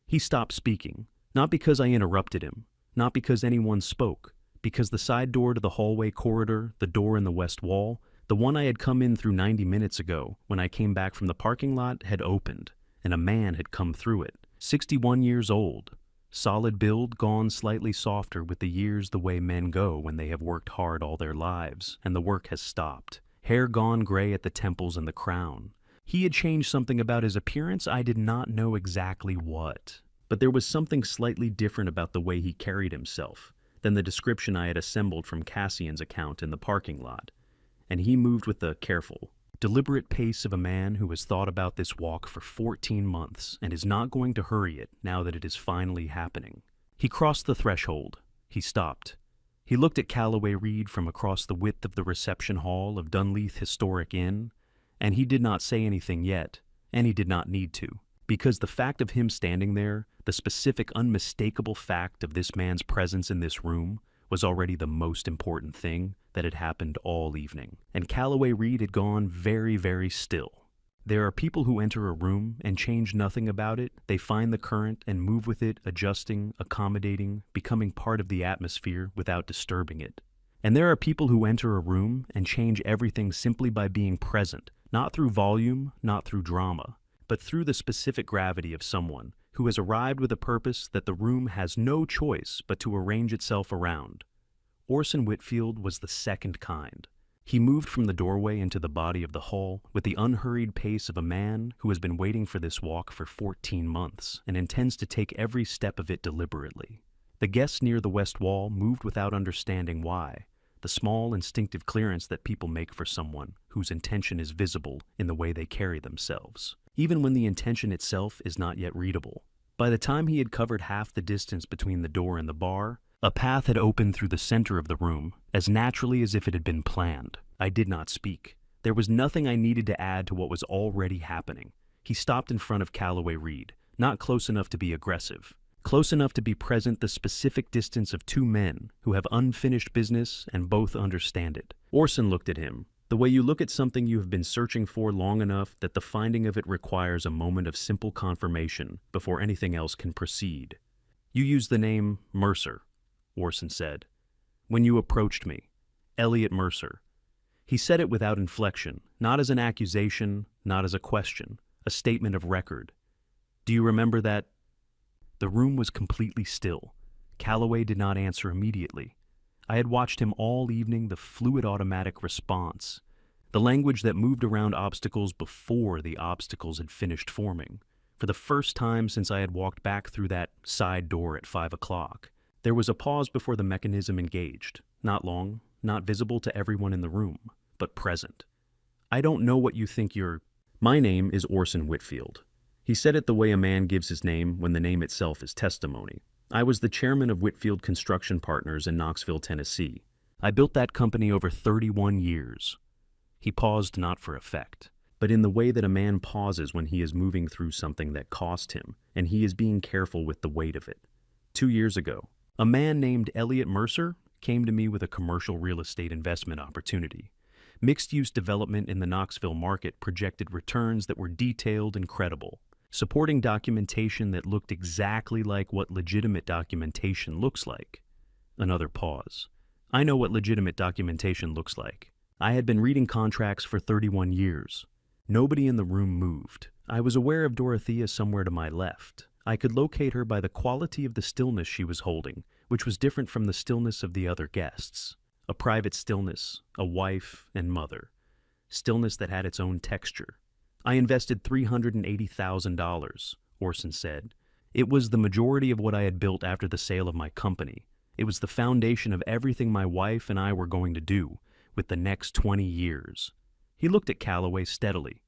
He stopped speaking, not because I interrupted him, not because anyone spoke, because the side door to the hallway corridor, the door in the west wall, the one I had come in through 90 minutes ago when I came back from the parking lot, had opened, and a man had come through it. 61 years old. Solid build, gone slightly softer with the years the way men go when they have worked hard all their lives, and the work has stopped. Hair gone gray at the temples and the crown. He had changed something about his appearance, I did not know exactly what. But there was something slightly different about the way he carried himself than the description I had assembled from Cassian's account in the parking lot. And he moved with the careful, deliberate pace of a man who has thought about this walk for 14 months and is not going to hurry it now that it is finally happening. He crossed the threshold. He stopped. He looked at Calloway Reed from across the width of the reception hall of Dunleith Historic Inn, and he did not say anything yet, and he did not need to, because the fact of him standing there, the specific, unmistakable fact of this man's presence in this room, was already the most important thing that had happened all evening. And Calloway Reed had gone very, very still. There are people who enter a room and change nothing about it. They find the current and move with it, adjusting, accommodating, becoming part of the atmosphere without disturbing it. And there are people who enter a room and change everything simply by being present, not through volume, not through drama, but through the specific gravity of someone who has arrived with a purpose that the room has no choice but to arrange itself around. Orson Whitfield was the second kind. He moved from the doorway into the body of the hall with the unhurried pace of a man who has been waiting for this walk for 14 months and intends to take every step of it deliberately. The guests near the west wall moved without understanding why, the small instinctive clearance that people make for someone whose intention is visible in the way they carry themselves, even when the intention itself is not yet readable. By the time he had covered half the distance between the door and the bar, a path had opened through the center of the room, as naturally as if it had been planned. I did not speak. There was nothing I needed to add to what was already happening. He stopped in front of Calloway Reed, not close enough to be aggressive, close enough to be present the specific distance of two men who have unfinished business and both understand it. Orson looked at him, the way you look at something you have been searching for long enough that the finding of it requires a moment of simple confirmation before anything else can proceed. "You used the name Mercer," Orson said. "When you approached me, Elliot Mercer." He said it without inflection, not as an accusation, not as a question, a statement of record. "Do you remember that?" The room was completely still. Calloway did not answer immediately. I had watched him all evening, the fluid automatic response, the language that moved around obstacles before the obstacles had finished forming. For the first time since I had walked back through that side door at 5 o'clock, there was a pause before the mechanism engaged, not long, not visible to everyone in the room, but present. "I don't know what you think you're—" "My name is Orson Whitfield." He said it the way a man gives his name when the name itself is testimony. "I was the chairman of Whitfield Construction Partners in Knoxville, Tennessee. I built that company over 31 years. He paused not for effect, but in the way that a man pauses when he is moving through something that cost him, and he is being careful with the weight of it. 2 years ago, a man named Elliot Mercer came to me with a commercial real estate investment opportunity. Mixed-use development in the Knoxville market projected returns that were detailed and credible, supporting documentation that looked exactly like what legitimate documentation looks like." Another pause. "I know what legitimate documentation looks like. I had been reading contracts for 31 years. Nobody in the room moved. I was aware of Dorothea somewhere to my left. I could locate her by the quality of the stillness she was holding, which was different from the stillness of the other guests. A private stillness, a wife and mother. Stillness that had its own texture. I invested $380,000, Orson said. It was the majority of what I had built after the sale of my company. It was the foundation of everything my wife and I were going to do with the next 20 years. He looked at Calloway steadily.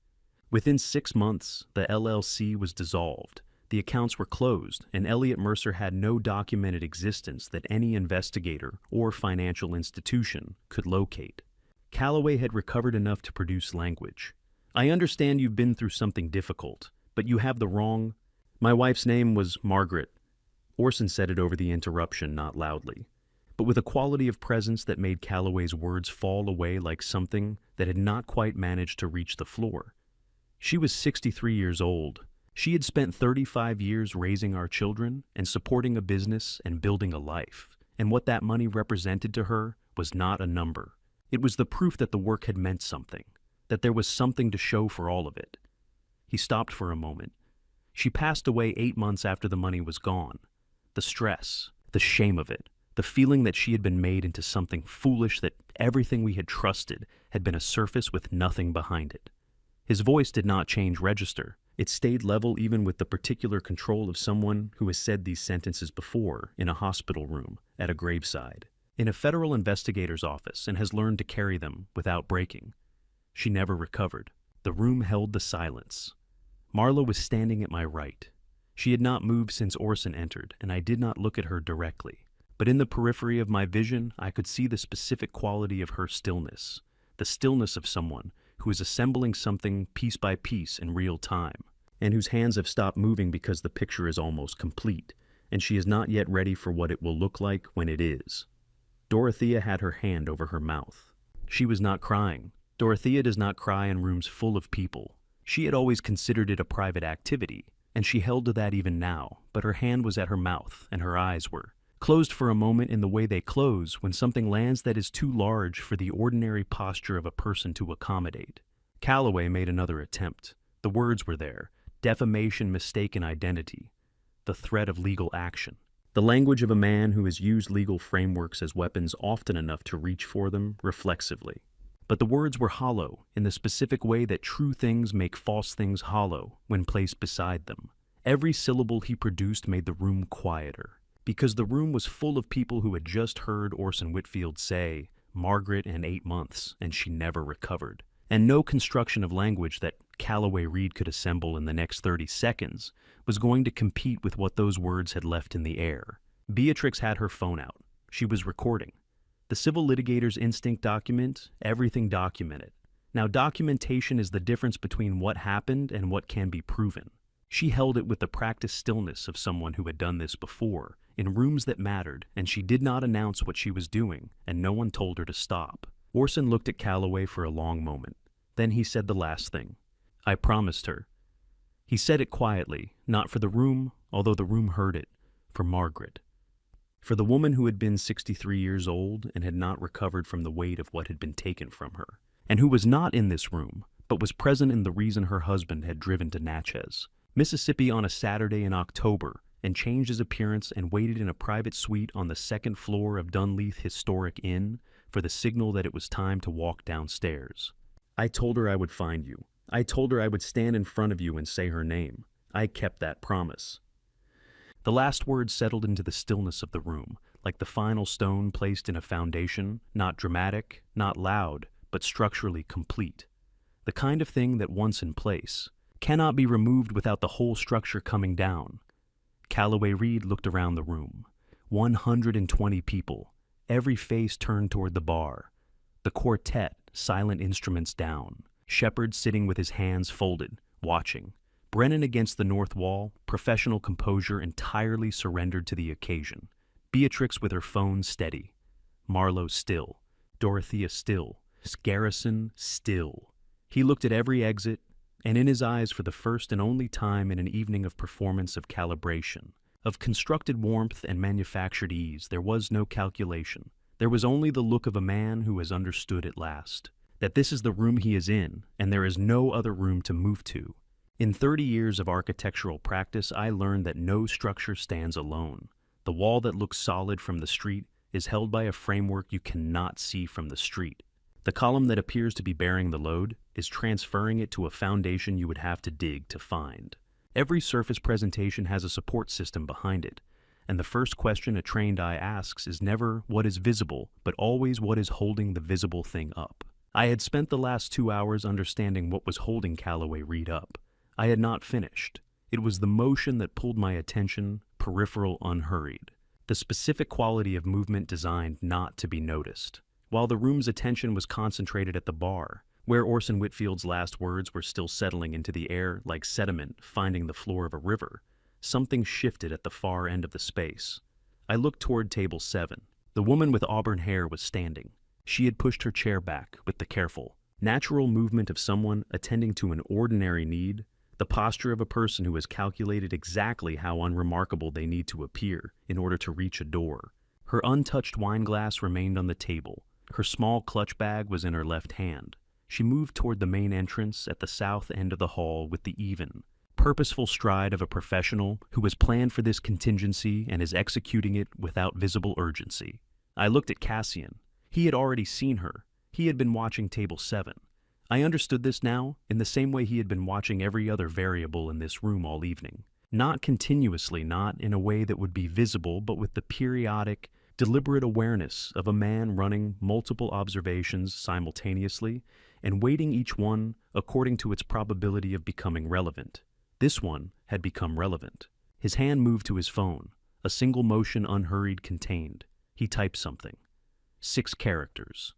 Within 6 months, the LLC was dissolved. The accounts were closed, and Elliot Mercer had no documented existence that any investigator or financial institution could locate. Calloway had recovered enough to produce language. "I understand you've been through something difficult, but you have the wrong—" "My wife's name was Margaret." Orson said it over the interruption, not loudly, but with a quality of presence that made Calloway's words fall away like something that had not quite managed to reach the floor. "She was 63 years old. She had spent 35 years raising our children and supporting a business and building a life, and what that money represented to her was not a number. It was the proof that the work had meant something, that there was something to show for all of it." He stopped for a moment. "She passed away 8 months after the money was gone. The stress, the shame of it, the feeling that she had been made into something foolish, that everything we had trusted had been a surface with nothing behind it." His voice did not change register. It stayed level even with the particular control of someone who has said these sentences before in a hospital room, at a graveside, in a federal investigator's office, and has learned to carry them without breaking. She never recovered. The room held the silence. Marla was standing at my right. She had not moved since Orson entered, and I did not look at her directly. But in the periphery of my vision, I could see the specific quality of her stillness, the stillness of someone who is assembling something piece by piece in real time, and whose hands have stopped moving because the picture is almost complete, and she is not yet ready for what it will look like when it is. Dorothea had her hand over her mouth. She was not crying. Dorothea does not cry in rooms full of people. She had always considered it a private activity, and she held to that even now, but her hand was at her mouth, and her eyes were closed for a moment in the way they close when something lands that is too large for the ordinary posture of a person to accommodate. Calloway made another attempt. The words were there: defamation, mistaken identity. the threat of legal action. The language of a man who has used legal frameworks as weapons often enough to reach for them reflexively. But the words were hollow in the specific way that true things make false things hollow when placed beside them. Every syllable he produced made the room quieter, because the room was full of people who had just heard Orson Whitfield say, "Margaret and 8 months, and she never recovered." And no construction of language that Calloway Reed could assemble in the next 30 seconds was going to compete with what those words had left in the air. Beatrix had her phone out. She was recording. The civil litigator's instinct document, everything documented. Now, documentation is the difference between what happened and what can be proven. She held it with the practiced stillness of someone who had done this before, in rooms that mattered, and she did not announce what she was doing, and no one told her to stop. Orson looked at Calloway for a long moment. Then he said the last thing. "I promised her." He said it quietly, not for the room, although the room heard it, for Margaret. For the woman who had been 63 years old and had not recovered from the weight of what had been taken from her, and who was not in this room, but was present in the reason her husband had driven to Natchez, Mississippi on a Saturday in October, and changed his appearance and waited in a private suite on the second floor of Dunleith Historic Inn for the signal that it was time to walk downstairs. "I told her I would find you. I told her I would stand in front of you and say her name. I kept that promise." The last words settled into the stillness of the room, like the final stone placed in a foundation, not dramatic, not loud, but structurally complete. The kind of thing that, once in place, cannot be removed without the whole structure coming down. Calloway Reed looked around the room. 120 people, every face turned toward the bar. The quartet, silent instruments down. Shepard sitting with his hands folded, watching. Brennan against the north wall, professional composure entirely surrendered to the occasion. Beatrix with her phone steady. Marlowe still. Dorothea still. Garrison still. He looked at every exit, and in his eyes for the first and only time in an evening of performance of calibration, of constructed warmth and manufactured ease, there was no calculation. There was only the look of a man who has understood at last that this is the room he is in, and there is no other room to move to. In 30 years of architectural practice, I learned that no structure stands alone. The wall that looks solid from the street is held by a framework you cannot see from the street. The column that appears to be bearing the load is transferring it to a foundation you would have to dig to find. Every surface presentation has a support system behind it, and the first question a trained eye asks is never what is visible, but always what is holding the visible thing up. I had spent the last 2 hours understanding what was holding Calloway Reed up. I had not finished. It was the motion that pulled my attention, peripheral, unhurried. The specific quality of movement designed not to be noticed. While the room's attention was concentrated at the bar, where Orson Whitfield's last words were still settling into the air like sediment finding the floor of a river, something shifted at the far end of the space. I looked toward table 7. The woman with auburn hair was standing. She had pushed her chair back with the careful, natural movement of someone attending to an ordinary need, the posture of a person who has calculated exactly how unremarkable they need to appear in order to reach a door. Her untouched wineglass remained on the table. Her small clutch bag was in her left hand. She moved toward the main entrance at the south end of the hall with the even, purposeful stride of a professional who has planned for this contingency and is executing it without visible urgency. I looked at Cassian. He had already seen her. He had been watching table 7. I understood this now in the same way he had been watching every other variable in this room all evening. Not continuously, not in a way that would be visible, but with the periodic, deliberate awareness of a man running multiple observations simultaneously and weighting each one according to its probability of becoming relevant. This one had become relevant. His hand moved to his phone, a single motion unhurried contained. He typed something. 6 characters.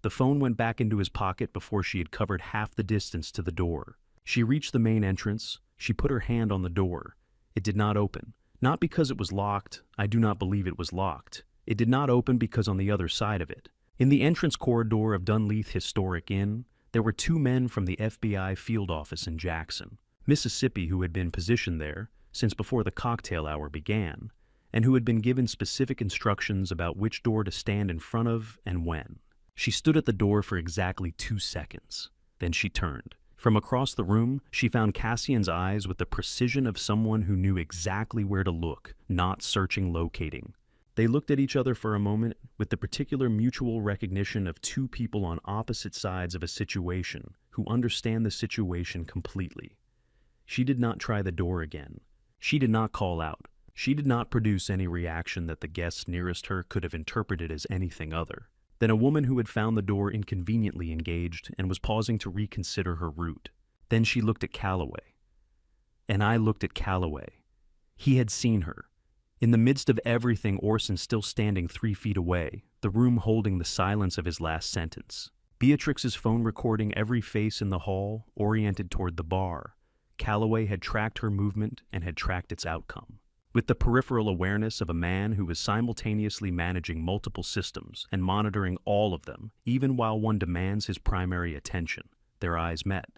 The phone went back into his pocket before she had covered half the distance to the door. She reached the main entrance. She put her hand on the door. It did not open. Not because it was locked. I do not believe it was locked. It did not open because on the other side of it, in the entrance corridor of Dunleith Historic Inn, there were 2 men from the FBI field office in Jackson, Mississippi, who had been positioned there since before the cocktail hour began, and who had been given specific instructions about which door to stand in front of and when. She stood at the door for exactly 2 seconds. Then she turned. From across the room, she found Cassian's eyes with the precision of someone who knew exactly where to look, not searching, locating. They looked at each other for a moment with the particular mutual recognition of two people on opposite sides of a situation who understand the situation completely. She did not try the door again. She did not call out. She did not produce any reaction that the guests nearest her could have interpreted as anything other than a woman who had found the door inconveniently engaged and was pausing to reconsider her route. Then she looked at Calloway. And I looked at Calloway. He had seen her. In the midst of everything, Orson still standing 3 feet away, the room holding the silence of his last sentence. Beatrix's phone recording every face in the hall, oriented toward the bar. Calloway had tracked her movement and had tracked its outcome. With the peripheral awareness of a man who was simultaneously managing multiple systems and monitoring all of them, even while one demands his primary attention, their eyes met.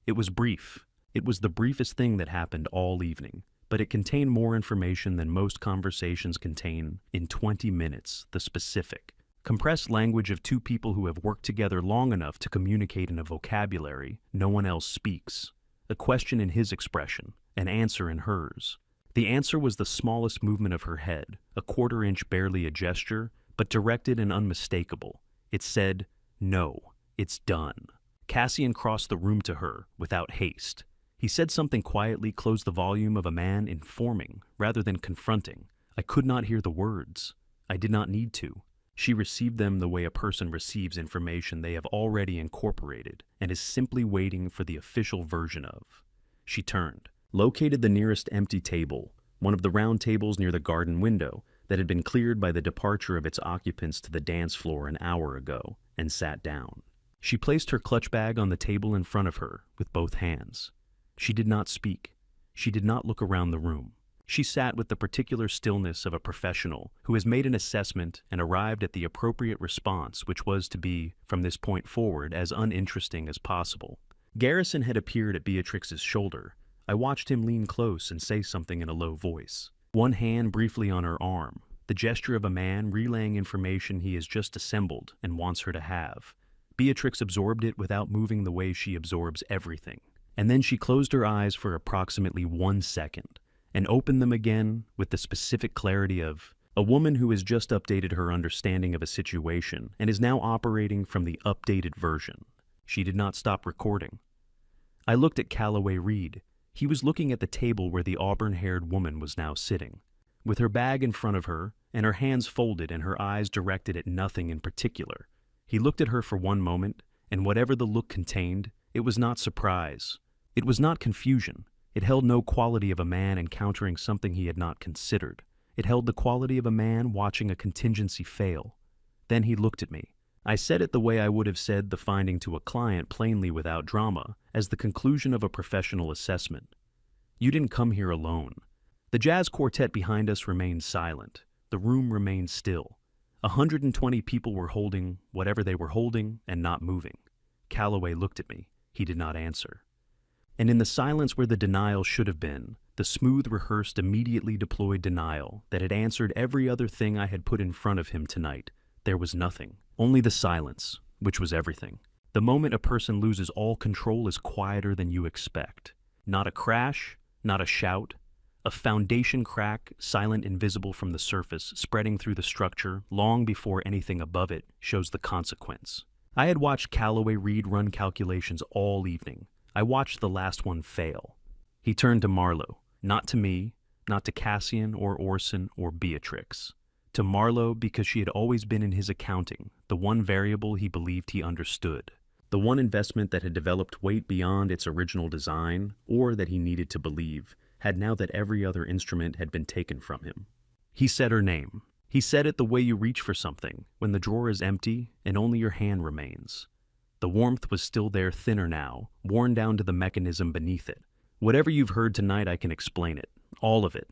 It was brief. It was the briefest thing that happened all evening, but it contained more information than most conversations contain in 20 minutes, the specific, compressed language of two people who have worked together long enough to communicate in a vocabulary no one else speaks. A question in his expression, an answer in hers. The answer was the smallest movement of her head, a quarter-inch, barely a gesture, but directed and unmistakable. It said, "No, it's done." Cassian crossed the room to her, without haste. He said something quietly, closed the volume of a man informing, rather than confronting. I could not hear the words. I did not need to. She received them the way a person receives information they have already incorporated, and is simply waiting for the official version of. She turned, located the nearest empty table, one of the round tables near the garden window that had been cleared by the departure of its occupants to the dance floor an hour ago, and sat down. She placed her clutch bag on the table in front of her with both hands. She did not speak. She did not look around the room. She sat with the particular stillness of a professional who has made an assessment and arrived at the appropriate response, which was to be, from this point forward, as uninteresting as possible. Garrison had appeared at Beatrix's shoulder. I watched him lean close and say something in a low voice. One hand briefly on her arm, the gesture of a man relaying information he has just assembled and wants her to have. Beatrix absorbed it without moving the way she absorbs everything. And then she closed her eyes for approximately 1 second, and opened them again with the specific clarity of a woman who has just updated her understanding of a situation and is now operating from the updated version. She did not stop recording. I looked at Calloway Reed. He was looking at the table where the auburn-haired woman was now sitting, with her bag in front of her and her hands folded and her eyes directed at nothing in particular. He looked at her for 1 moment, and whatever the look contained, it was not surprise. It was not confusion. It held no quality of a man encountering something he had not considered. It held the quality of a man watching a contingency fail. Then he looked at me. I said it the way I would have said the finding to a client, plainly without drama, as the conclusion of a professional assessment. You didn't come here alone. The jazz quartet behind us remained silent. The room remained still. 120 people were holding whatever they were holding and not moving. Calloway looked at me. He did not answer. And in the silence where the denial should have been, the smooth, rehearsed, immediately deployed denial that had answered every other thing I had put in front of him tonight, there was nothing. Only the silence, which was everything. The moment a person loses all control is quieter than you expect. Not a crash, not a shout. A foundation crack, silent, invisible from the surface, spreading through the structure long before anything above it shows the consequence. I had watched Calloway Reed run calculations all evening. I watched the last one fail. He turned to Marlowe, not to me, not to Cassian or Orson or Beatrix. To Marlowe because she had always been in his accounting, the one variable he believed he understood, the one investment that had developed weight beyond its original design, or that he needed to believe, had now that every other instrument had been taken from him. He said her name. He said it the way you reach for something, when the drawer is empty and only your hand remains. The warmth was still there, thinner now, worn down to the mechanism beneath it. Whatever you've heard tonight, I can explain it. All of it.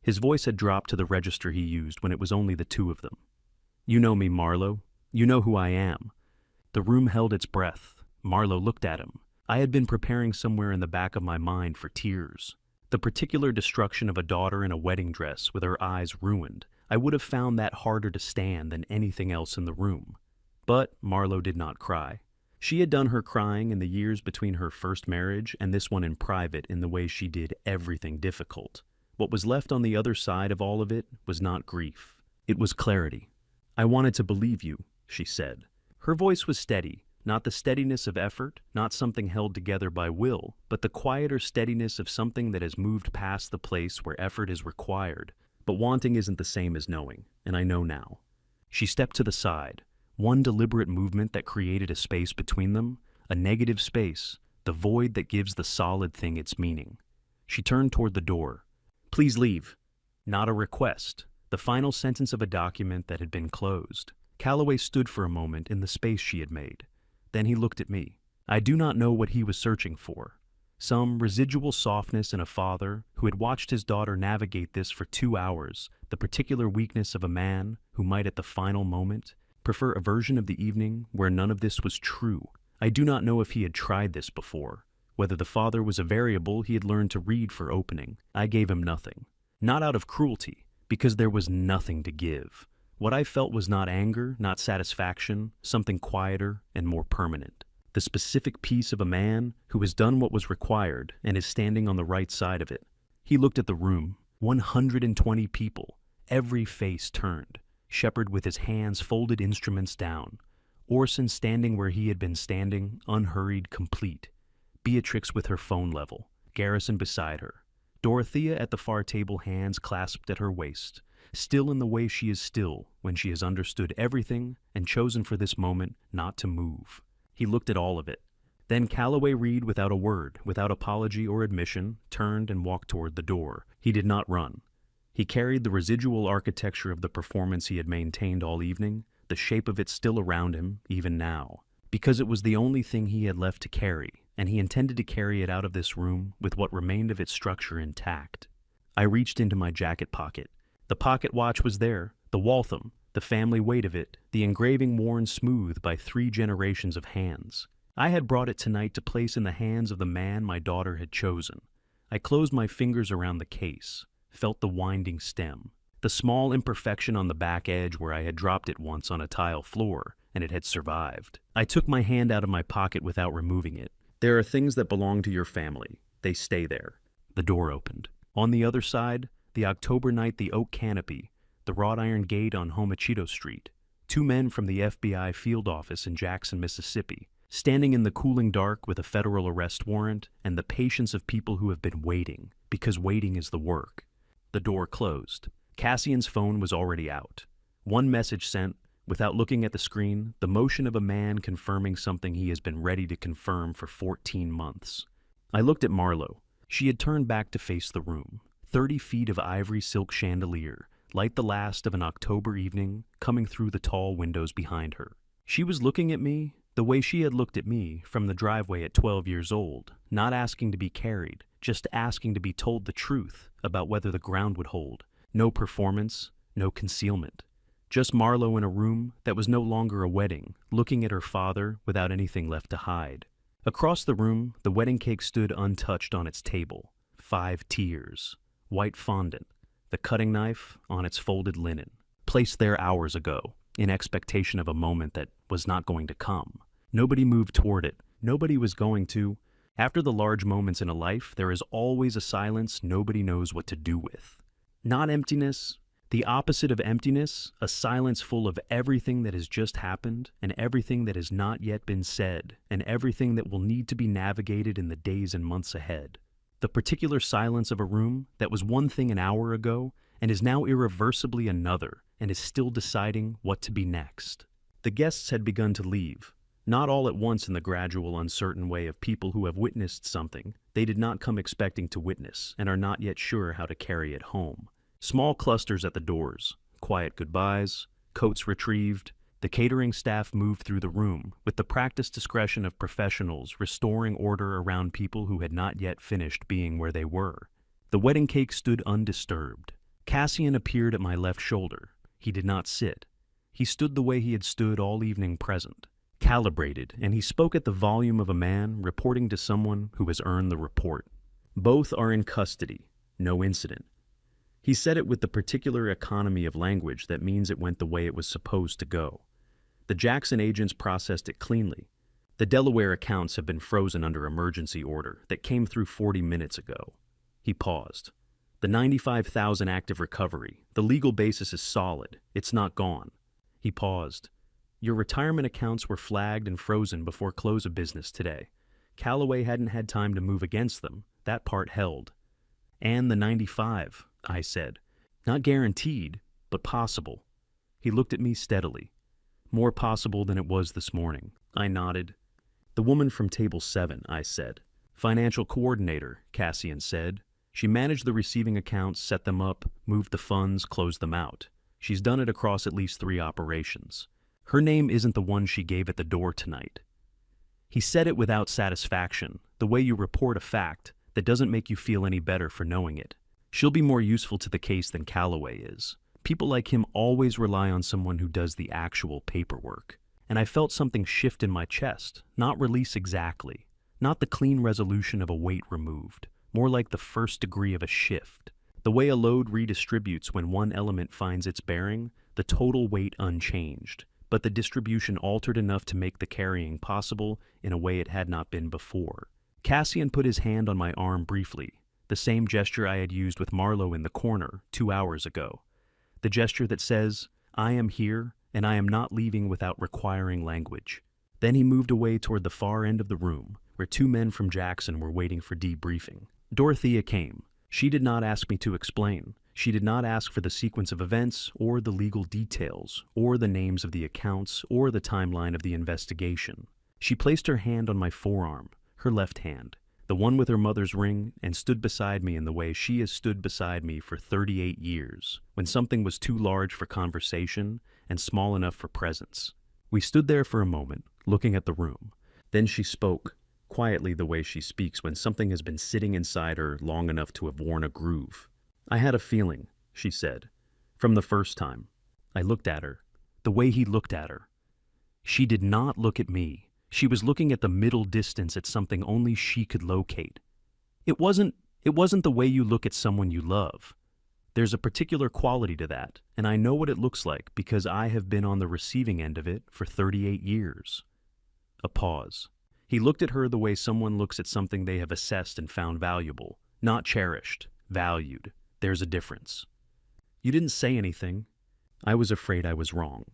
His voice had dropped to the register he used when it was only the two of them. You know me, Marlowe. You know who I am. The room held its breath. Marlowe looked at him. I had been preparing somewhere in the back of my mind for tears. The particular destruction of a daughter in a wedding dress with her eyes ruined. I would have found that harder to stand than anything else in the room. But Marlowe did not cry. She had done her crying in the years between her first marriage and this one in private in the way she did everything difficult. What was left on the other side of all of it was not grief. It was clarity. "I wanted to believe you," she said. Her voice was steady, not the steadiness of effort, not something held together by will, but the quieter steadiness of something that has moved past the place where effort is required. But wanting isn't the same as knowing, and I know now. She stepped to the side, one deliberate movement that created a space between them, a negative space, the void that gives the solid thing its meaning. She turned toward the door. "Please leave." Not a request, the final sentence of a document that had been closed. Calloway stood for a moment in the space she had made. Then he looked at me. I do not know what he was searching for. Some residual softness in a father who had watched his daughter navigate this for 2 hours, the particular weakness of a man who might at the final moment prefer a version of the evening where none of this was true. I do not know if he had tried this before, whether the father was a variable he had learned to read for opening. I gave him nothing. Not out of cruelty, because there was nothing to give. What I felt was not anger, not satisfaction, something quieter and more permanent. The specific piece of a man who has done what was required and is standing on the right side of it. He looked at the room. 120 people. Every face turned. Shepard with his hands folded, instruments down. Orson standing where he had been standing, unhurried, complete. Beatrix with her phone level. Garrison beside her. Dorothea at the far table, hands clasped at her waist. Still in the way she is still when she has understood everything and chosen for this moment not to move. He looked at all of it. Then Calloway Reed, without a word, without apology or admission, turned and walked toward the door. He did not run. He carried the residual architecture of the performance he had maintained all evening, the shape of it still around him, even now. Because it was the only thing he had left to carry, and he intended to carry it out of this room with what remained of its structure intact. I reached into my jacket pocket. The pocket watch was there, the Waltham, the family weight of it, the engraving worn smooth by 3 generations of hands. I had brought it tonight to place in the hands of the man my daughter had chosen. I closed my fingers around the case, felt the winding stem, the small imperfection on the back edge where I had dropped it once on a tile floor, and it had survived. I took my hand out of my pocket without removing it. There are things that belong to your family. They stay there. The door opened. On the other side, the October night, the oak canopy, the wrought iron gate on Homachito Street. 2 men from the FBI field office in Jackson, Mississippi, standing in the cooling dark with a federal arrest warrant and the patience of people who have been waiting, because waiting is the work. The door closed. Cassian's phone was already out. One message sent, without looking at the screen, the motion of a man confirming something he has been ready to confirm for 14 months. I looked at Marlo. She had turned back to face the room. 30 feet of ivory silk chandelier, like the last of an October evening, coming through the tall windows behind her. She was looking at me the way she had looked at me from the driveway at 12 years old, not asking to be carried, just asking to be told the truth about whether the ground would hold. No performance, no concealment. Just Marlo in a room that was no longer a wedding, looking at her father without anything left to hide. Across the room, the wedding cake stood untouched on its table. 5 tiers. White fondant, the cutting knife on its folded linen, placed there hours ago, in expectation of a moment that was not going to come. Nobody moved toward it. Nobody was going to. After the large moments in a life, there is always a silence nobody knows what to do with. Not emptiness, the opposite of emptiness, a silence full of everything that has just happened and everything that has not yet been said and everything that will need to be navigated in the days and months ahead. The particular silence of a room that was one thing an hour ago and is now irreversibly another and is still deciding what to be next. The guests had begun to leave, not all at once in the gradual, uncertain way of people who have witnessed something they did not come expecting to witness and are not yet sure how to carry it home. Small clusters at the doors, quiet goodbyes, coats retrieved. The catering staff moved through the room with the practiced discretion of professionals restoring order around people who had not yet finished being where they were. The wedding cake stood undisturbed. Cassian appeared at my left shoulder. He did not sit. He stood the way he had stood all evening, present, calibrated, and he spoke at the volume of a man reporting to someone who has earned the report. Both are in custody. No incident. He said it with the particular economy of language that means it went the way it was supposed to go. The Jackson agents processed it cleanly. The Delaware accounts have been frozen under emergency order that came through 40 minutes ago. He paused. The 95,000 active recovery, the legal basis is solid. It's not gone. He paused. Your retirement accounts were flagged and frozen before close of business today. Callaway hadn't had time to move against them. That part held. And the 95, I said. Not guaranteed, but possible. He looked at me steadily. More possible than it was this morning. I nodded. The woman from table 7, I said. Financial coordinator, Cassian said. She managed the receiving accounts, set them up, moved the funds, closed them out. She's done it across at least 3 operations. Her name isn't the one she gave at the door tonight. He said it without satisfaction, the way you report a fact that doesn't make you feel any better for knowing it. She'll be more useful to the case than Callaway is. People like him always rely on someone who does the actual paperwork. And I felt something shift in my chest, not release exactly, not the clean resolution of a weight removed, more like the first degree of a shift. The way a load redistributes when one element finds its bearing, the total weight unchanged, but the distribution altered enough to make the carrying possible in a way it had not been before. Cassian put his hand on my arm briefly, the same gesture I had used with Marlowe in the corner 2 hours ago. The gesture that says, I am here, and I am not leaving without requiring language. Then he moved away toward the far end of the room, where 2 men from Jackson were waiting for debriefing. Dorothea came. She did not ask me to explain. She did not ask for the sequence of events, or the legal details, or the names of the accounts, or the timeline of the investigation. She placed her hand on my forearm, her left hand, the one with her mother's ring, and stood beside me in the way she has stood beside me for 38 years, when something was too large for conversation and small enough for presence. We stood there for a moment, looking at the room. Then she spoke, quietly the way she speaks when something has been sitting inside her long enough to have worn a groove. I had a feeling, she said, from the first time. I looked at her, the way he looked at her. She did not look at me. She was looking at the middle distance at something only she could locate. It wasn't the way you look at someone you love. There's a particular quality to that, and I know what it looks like because I have been on the receiving end of it for 38 years. A pause. He looked at her the way someone looks at something they have assessed and found valuable, not cherished, valued. There's a difference. You didn't say anything. I was afraid I was wrong.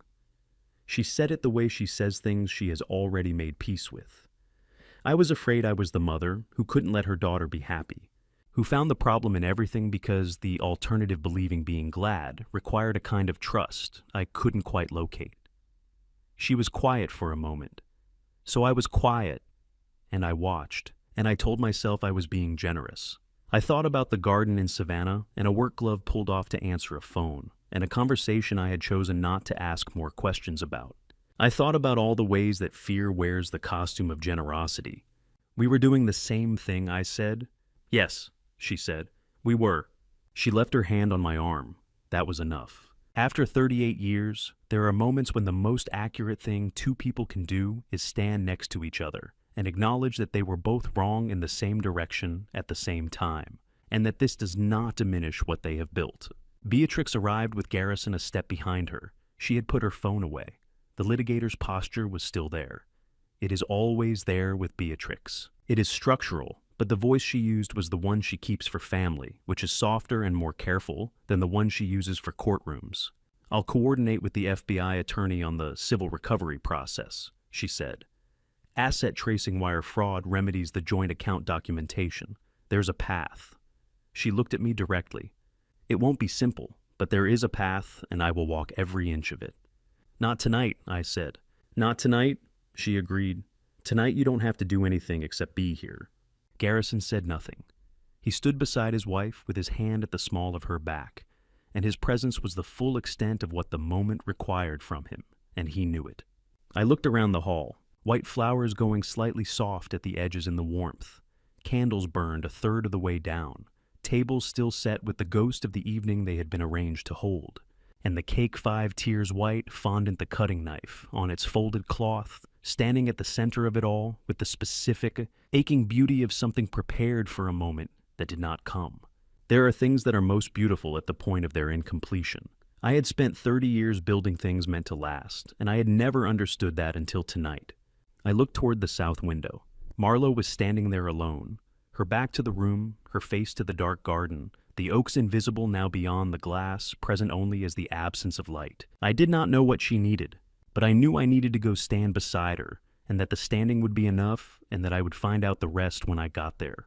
She said it the way she says things she has already made peace with. I was afraid I was the mother who couldn't let her daughter be happy, who found the problem in everything because the alternative believing being glad required a kind of trust I couldn't quite locate. She was quiet for a moment. So I was quiet, and I watched, and I told myself I was being generous. I thought about the garden in Savannah and a work glove pulled off to answer a phone, and a conversation I had chosen not to ask more questions about. I thought about all the ways that fear wears the costume of generosity. We were doing the same thing, I said. Yes, she said. We were. She left her hand on my arm. That was enough. After 38 years, there are moments when the most accurate thing 2 people can do is stand next to each other and acknowledge that they were both wrong in the same direction at the same time, and that this does not diminish what they have built. Beatrix arrived with Garrison a step behind her. She had put her phone away. The litigator's posture was still there. It is always there with Beatrix. It is structural, but the voice she used was the one she keeps for family, which is softer and more careful than the one she uses for courtrooms. I'll coordinate with the FBI attorney on the civil recovery process, she said. Asset tracing wire fraud remedies the joint account documentation. There's a path. She looked at me directly. It won't be simple, but there is a path, and I will walk every inch of it. Not tonight, I said. Not tonight, she agreed. Tonight you don't have to do anything except be here. Garrison said nothing. He stood beside his wife with his hand at the small of her back, and his presence was the full extent of what the moment required from him, and he knew it. I looked around the hall, white flowers going slightly soft at the edges in the warmth, candles burned a third of the way down, tables still set with the ghost of the evening they had been arranged to hold, and the cake 5 tiers white fondant the cutting knife on its folded cloth, standing at the center of it all with the specific, aching beauty of something prepared for a moment that did not come. There are things that are most beautiful at the point of their incompletion. I had spent 30 years building things meant to last, and I had never understood that until tonight. I looked toward the south window. Marlo was standing there alone, her back to the room, her face to the dark garden, the oaks invisible now beyond the glass, present only as the absence of light. I did not know what she needed, but I knew I needed to go stand beside her, and that the standing would be enough, and that I would find out the rest when I got there.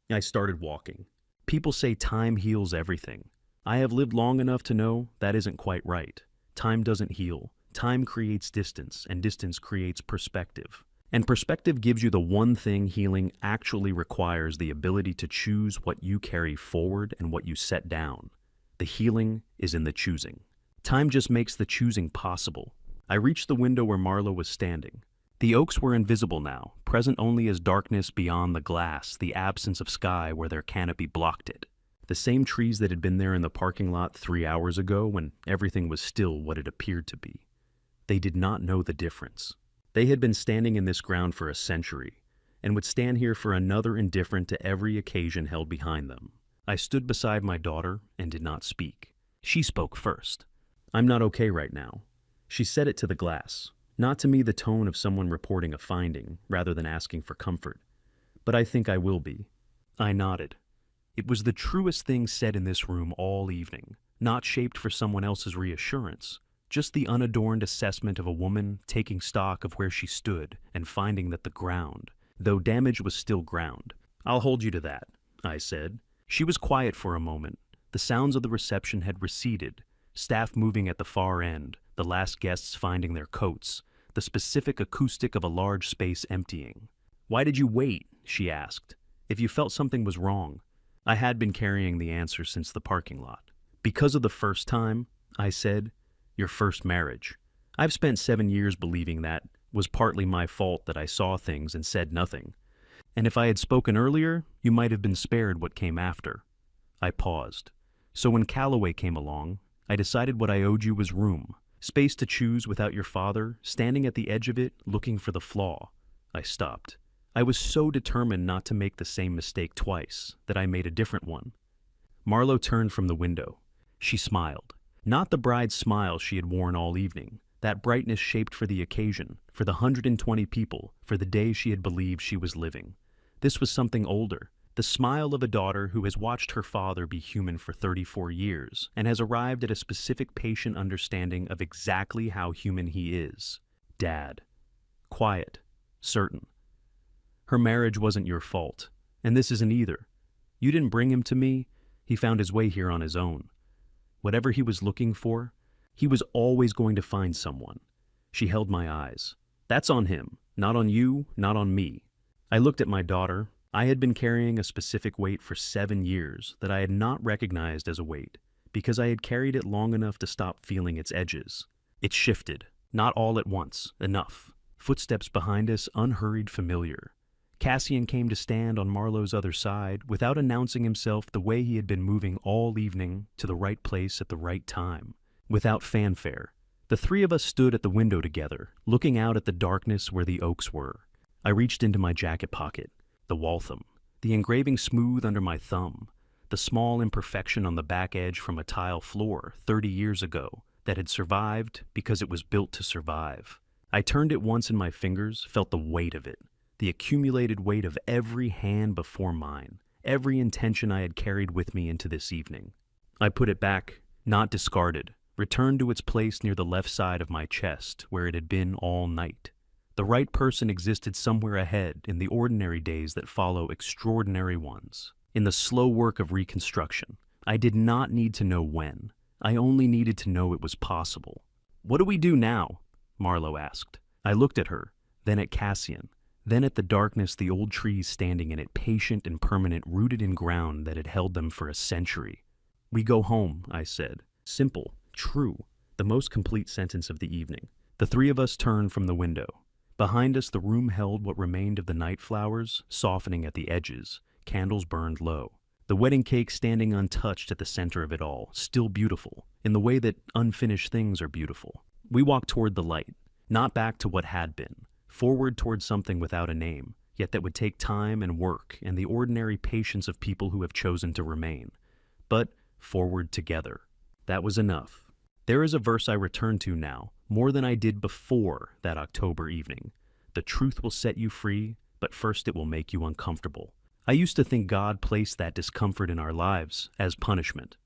I started walking. People say time heals everything. I have lived long enough to know that isn't quite right. Time doesn't heal. Time creates distance, and distance creates perspective. And perspective gives you the one thing healing actually requires: the ability to choose what you carry forward and what you set down. The healing is in the choosing. Time just makes the choosing possible. I reached the window where Marlo was standing. The oaks were invisible now, present only as darkness beyond the glass, the absence of sky where their canopy blocked it. The same trees that had been there in the parking lot 3 hours ago when everything was still what it appeared to be. They did not know the difference. They had been standing in this ground for a century, and would stand here for another, indifferent to every occasion held behind them. I stood beside my daughter and did not speak. She spoke first. "I'm not okay right now." She said it to the glass, not to me the tone of someone reporting a finding, rather than asking for comfort. "But I think I will be." I nodded. It was the truest thing said in this room all evening, not shaped for someone else's reassurance. Just the unadorned assessment of a woman taking stock of where she stood and finding that the ground, though damage, was still ground. "I'll hold you to that," I said. She was quiet for a moment. The sounds of the reception had receded, staff moving at the far end, the last guests finding their coats, the specific acoustic of a large space emptying. "Why did you wait?" she asked. "If you felt something was wrong." I had been carrying the answer since the parking lot. "Because of the first time," I said. "Your first marriage. I've spent 7 years believing that was partly my fault, that I saw things and said nothing. And if I had spoken earlier, you might have been spared what came after." I paused. "So when Calloway came along, I decided what I owed you was room. Space to choose without your father, standing at the edge of it, looking for the flaw." I stopped. I was so determined not to make the same mistake twice that I made a different one. Marlo turned from the window. She smiled. Not the bride's smile she had worn all evening, that brightness shaped for the occasion, for the 120 people, for the day she had believed she was living. This was something older, the smile of a daughter who has watched her father be human for 34 years and has arrived at a specific patient understanding of exactly how human he is. Dad. Quiet. Certain. "Her marriage wasn't your fault, and this isn't either. You didn't bring him to me. He found his way here on his own. Whatever he was looking for, he was always going to find someone." She held my eyes. "That's on him, not on you, not on me." I looked at my daughter. I had been carrying a specific weight for 7 years that I had not recognized as a weight, because I had carried it long enough to stop feeling its edges. It shifted, not all at once, enough. Footsteps behind us, unhurried, familiar. Cassian came to stand on Marlo's other side without announcing himself, the way he had been moving all evening, to the right place at the right time, without fanfare. The three of us stood at the window together, looking out at the darkness where the oaks were. I reached into my jacket pocket. The Waltham, the engraving smooth under my thumb, the small imperfection on the back edge from a tile floor 30 years ago that had survived because it was built to survive. I turned it once in my fingers, felt the weight of it. The accumulated weight of every hand before mine, every intention I had carried with me into this evening. I put it back, not discarded, returned to its place near the left side of my chest, where it had been all night. The right person existed somewhere ahead in the ordinary days that follow extraordinary ones, in the slow work of reconstruction. I did not need to know when. I only needed to know it was possible. "What do we do now?" Marlo asked. I looked at her, then at Cassian, then at the darkness, the old trees standing in it, patient and permanent, rooted in ground that had held them for a century. "We go home," I said. Simple, true, the most complete sentence of the evening. The three of us turned from the window. Behind us, the room held what remained of the night flowers, softening at the edges. Candles burned low. The wedding cake standing untouched at the center of it all, still beautiful, in the way that unfinished things are beautiful. We walked toward the light, not back to what had been, forward toward something without a name, yet that would take time and work and the ordinary patience of people who have chosen to remain. But forward together. That was enough. There is a verse I return to now, more than I did before that October evening. The truth will set you free, but first it will make you uncomfortable. I used to think God placed that discomfort in our lives as punishment.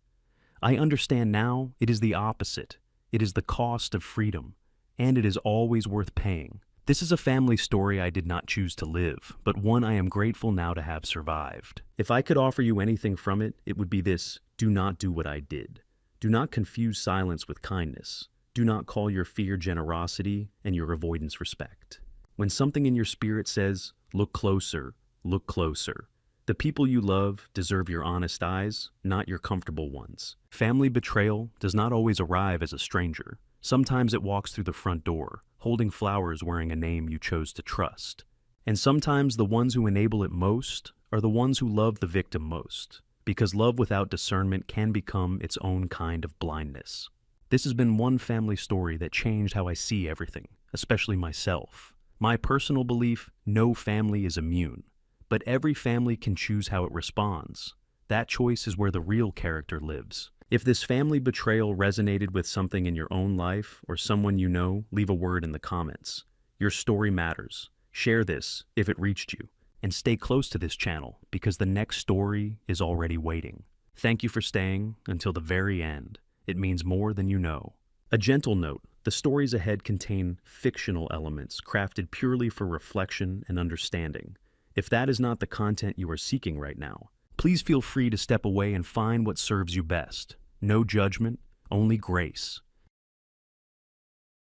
I understand now it is the opposite. It is the cost of freedom, and it is always worth paying. This is a family story I did not choose to live, but one I am grateful now to have survived. If I could offer you anything from it, it would be this: do not do what I did. Do not confuse silence with kindness. Do not call your fear generosity and your avoidance respect. When something in your spirit says, look closer, look closer. The people you love deserve your honest eyes, not your comfortable ones. Family betrayal does not always arrive as a stranger. Sometimes it walks through the front door, holding flowers wearing a name you chose to trust. And sometimes the ones who enable it most are the ones who love the victim most, because love without discernment can become its own kind of blindness. This has been one family story that changed how I see everything, especially myself. My personal belief: no family is immune, but every family can choose how it responds. That choice is where the real character lives. If this family betrayal resonated with something in your own life or someone you know, leave a word in the comments. Your story matters. Share this if it reached you, and stay close to this channel because the next story is already waiting. Thank you for staying until the very end. It means more than you know. A gentle note: the stories ahead contain fictional elements crafted purely for reflection and understanding. If that is not the content you are seeking right now, please feel free to step away and find what serves you best. No judgment, only grace.